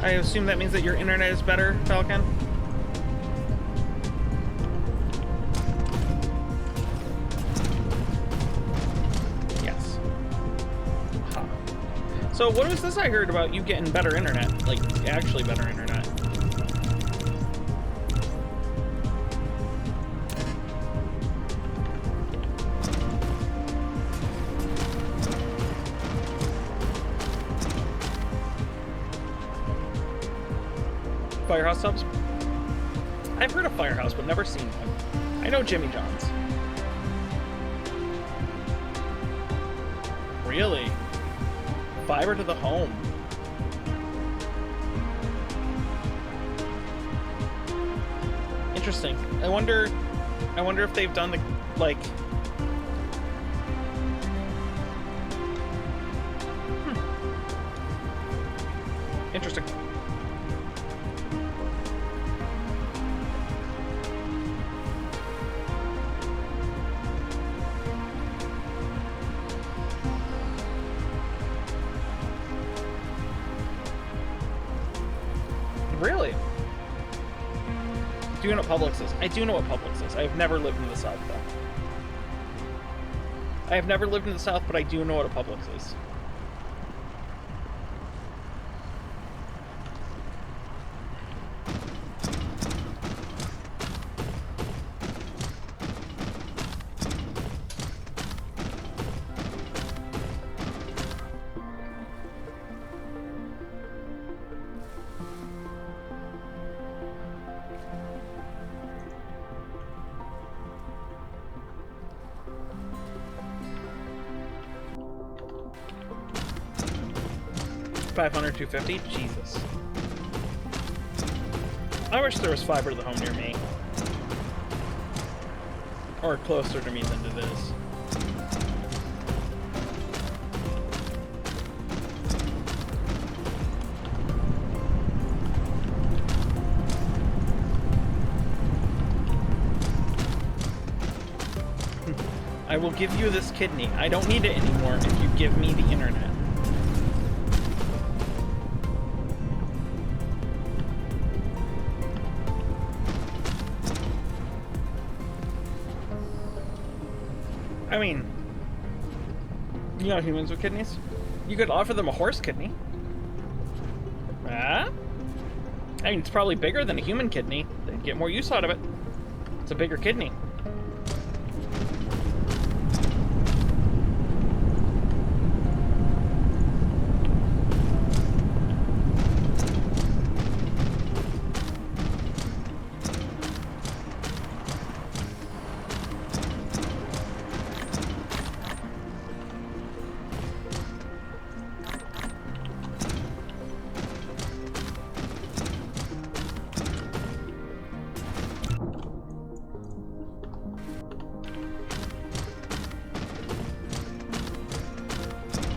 I assume that means that your internet is better, Falcon? Yes. Huh. So what was this I heard about you getting better internet? Like, actually better internet? Firehouse subs? I've heard of Firehouse, but never seen one. I know Jimmy John's. Really? Fiber to the home. Interesting. I wonder if they've done the, like... Interesting. Really? Do you know what Publix is? I do know what Publix is. I have never lived in the South, though. I have never lived in the South, but I do know what a Publix is. $500, $250? Jesus. I wish there was fiber to the home near me. Or closer to me than it is. I will give you this kidney. I don't need it anymore if you give me the internet. I mean, you know humans with kidneys? You could offer them a horse kidney. Ah? I mean, it's probably bigger than a human kidney. They'd get more use out of it. It's a bigger kidney.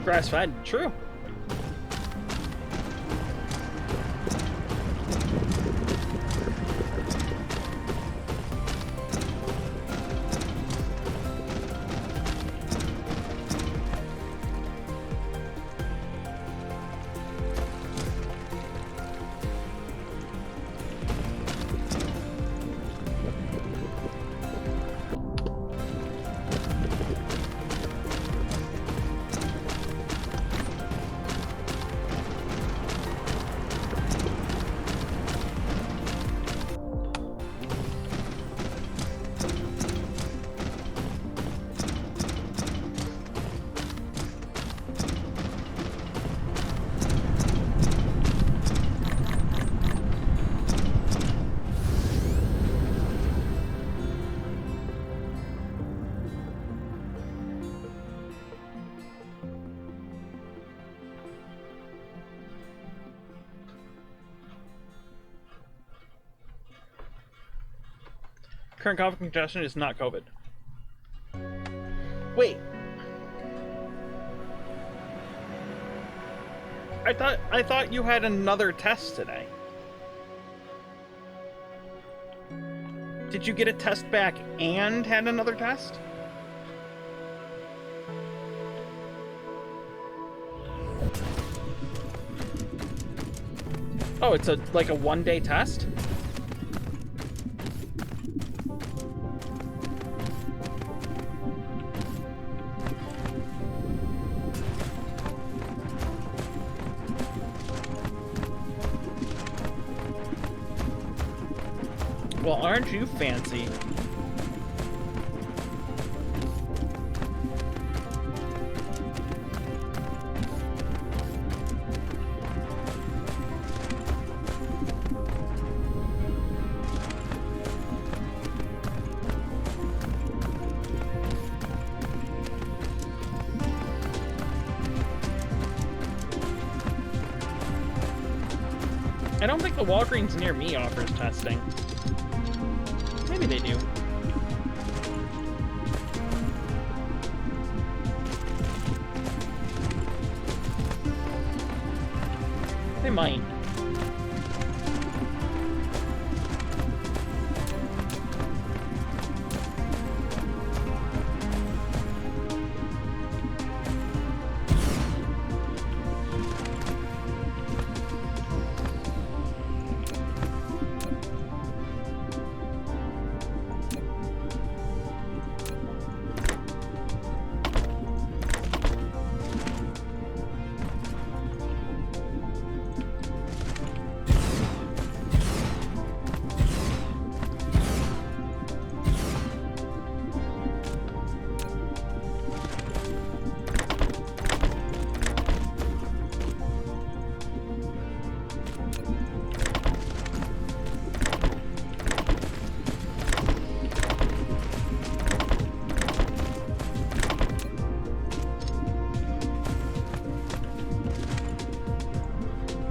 Grass-fed, true. Current cough and congestion is not COVID. Wait. I thought you had another test today. Did you get a test back and had another test? Oh, it's like a one-day test? Well, aren't you fancy? I don't think the Walgreens near me offers testing. Maybe they do. They might.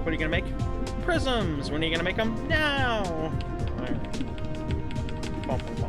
What are you gonna make? Prisms! When are you gonna make them? Now! Alright. Bum, bum, bum.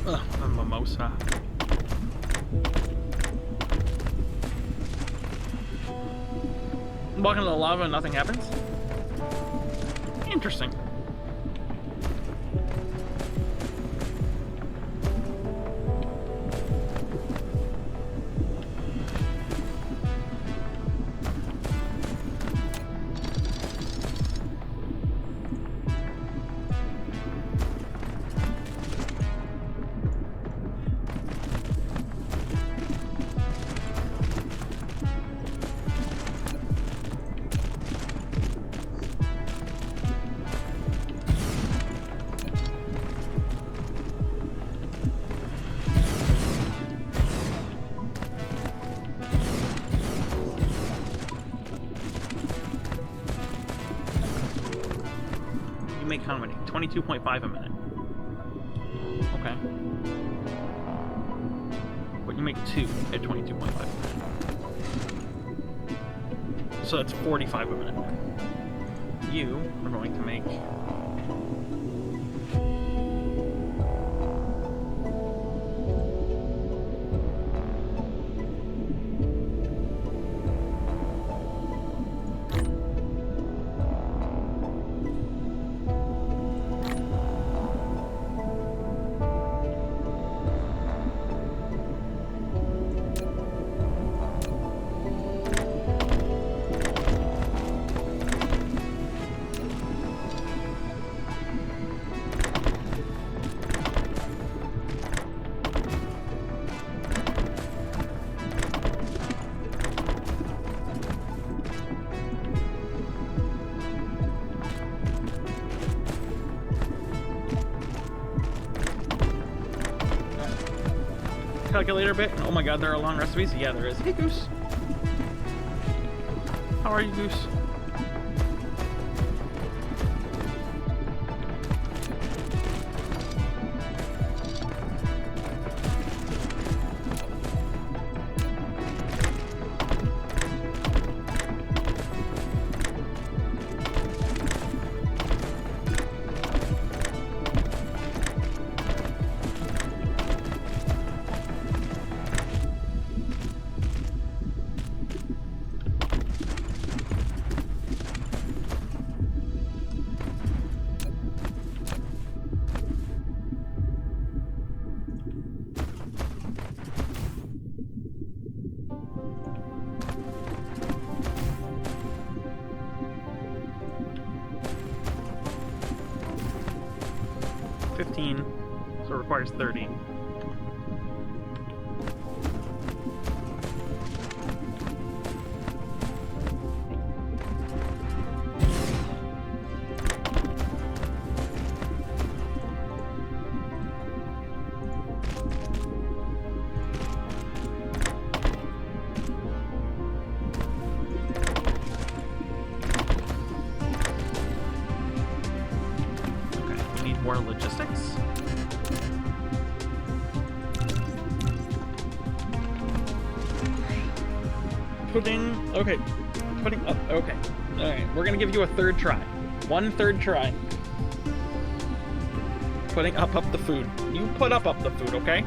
Ugh, a mimosa. Walk into the lava and nothing happens? Interesting. Make how many? 22.5 a minute. Okay. But you make 2 at 22.5 a minute. So that's 45 a minute. You are going to make calculator a bit. Oh my god, there are long recipes. Yeah, there is. Hey, Goose. How are you, Goose? So it requires 30. Okay, we need more logistics. Okay, putting up, okay. Alright, we're gonna give you a third try. 1 third try. Putting up the food. You put up the food, okay?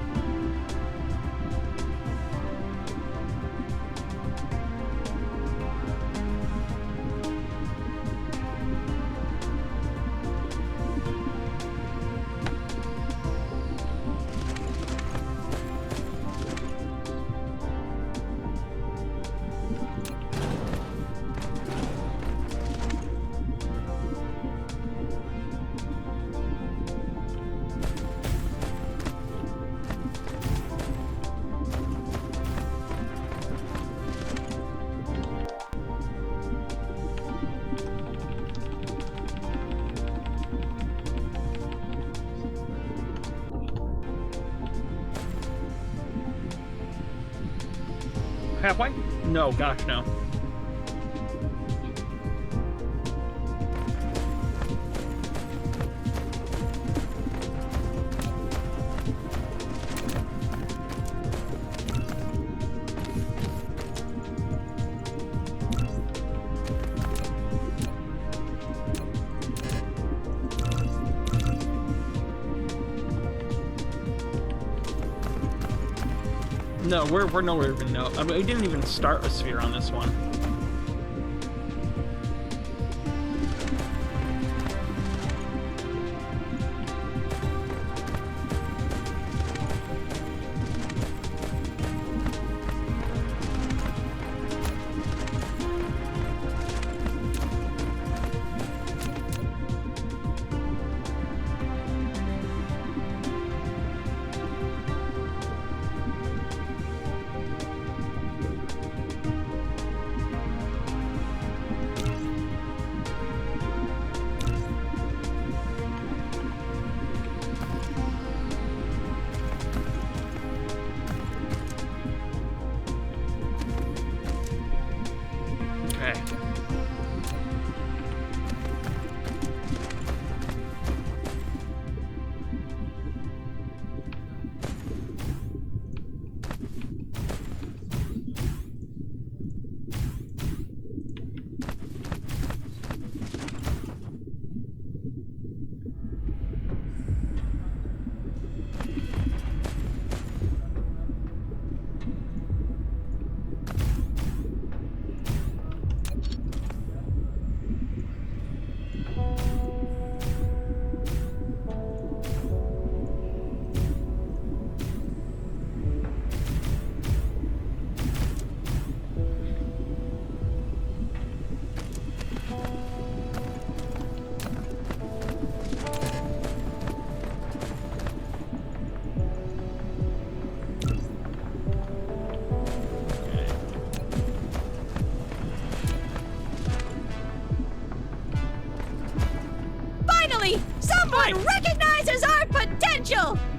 Halfway? No, gosh, no. No, we're nowhere even know. I mean, we didn't even start a sphere on this one.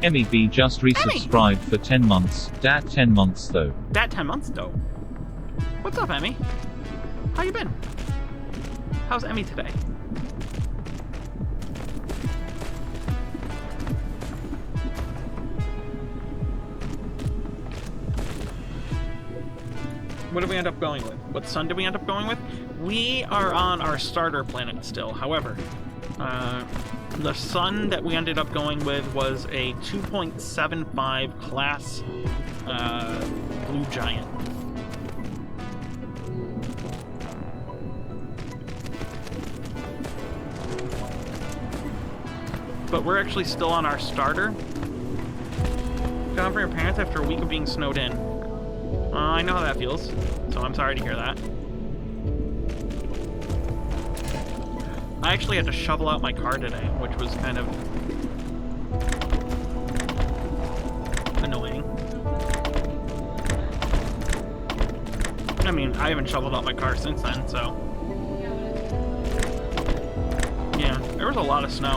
Emmy B just resubscribed for 10 months. Dat 10 months though. That 10 months though. What's up, Emmy? How you been? How's Emmy today? What did we end up going with? What sun did we end up going with? We are on our starter planet still. However, the sun that we ended up going with was a 2.75 class blue giant. But we're actually still on our starter. Gone for your parents after a week of being snowed in. I know how that feels, so I'm sorry to hear that. I actually had to shovel out my car today, which was kind of annoying. I mean, I haven't shoveled out my car since then, so... Yeah, there was a lot of snow.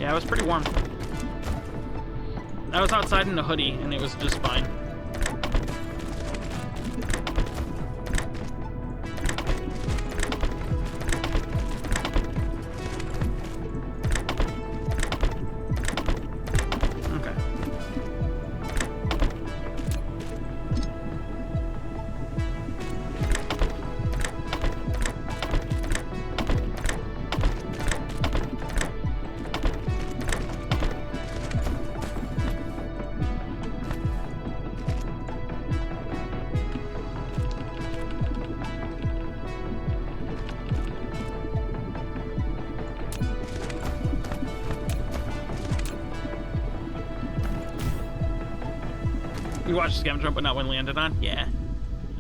Yeah, it was pretty warm. I was outside in a hoodie, and it was just fine. Okay. We watched Scavenger, but not when landed on? Yeah.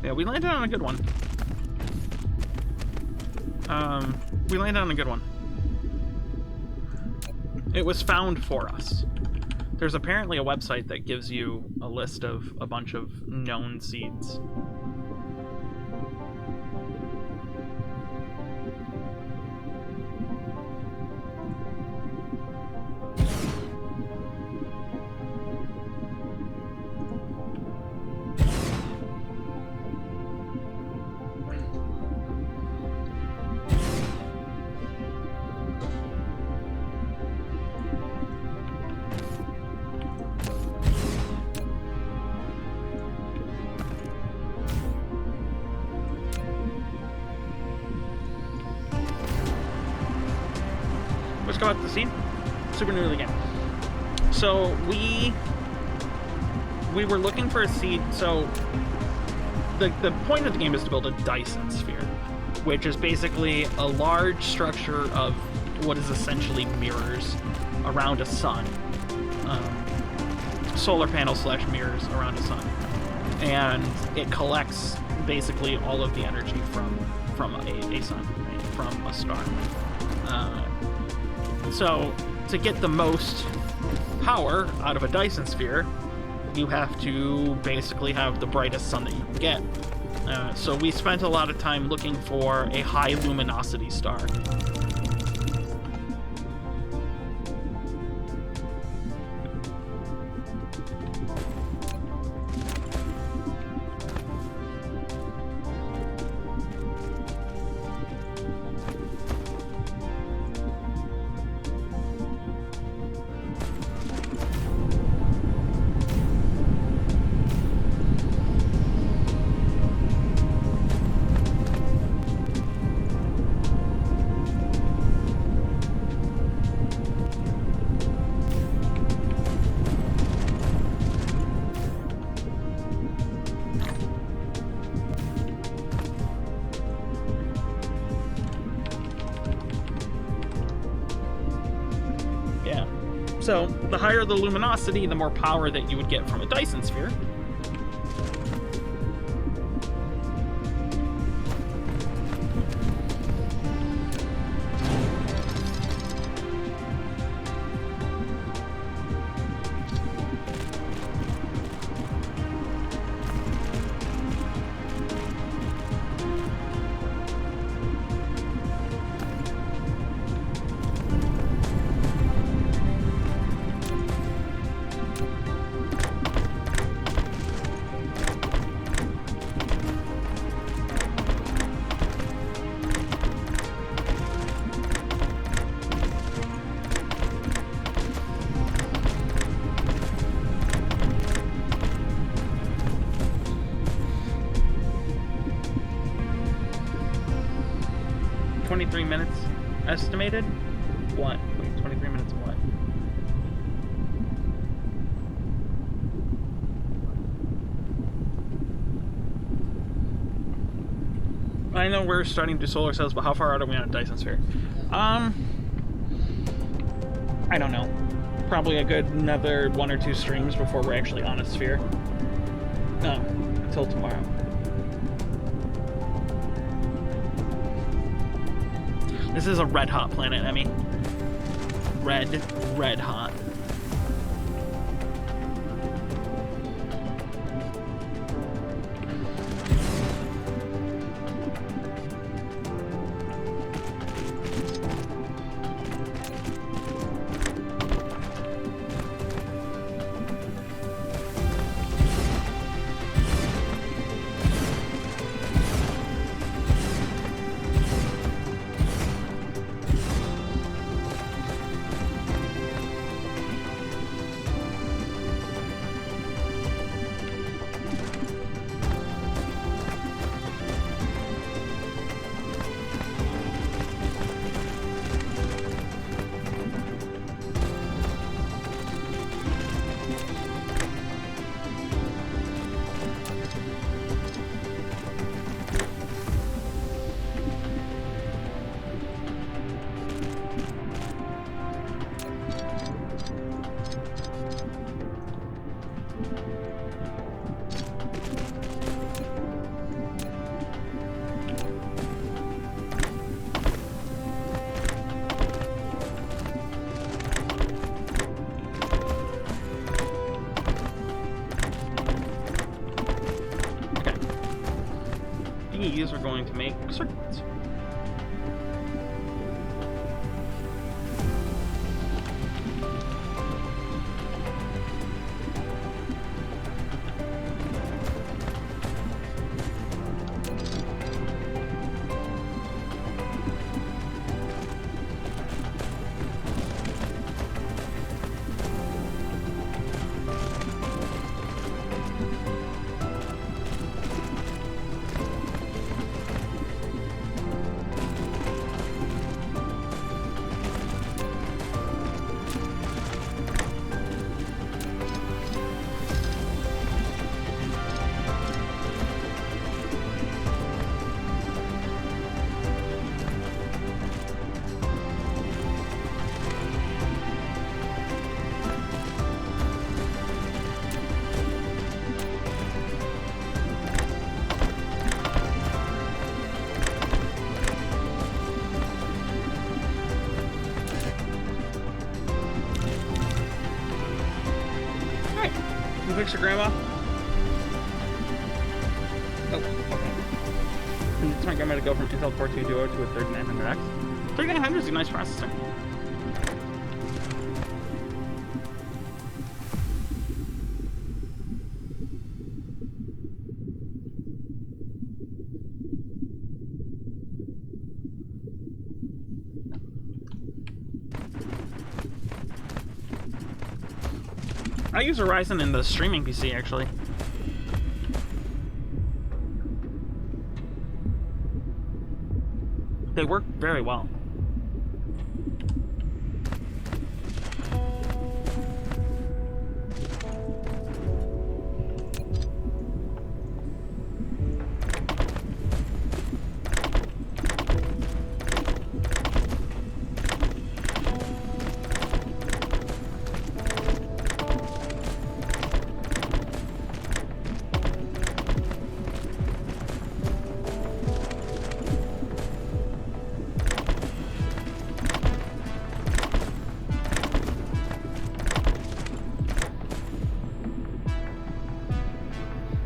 Yeah, we landed on a good one. We landed on a good one. It was found for us. There's apparently a website that gives you a list of a bunch of known seeds. Let's go out to the scene. Super new to the game. So we were looking for a seed. So the point of the game is to build a Dyson sphere, which is basically a large structure of what is essentially mirrors around a sun. Solar panel / mirrors around a sun, and it collects basically all of the energy from a sun, right? From a star. So, to get the most power out of a Dyson sphere, you have to basically have the brightest sun that you can get. So we spent a lot of time looking for a high luminosity star. So, the higher the luminosity, the more power that you would get from a Dyson sphere. estimated? What? Wait, 23 minutes of what? I know we're starting to do solar cells, but how far out are we on a Dyson sphere? I don't know. Probably a good another 1 or 2 streams before we're actually on a sphere. No, until tomorrow. This is a red hot planet, Emmy. Red hot. These are going to make circuits. Fix your grandma? Oh, okay. And it's my grandma to go from Intel Core 2 Duo to a 3900X. 3900 is a nice processor. I use a Ryzen in the streaming PC, actually. They work very well.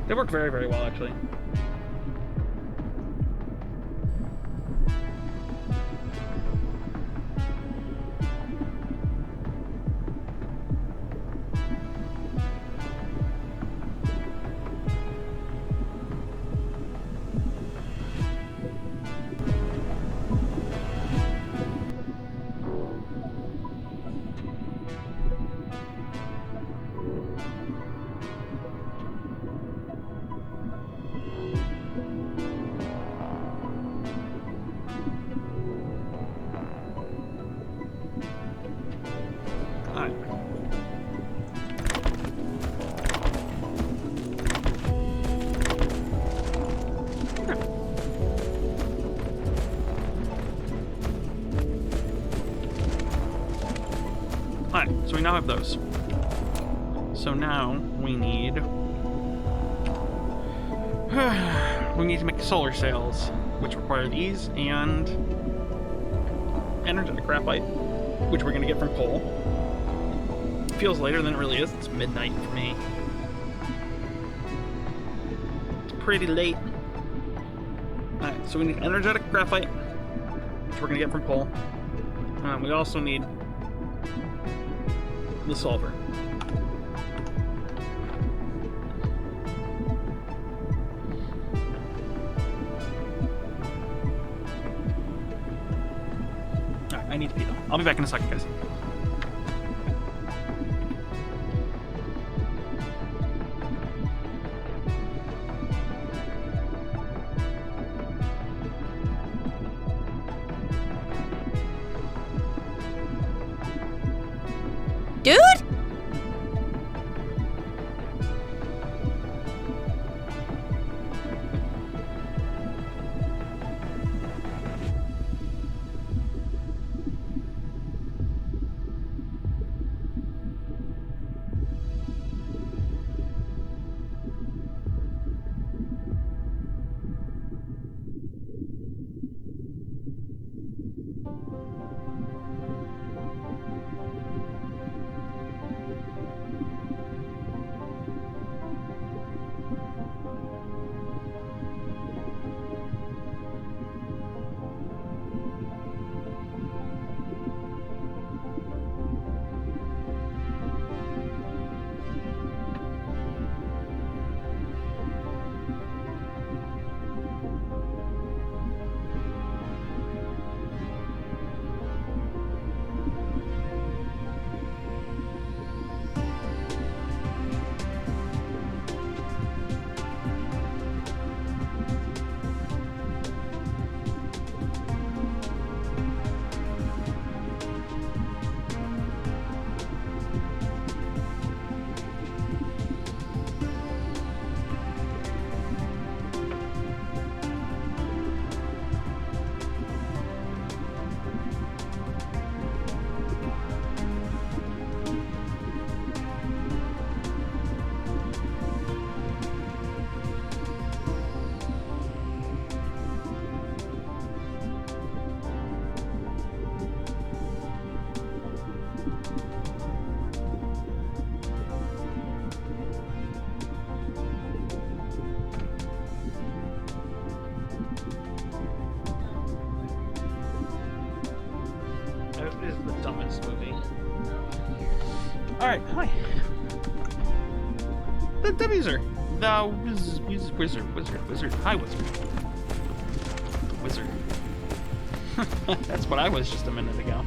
They work very, very well, actually. Alright, so we now have those. So now we need... we need to make solar sails, which require these, and... energetic graphite, which we're going to get from coal. Feels later than it really is. It's midnight for me. It's pretty late. Alright, so we need energetic graphite, which we're going to get from coal. We also need the solver. Alright, I need to pee though. I'll be back in a second, guys. Dude? That is the dumbest movie. Alright, hi. The Wizard. The Wizard. Hi, Wizard. Wizard. That's what I was just a minute ago.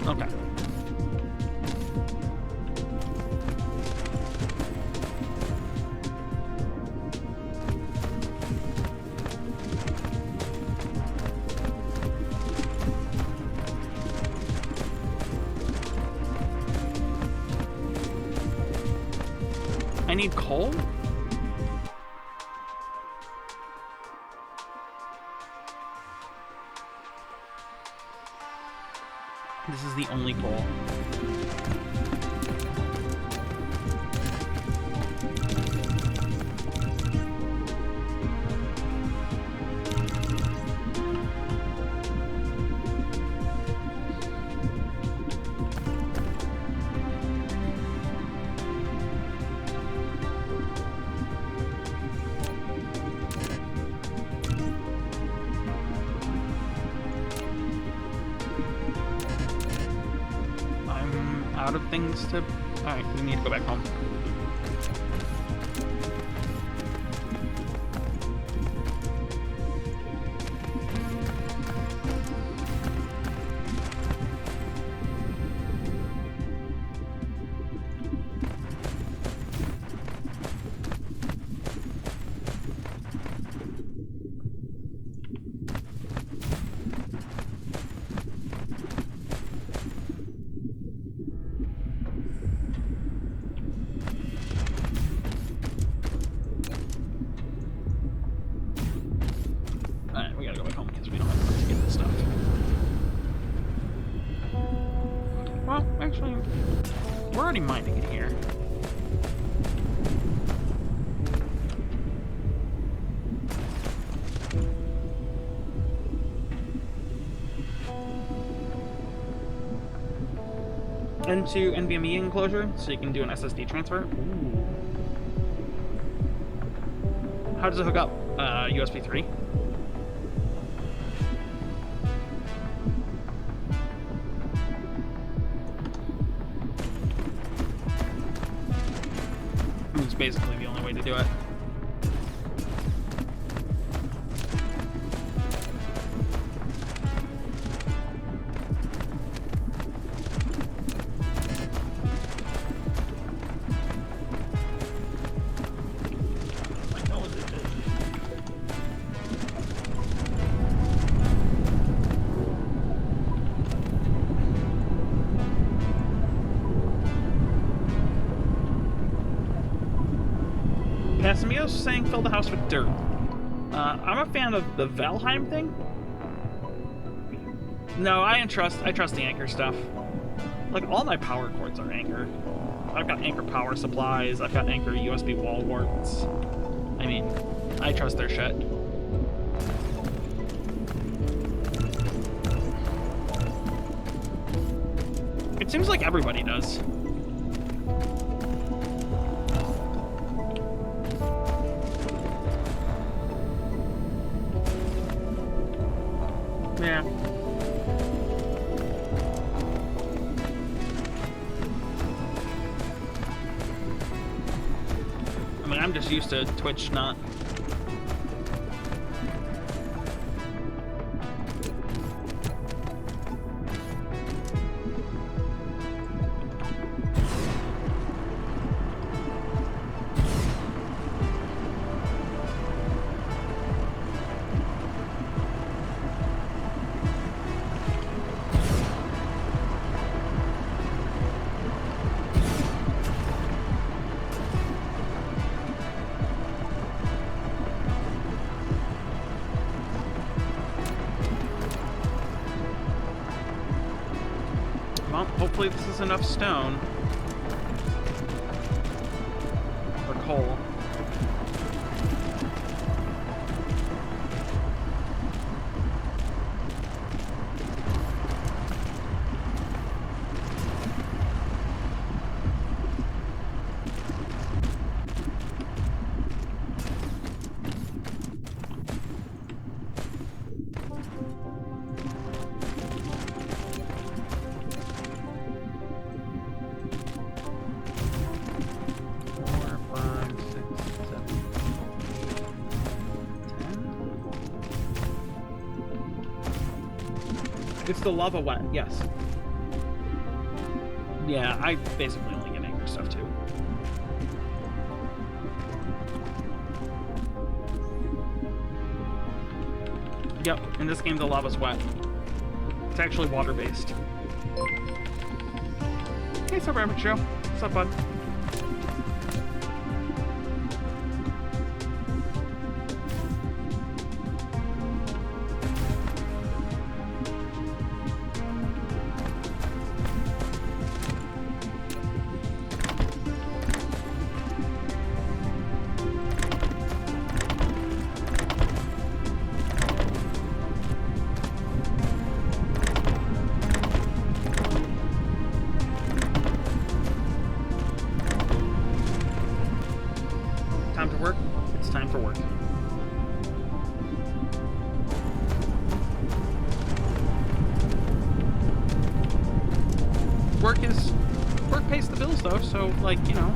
Okay. I need coal? This is the only coal. Out of things to... Alright, we need to go back home. We gotta go back home because we don't have enough to get this stuff. actually, we're already mining it here. Into NVMe enclosure, so you can do an SSD transfer. Ooh. How does it hook up? USB 3. It's basically the only way to do it. Casimio's saying fill the house with dirt. I'm a fan of the Valheim thing. No, I trust the Anchor stuff. Like, all my power cords are Anchor. I've got Anchor power supplies, I've got Anchor USB wall warts. I mean, I trust their shit. It seems like everybody does. Yeah. I mean, I'm just used to Twitch not. Well, hopefully this is enough stone. Or coal. It's the lava wet, yes. Yeah, I basically only get Anchor stuff too. Yep, in this game the lava's wet. It's actually water-based. Hey, Sir Rabbit Show. What's up, bud? Work pays the bills though, so like, you know.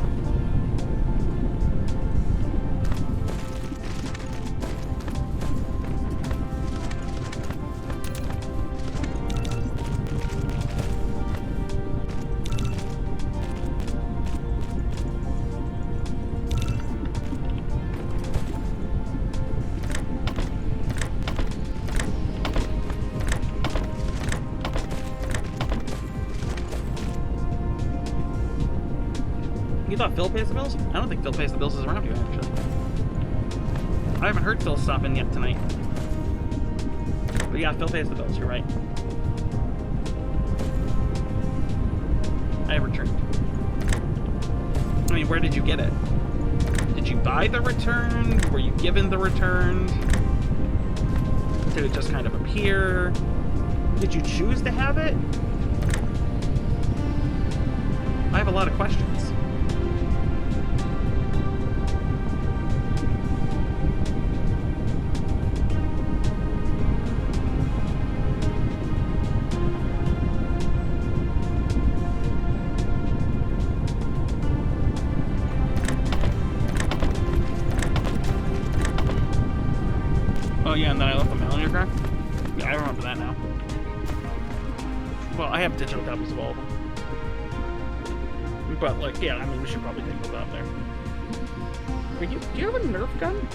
You thought Phil pays the bills? I don't think Phil pays the bills is around you, actually. I haven't heard Phil stop in yet tonight. But yeah, Phil pays the bills, you're right. I returned. I mean, where did you get it? Did you buy the return? Were you given the return? Did it just kind of appear? Did you choose to have it? I have a lot of questions. Oh yeah, and then I left the mail in your car? Yeah, I remember that now. Well, I have digital copies of all of them. But, like, yeah, I mean, we should probably take those out there. Wait, do you have a Nerf gun?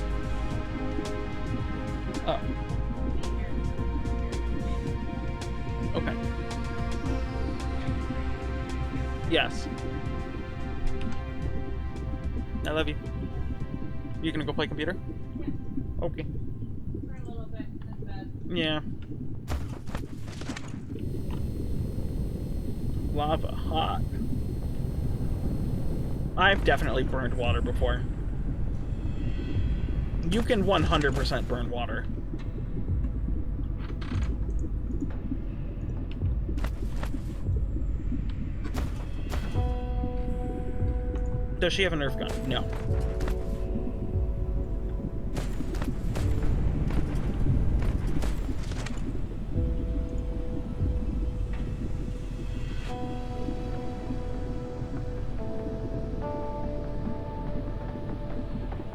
Oh. Okay. Yes. I love you. You gonna go play computer? Okay. For a little bit, in bed. Yeah. Lava hot. I've definitely burned water before. You can 100% burn water. Does she have a Nerf gun? No.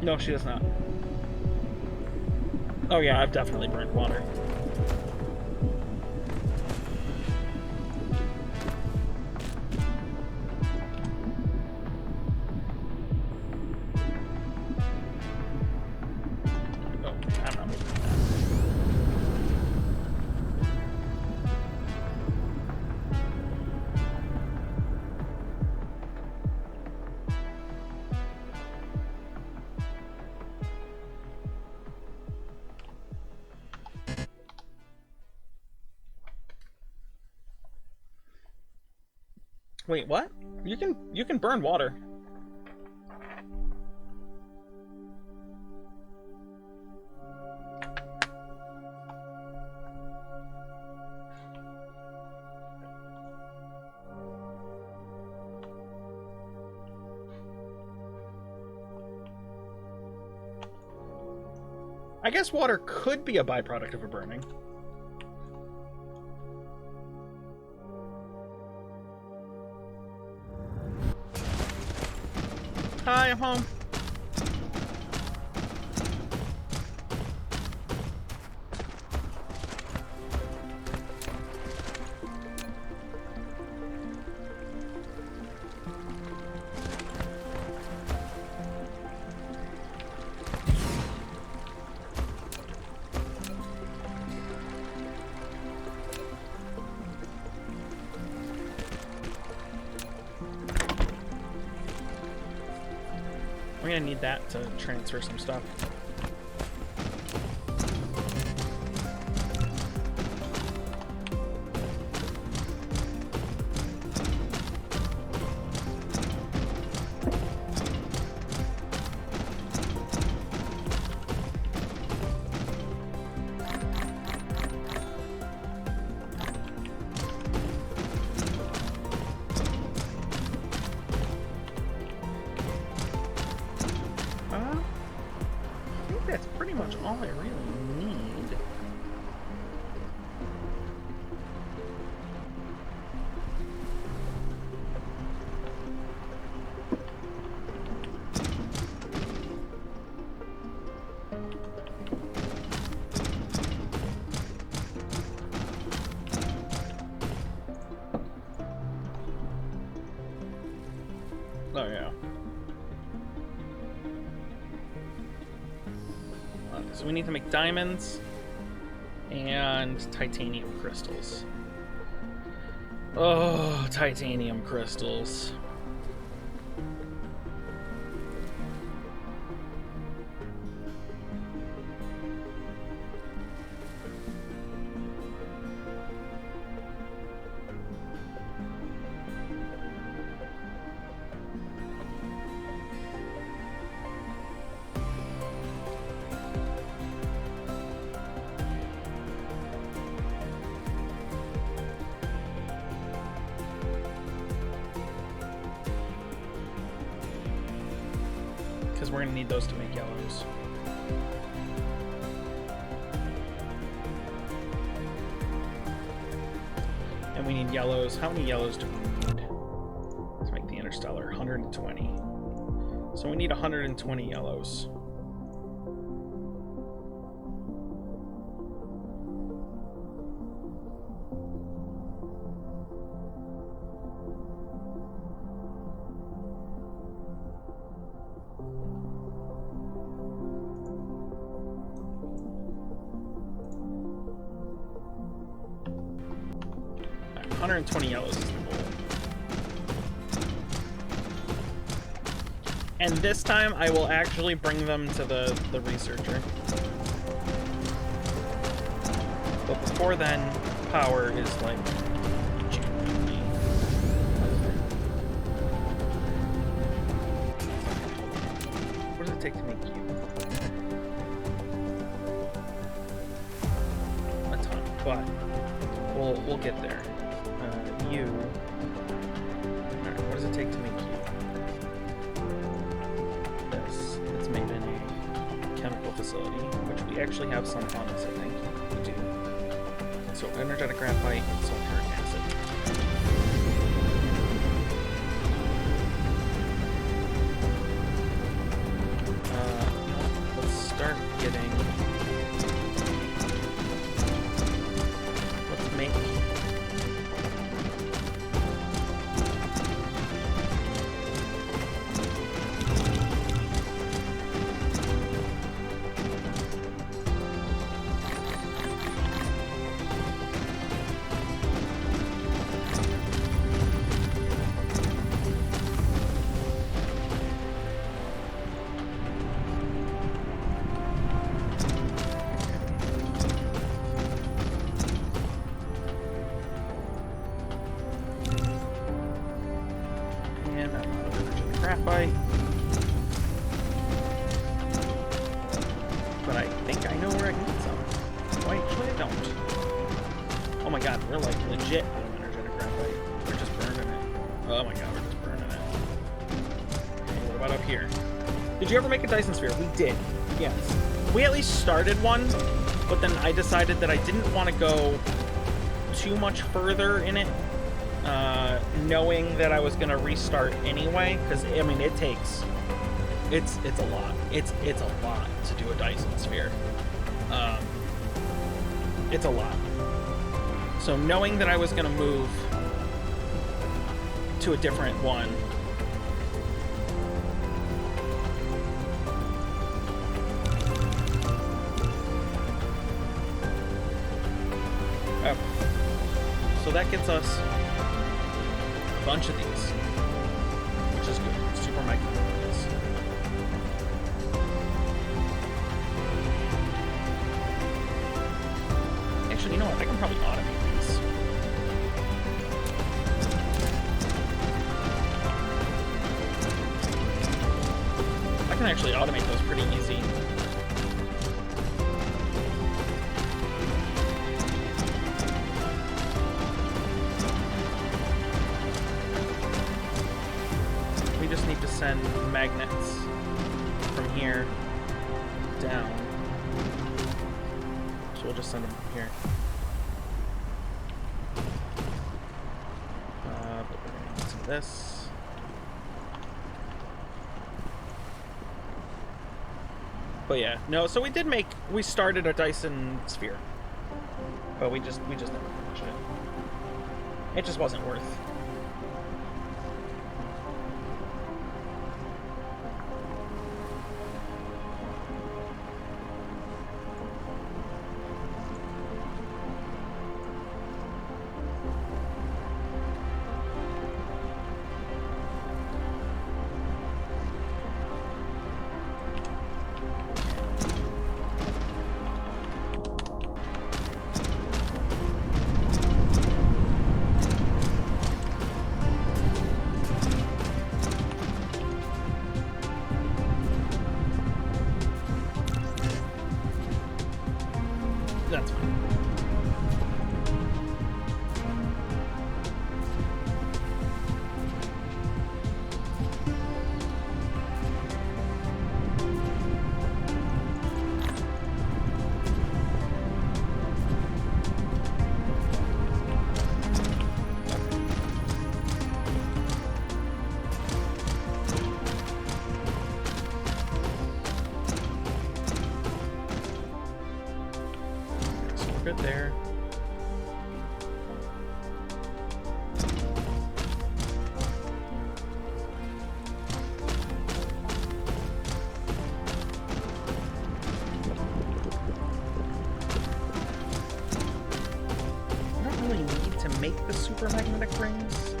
No, she does not. Oh yeah, I've definitely burned water. Oh, I'm not moving that. Wait, what? You can burn water. I guess water could be a byproduct of a burning. Hi, I'm home. I'm gonna need that to transfer some stuff. I think that's pretty much all I really need. Oh yeah. So we need to make diamonds and titanium crystals. Oh, titanium crystals. we're gonna need those to make yellows. And we need yellows. How many yellows do we need to make the interstellar? 120. So we need 120 yellows. Alright, 120 yellows is the goal. And this time I will actually bring them to the researcher. But before then, power is like genuinely. What does it take to make you? A ton, but we'll get there. You. Alright, what does it take to make you? This. It's made in a chemical facility, which we actually have some on us, I think. We do. So energetic graphite and sulfuric acid. Let's start getting. Let's make. And I'm out of energetic graphite. But I think I know where I can get some. Oh, actually, I don't. Oh my god, we're like legit out of energetic graphite. We're just burning it. Oh my god, we're just burning it. Okay, what about up here? Did you ever make a Dyson sphere? We did. Yes. We at least started one, but then I decided that I didn't want to go too much further in it. Knowing that I was gonna restart anyway, because I mean it takes it's a lot. It's a lot to do a Dyson sphere. It's a lot. So knowing that I was gonna move to a different one. Okay. So that gets us bunch of these, which is good. Super mega. Actually, you know what? I can probably automate these. I can actually automate those pretty easy. We just need to send magnets from here down. So we'll just send them from here. But we're gonna need some of this. But yeah, no. So we started a Dyson sphere, but we just never finished it. It just wasn't worth. That's fine. good there. I don't really need to make the super magnetic rings.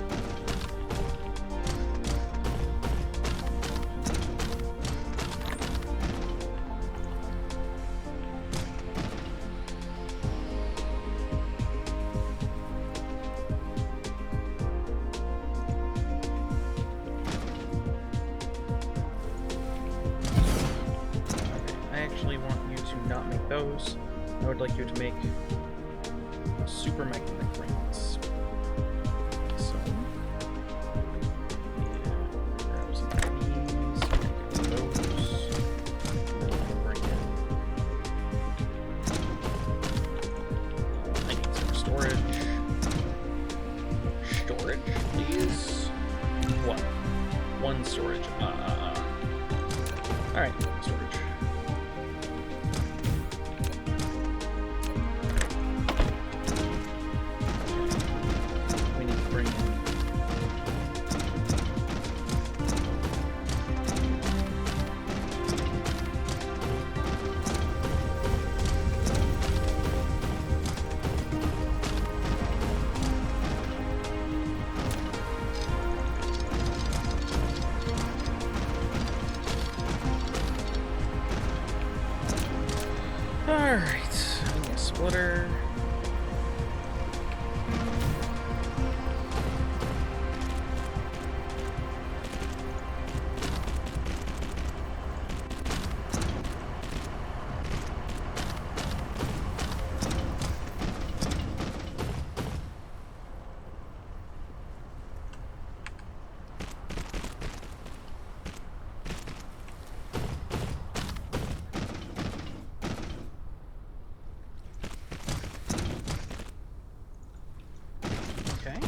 I actually want you to not make those. I would like you to make super magnetic rings. So, yeah, grab some of these, make those, and then I'll bring in. I need some storage. Storage, please. What? One storage. All right, storage. We need to bring in. All right, I need a splitter. Okay.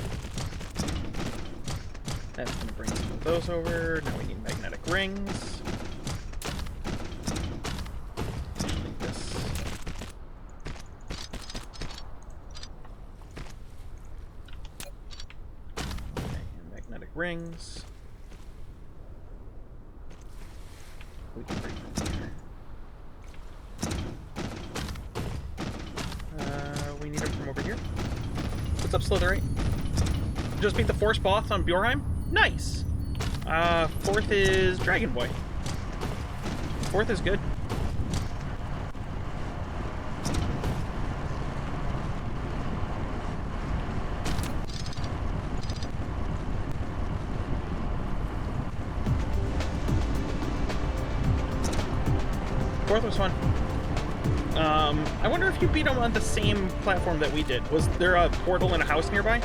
That's gonna bring some of those over. Now we need magnetic rings. Actually, this. Okay, and magnetic rings. We can bring them here. We need them from over here. What's up, Slytherin? Just beat the force boss on Bjorheim? Nice! Fourth is Dragon Boy. Fourth is good. Fourth was fun. I wonder if you beat him on the same platform that we did. Was there a portal in a house nearby?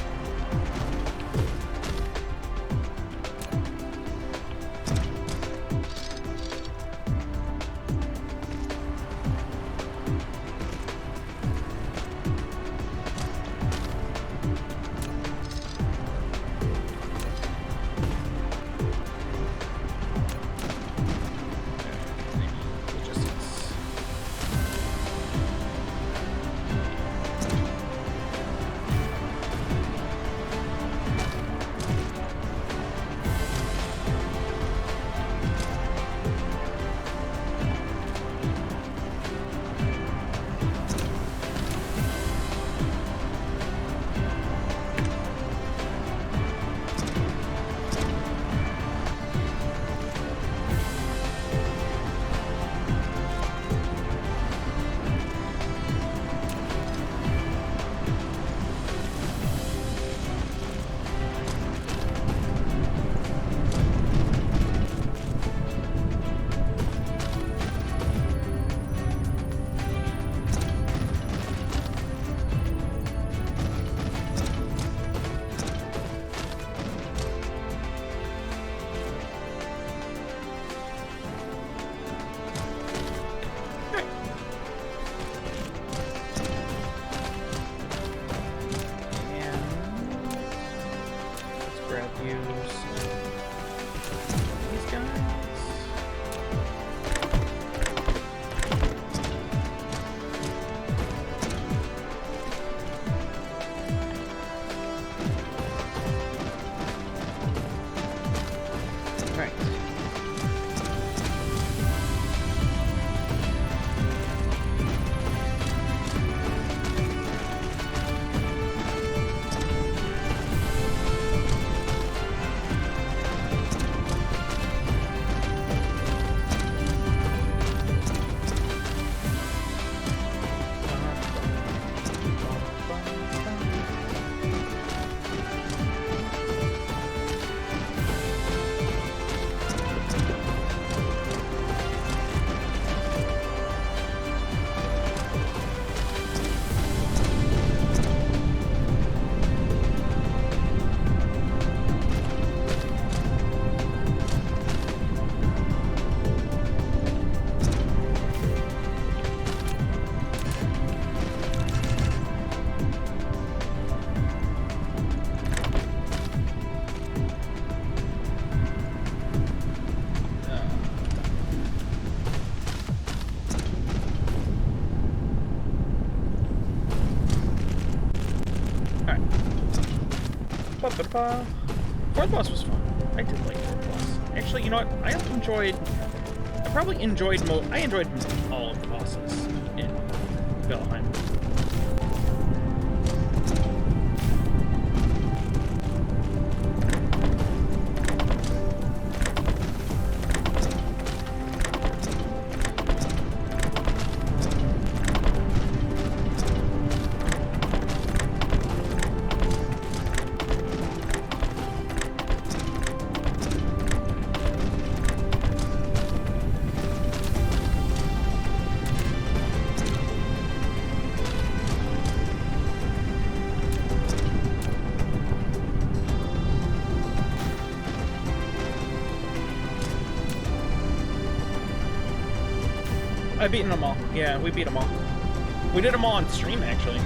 Logistics. Ba-ba-ba. Fourth boss was fun. I did like fourth boss. Actually, you know what? I probably enjoyed I enjoyed all of the bosses in Valheim. I've beaten them all. Yeah, we beat them all. We did them all on stream, actually.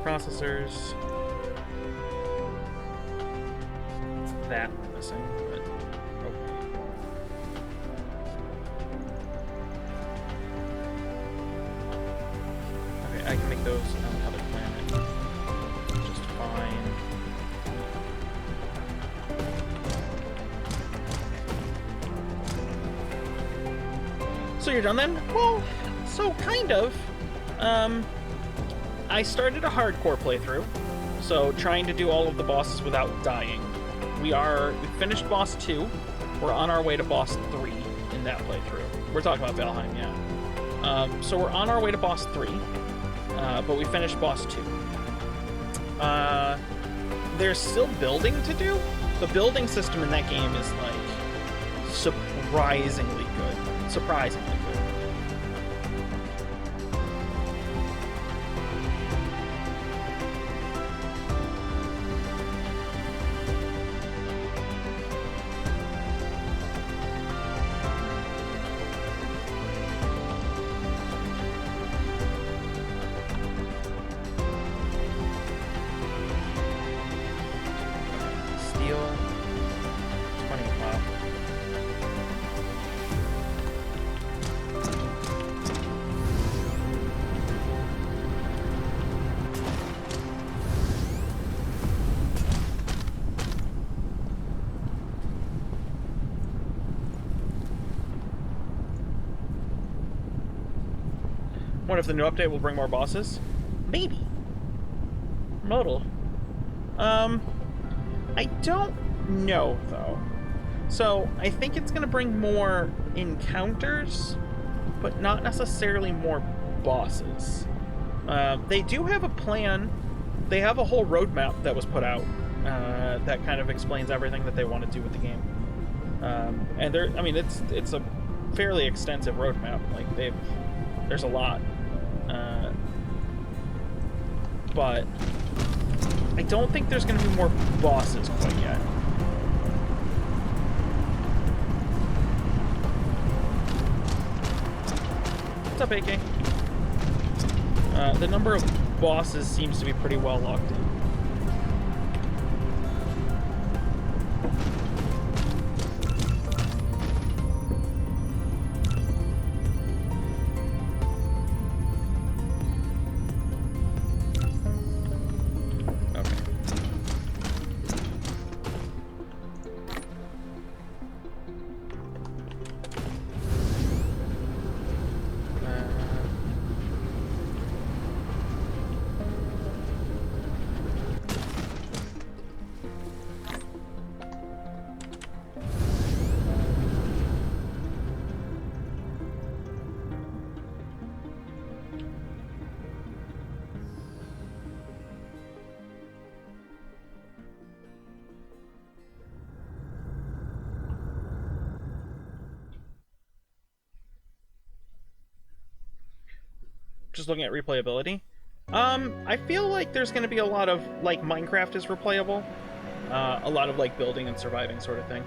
Processors. That we're missing, but okay. Okay, I can make those on another planet just fine. So you're done then? Well, so kind of. I started a hardcore playthrough, so trying to do all of the bosses without dying. We finished boss 2. We're on our way to boss 3 in that playthrough. We're talking about Valheim, yeah. So we're on our way to boss 3, but we finished boss 2. There's still building to do. The building system in that game is like surprisingly good. Surprisingly good. What if the new update will bring more bosses? Maybe. Modal. I don't know, though. So, I think it's going to bring more encounters, but not necessarily more bosses. They do have a plan. They have a whole roadmap that was put out that kind of explains everything that they want to do with the game. And I mean, it's a fairly extensive roadmap. Like, there's a lot. But I don't think there's going to be more bosses quite yet. What's up, AK? The number of bosses seems to be pretty well locked in. just looking at replayability. I feel like there's going to be a lot of, like, Minecraft is replayable. A lot of, like, building and surviving sort of thing.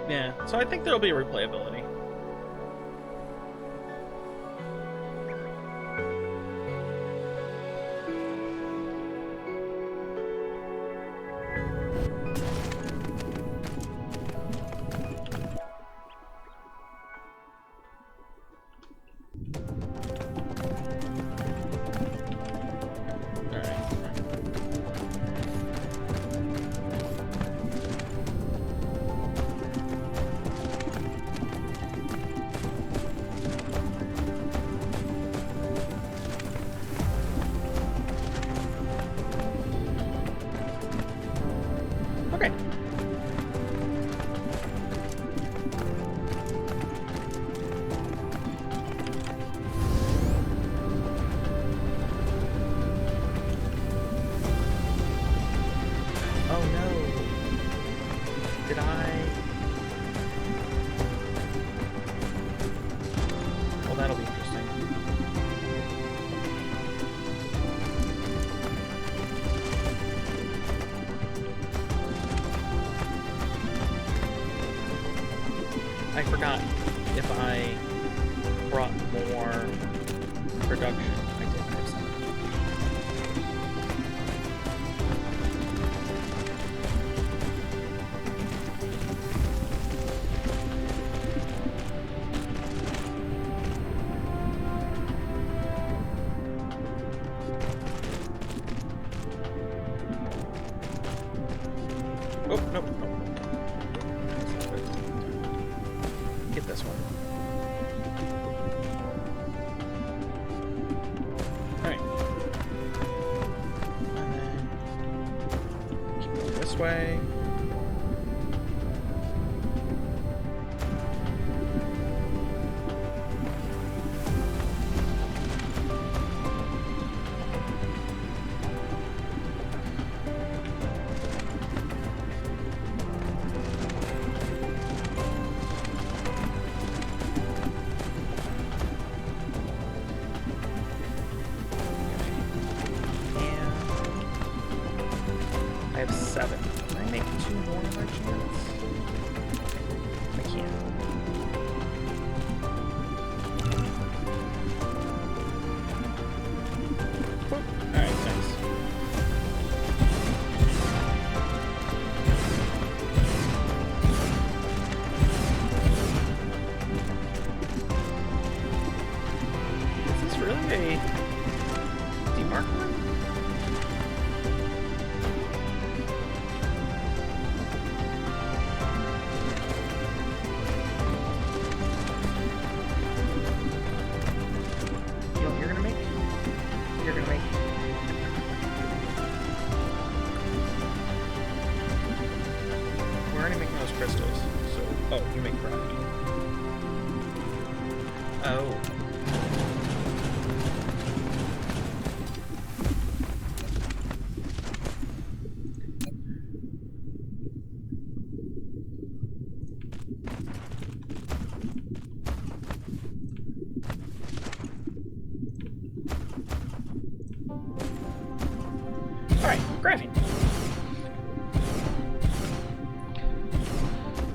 Yeah, so I think there'll be replayability. Okay. Oh no. Did I? Well, that'll be interesting. I forgot if I brought more production. I did have some. Oh, nope, nope. Get this one. Alright. And then keep going this way. I have 7. Can I make 2 more by chance? I can't. Alright, nice. Is this really a demarc one? We're already making those crystals, so... Oh, you make graphene. Oh. Alright, graphene.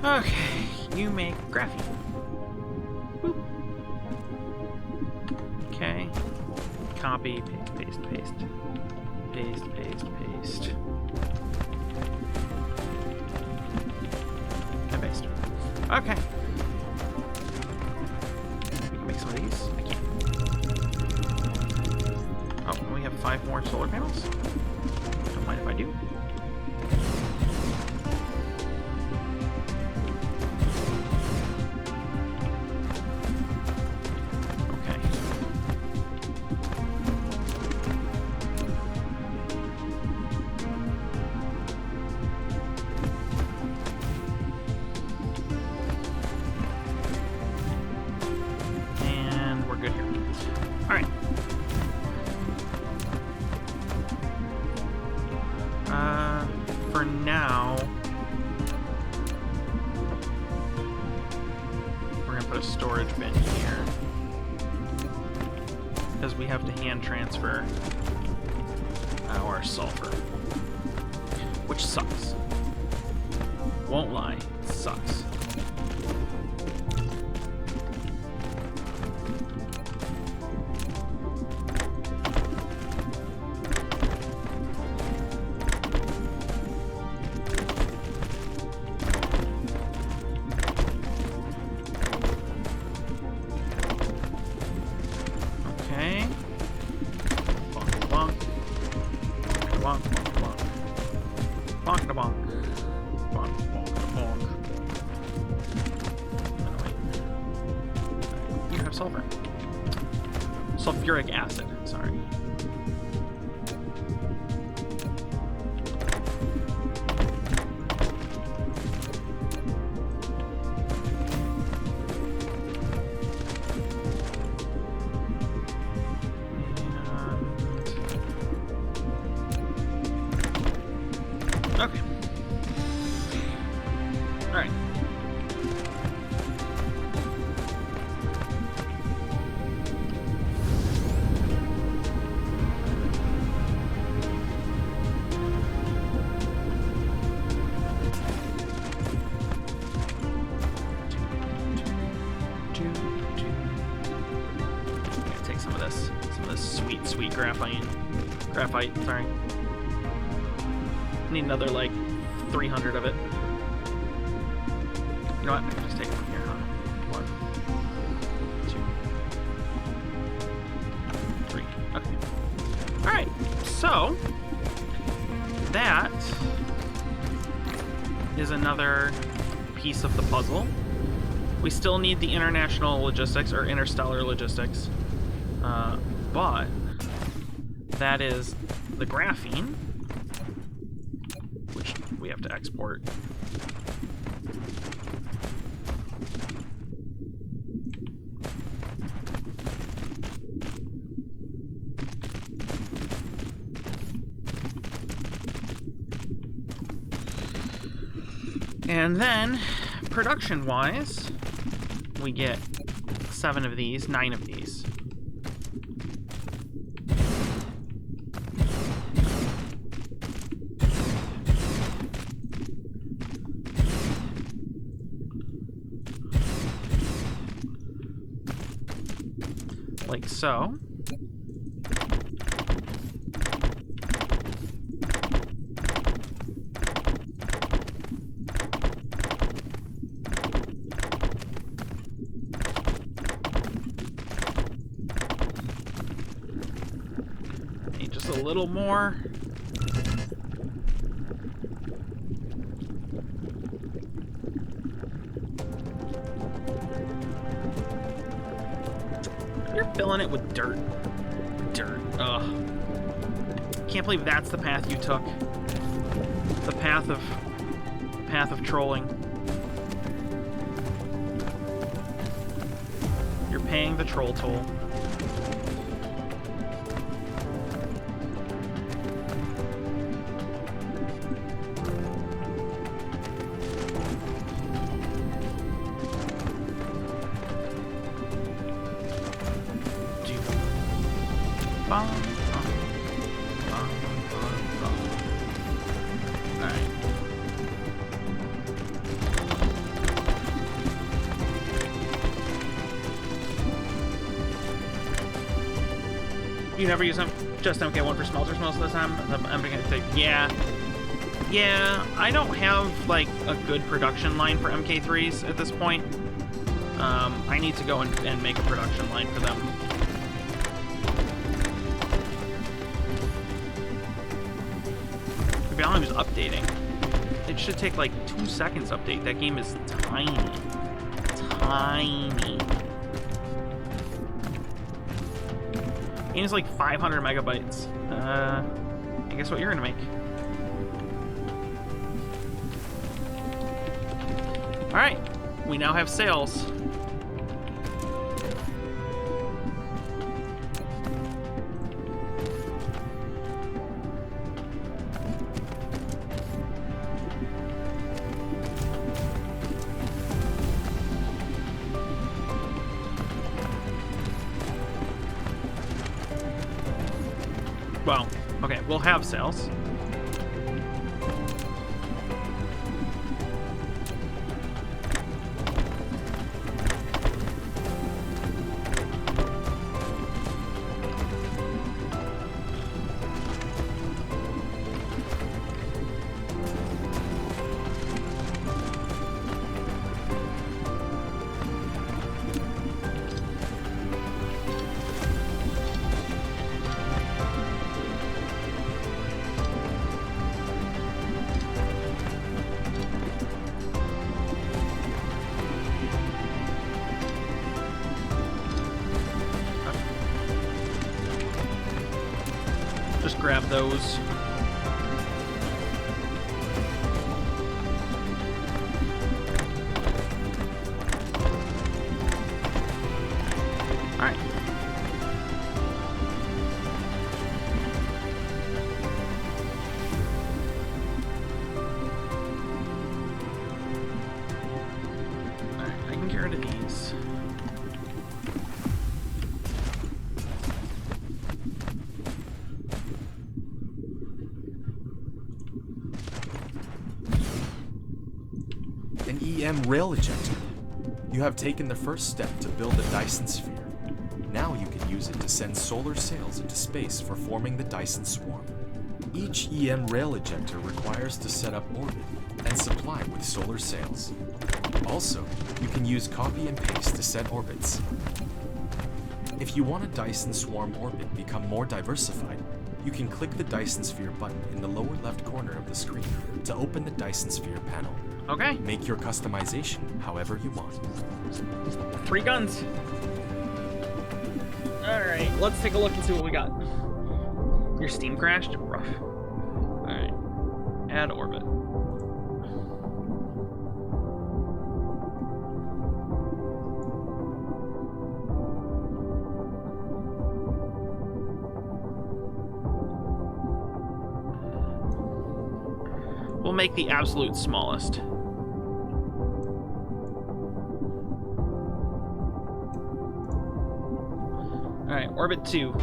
Okay, you make graphene. Boop. Okay. Copy, paste, paste, paste. Paste, paste, paste. Okay. We can make some of these. I can't. Oh, and we have 5 more solar panels. Don't mind if I do. For now, we're gonna put a storage bin here because we have to hand transfer our sulfur, which sucks. Won't lie, it sucks. Sulfuric acid, sorry. Okay. All right. Sweet graphite, sorry. Need another, like, 300 of it. You know what? I can just take it from here, huh? 1, 2, 3. Okay. Alright, so that is another piece of the puzzle. We still need the international logistics, or interstellar logistics. But that is the graphene, which we have to export. And then, production-wise, we get 7 of these, 9 of these. Like so. Need just a little more. You're filling it with dirt. Ugh. Can't believe that's the path you took. The path of trolling. You're paying the troll toll. Alright. You never use them? Just MK1 for smelters most of the time? I'm gonna say, yeah. Yeah, I don't have, like, a good production line for MK3s at this point. I need to go and make a production line for them. Maybe I'm just updating. It should take, like, 2 seconds to update. That game is tiny. Tiny. Game is like 500 megabytes. I guess what you're gonna make. Alright, we now have sales. Well, okay, we'll have sales. Just grab those. All right. All right, I can get rid of these. An EM rail ejector. You have taken the first step to build a Dyson sphere. Now you can use it to send solar sails into space for forming the Dyson swarm. Each EM rail ejector requires to set up orbit and supply with solar sails. Also, you can use copy and paste to set orbits. If you want a Dyson swarm orbit become more diversified, you can click the Dyson sphere button in the lower left corner of the screen to open the Dyson sphere panel. Okay. Make your customization however you want. 3 guns. Alright, let's take a look and see what we got. Your Steam crashed? Rough. Alright. Add orbit. We'll make the absolute smallest. Alright, orbit 2.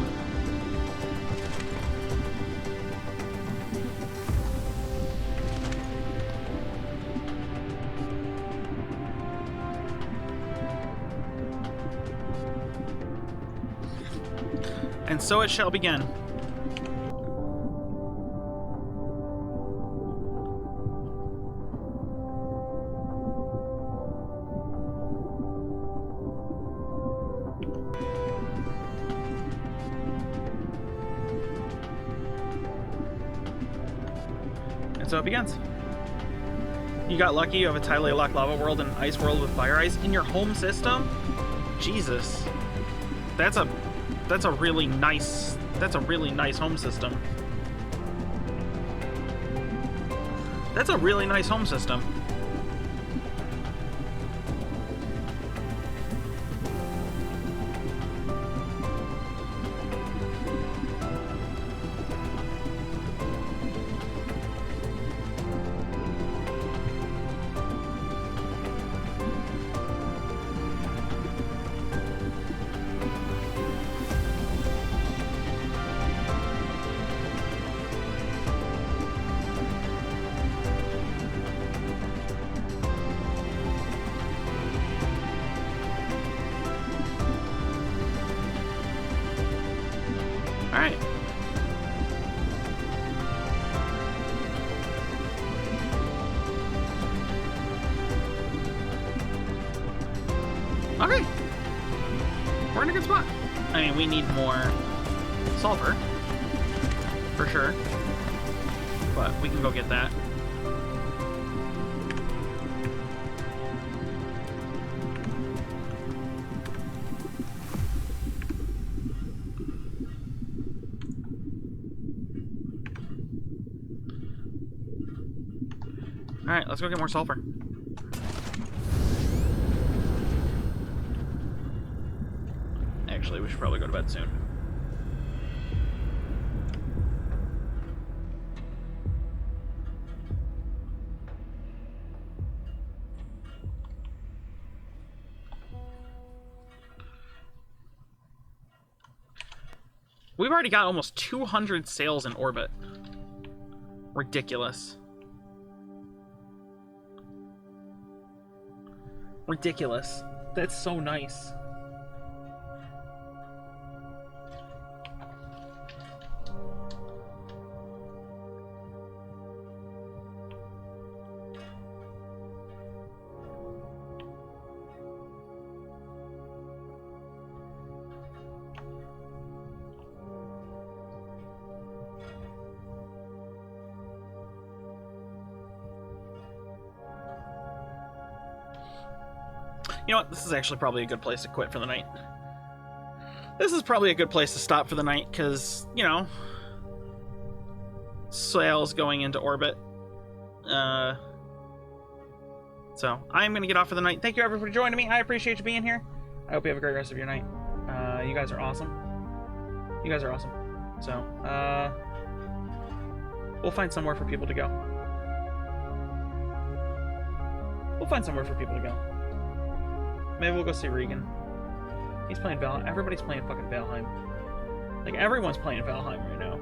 And so it shall begin. So it begins. You got lucky. You have a tidally locked lava world and ice world with fire ice in your home system. Jesus, that's a really nice home system. That's a really nice home system. we're in a good spot. I mean, we need more sulfur, for sure. But we can go get that. Alright, let's go get more sulfur. Actually, we should probably go to bed soon. We've already got almost 200 sails in orbit. Ridiculous. Ridiculous. That's so nice. You know what? This is actually probably a good place to quit for the night. This is probably a good place to stop for the night, because, you know, sails going into orbit. So, I'm going to get off for the night. Thank you, everyone, for joining me. I appreciate you being here. I hope you have a great rest of your night. You guys are awesome. You guys are awesome. So, we'll find somewhere for people to go. We'll find somewhere for people to go. Maybe we'll go see Regan. He's playing Valheim. Everybody's playing fucking Valheim. Like, everyone's playing Valheim right now.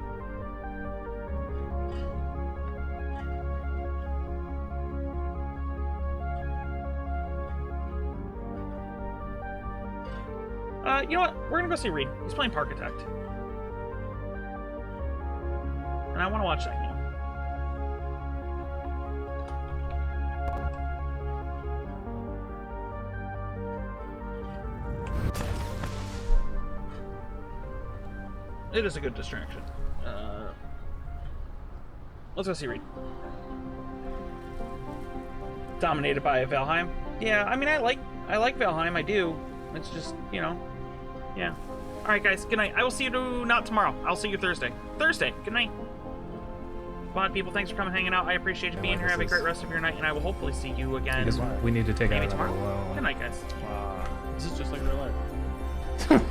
You know what? We're gonna go see Reed. He's playing Parkitect. And I want to watch that game. It is a good distraction. Let's go see Reed. Dominated by Valheim. Yeah, I mean, I like Valheim. I do. It's just, you know, yeah. All right, guys. Good night. I will see you not tomorrow. I'll see you Thursday. Thursday. Good night. Bond people, thanks for coming hanging out. I appreciate you being here. Have a great rest of your night, and I will hopefully see you again. We need to take maybe out tomorrow. another well. Good night, guys. Wow. This is just like real life.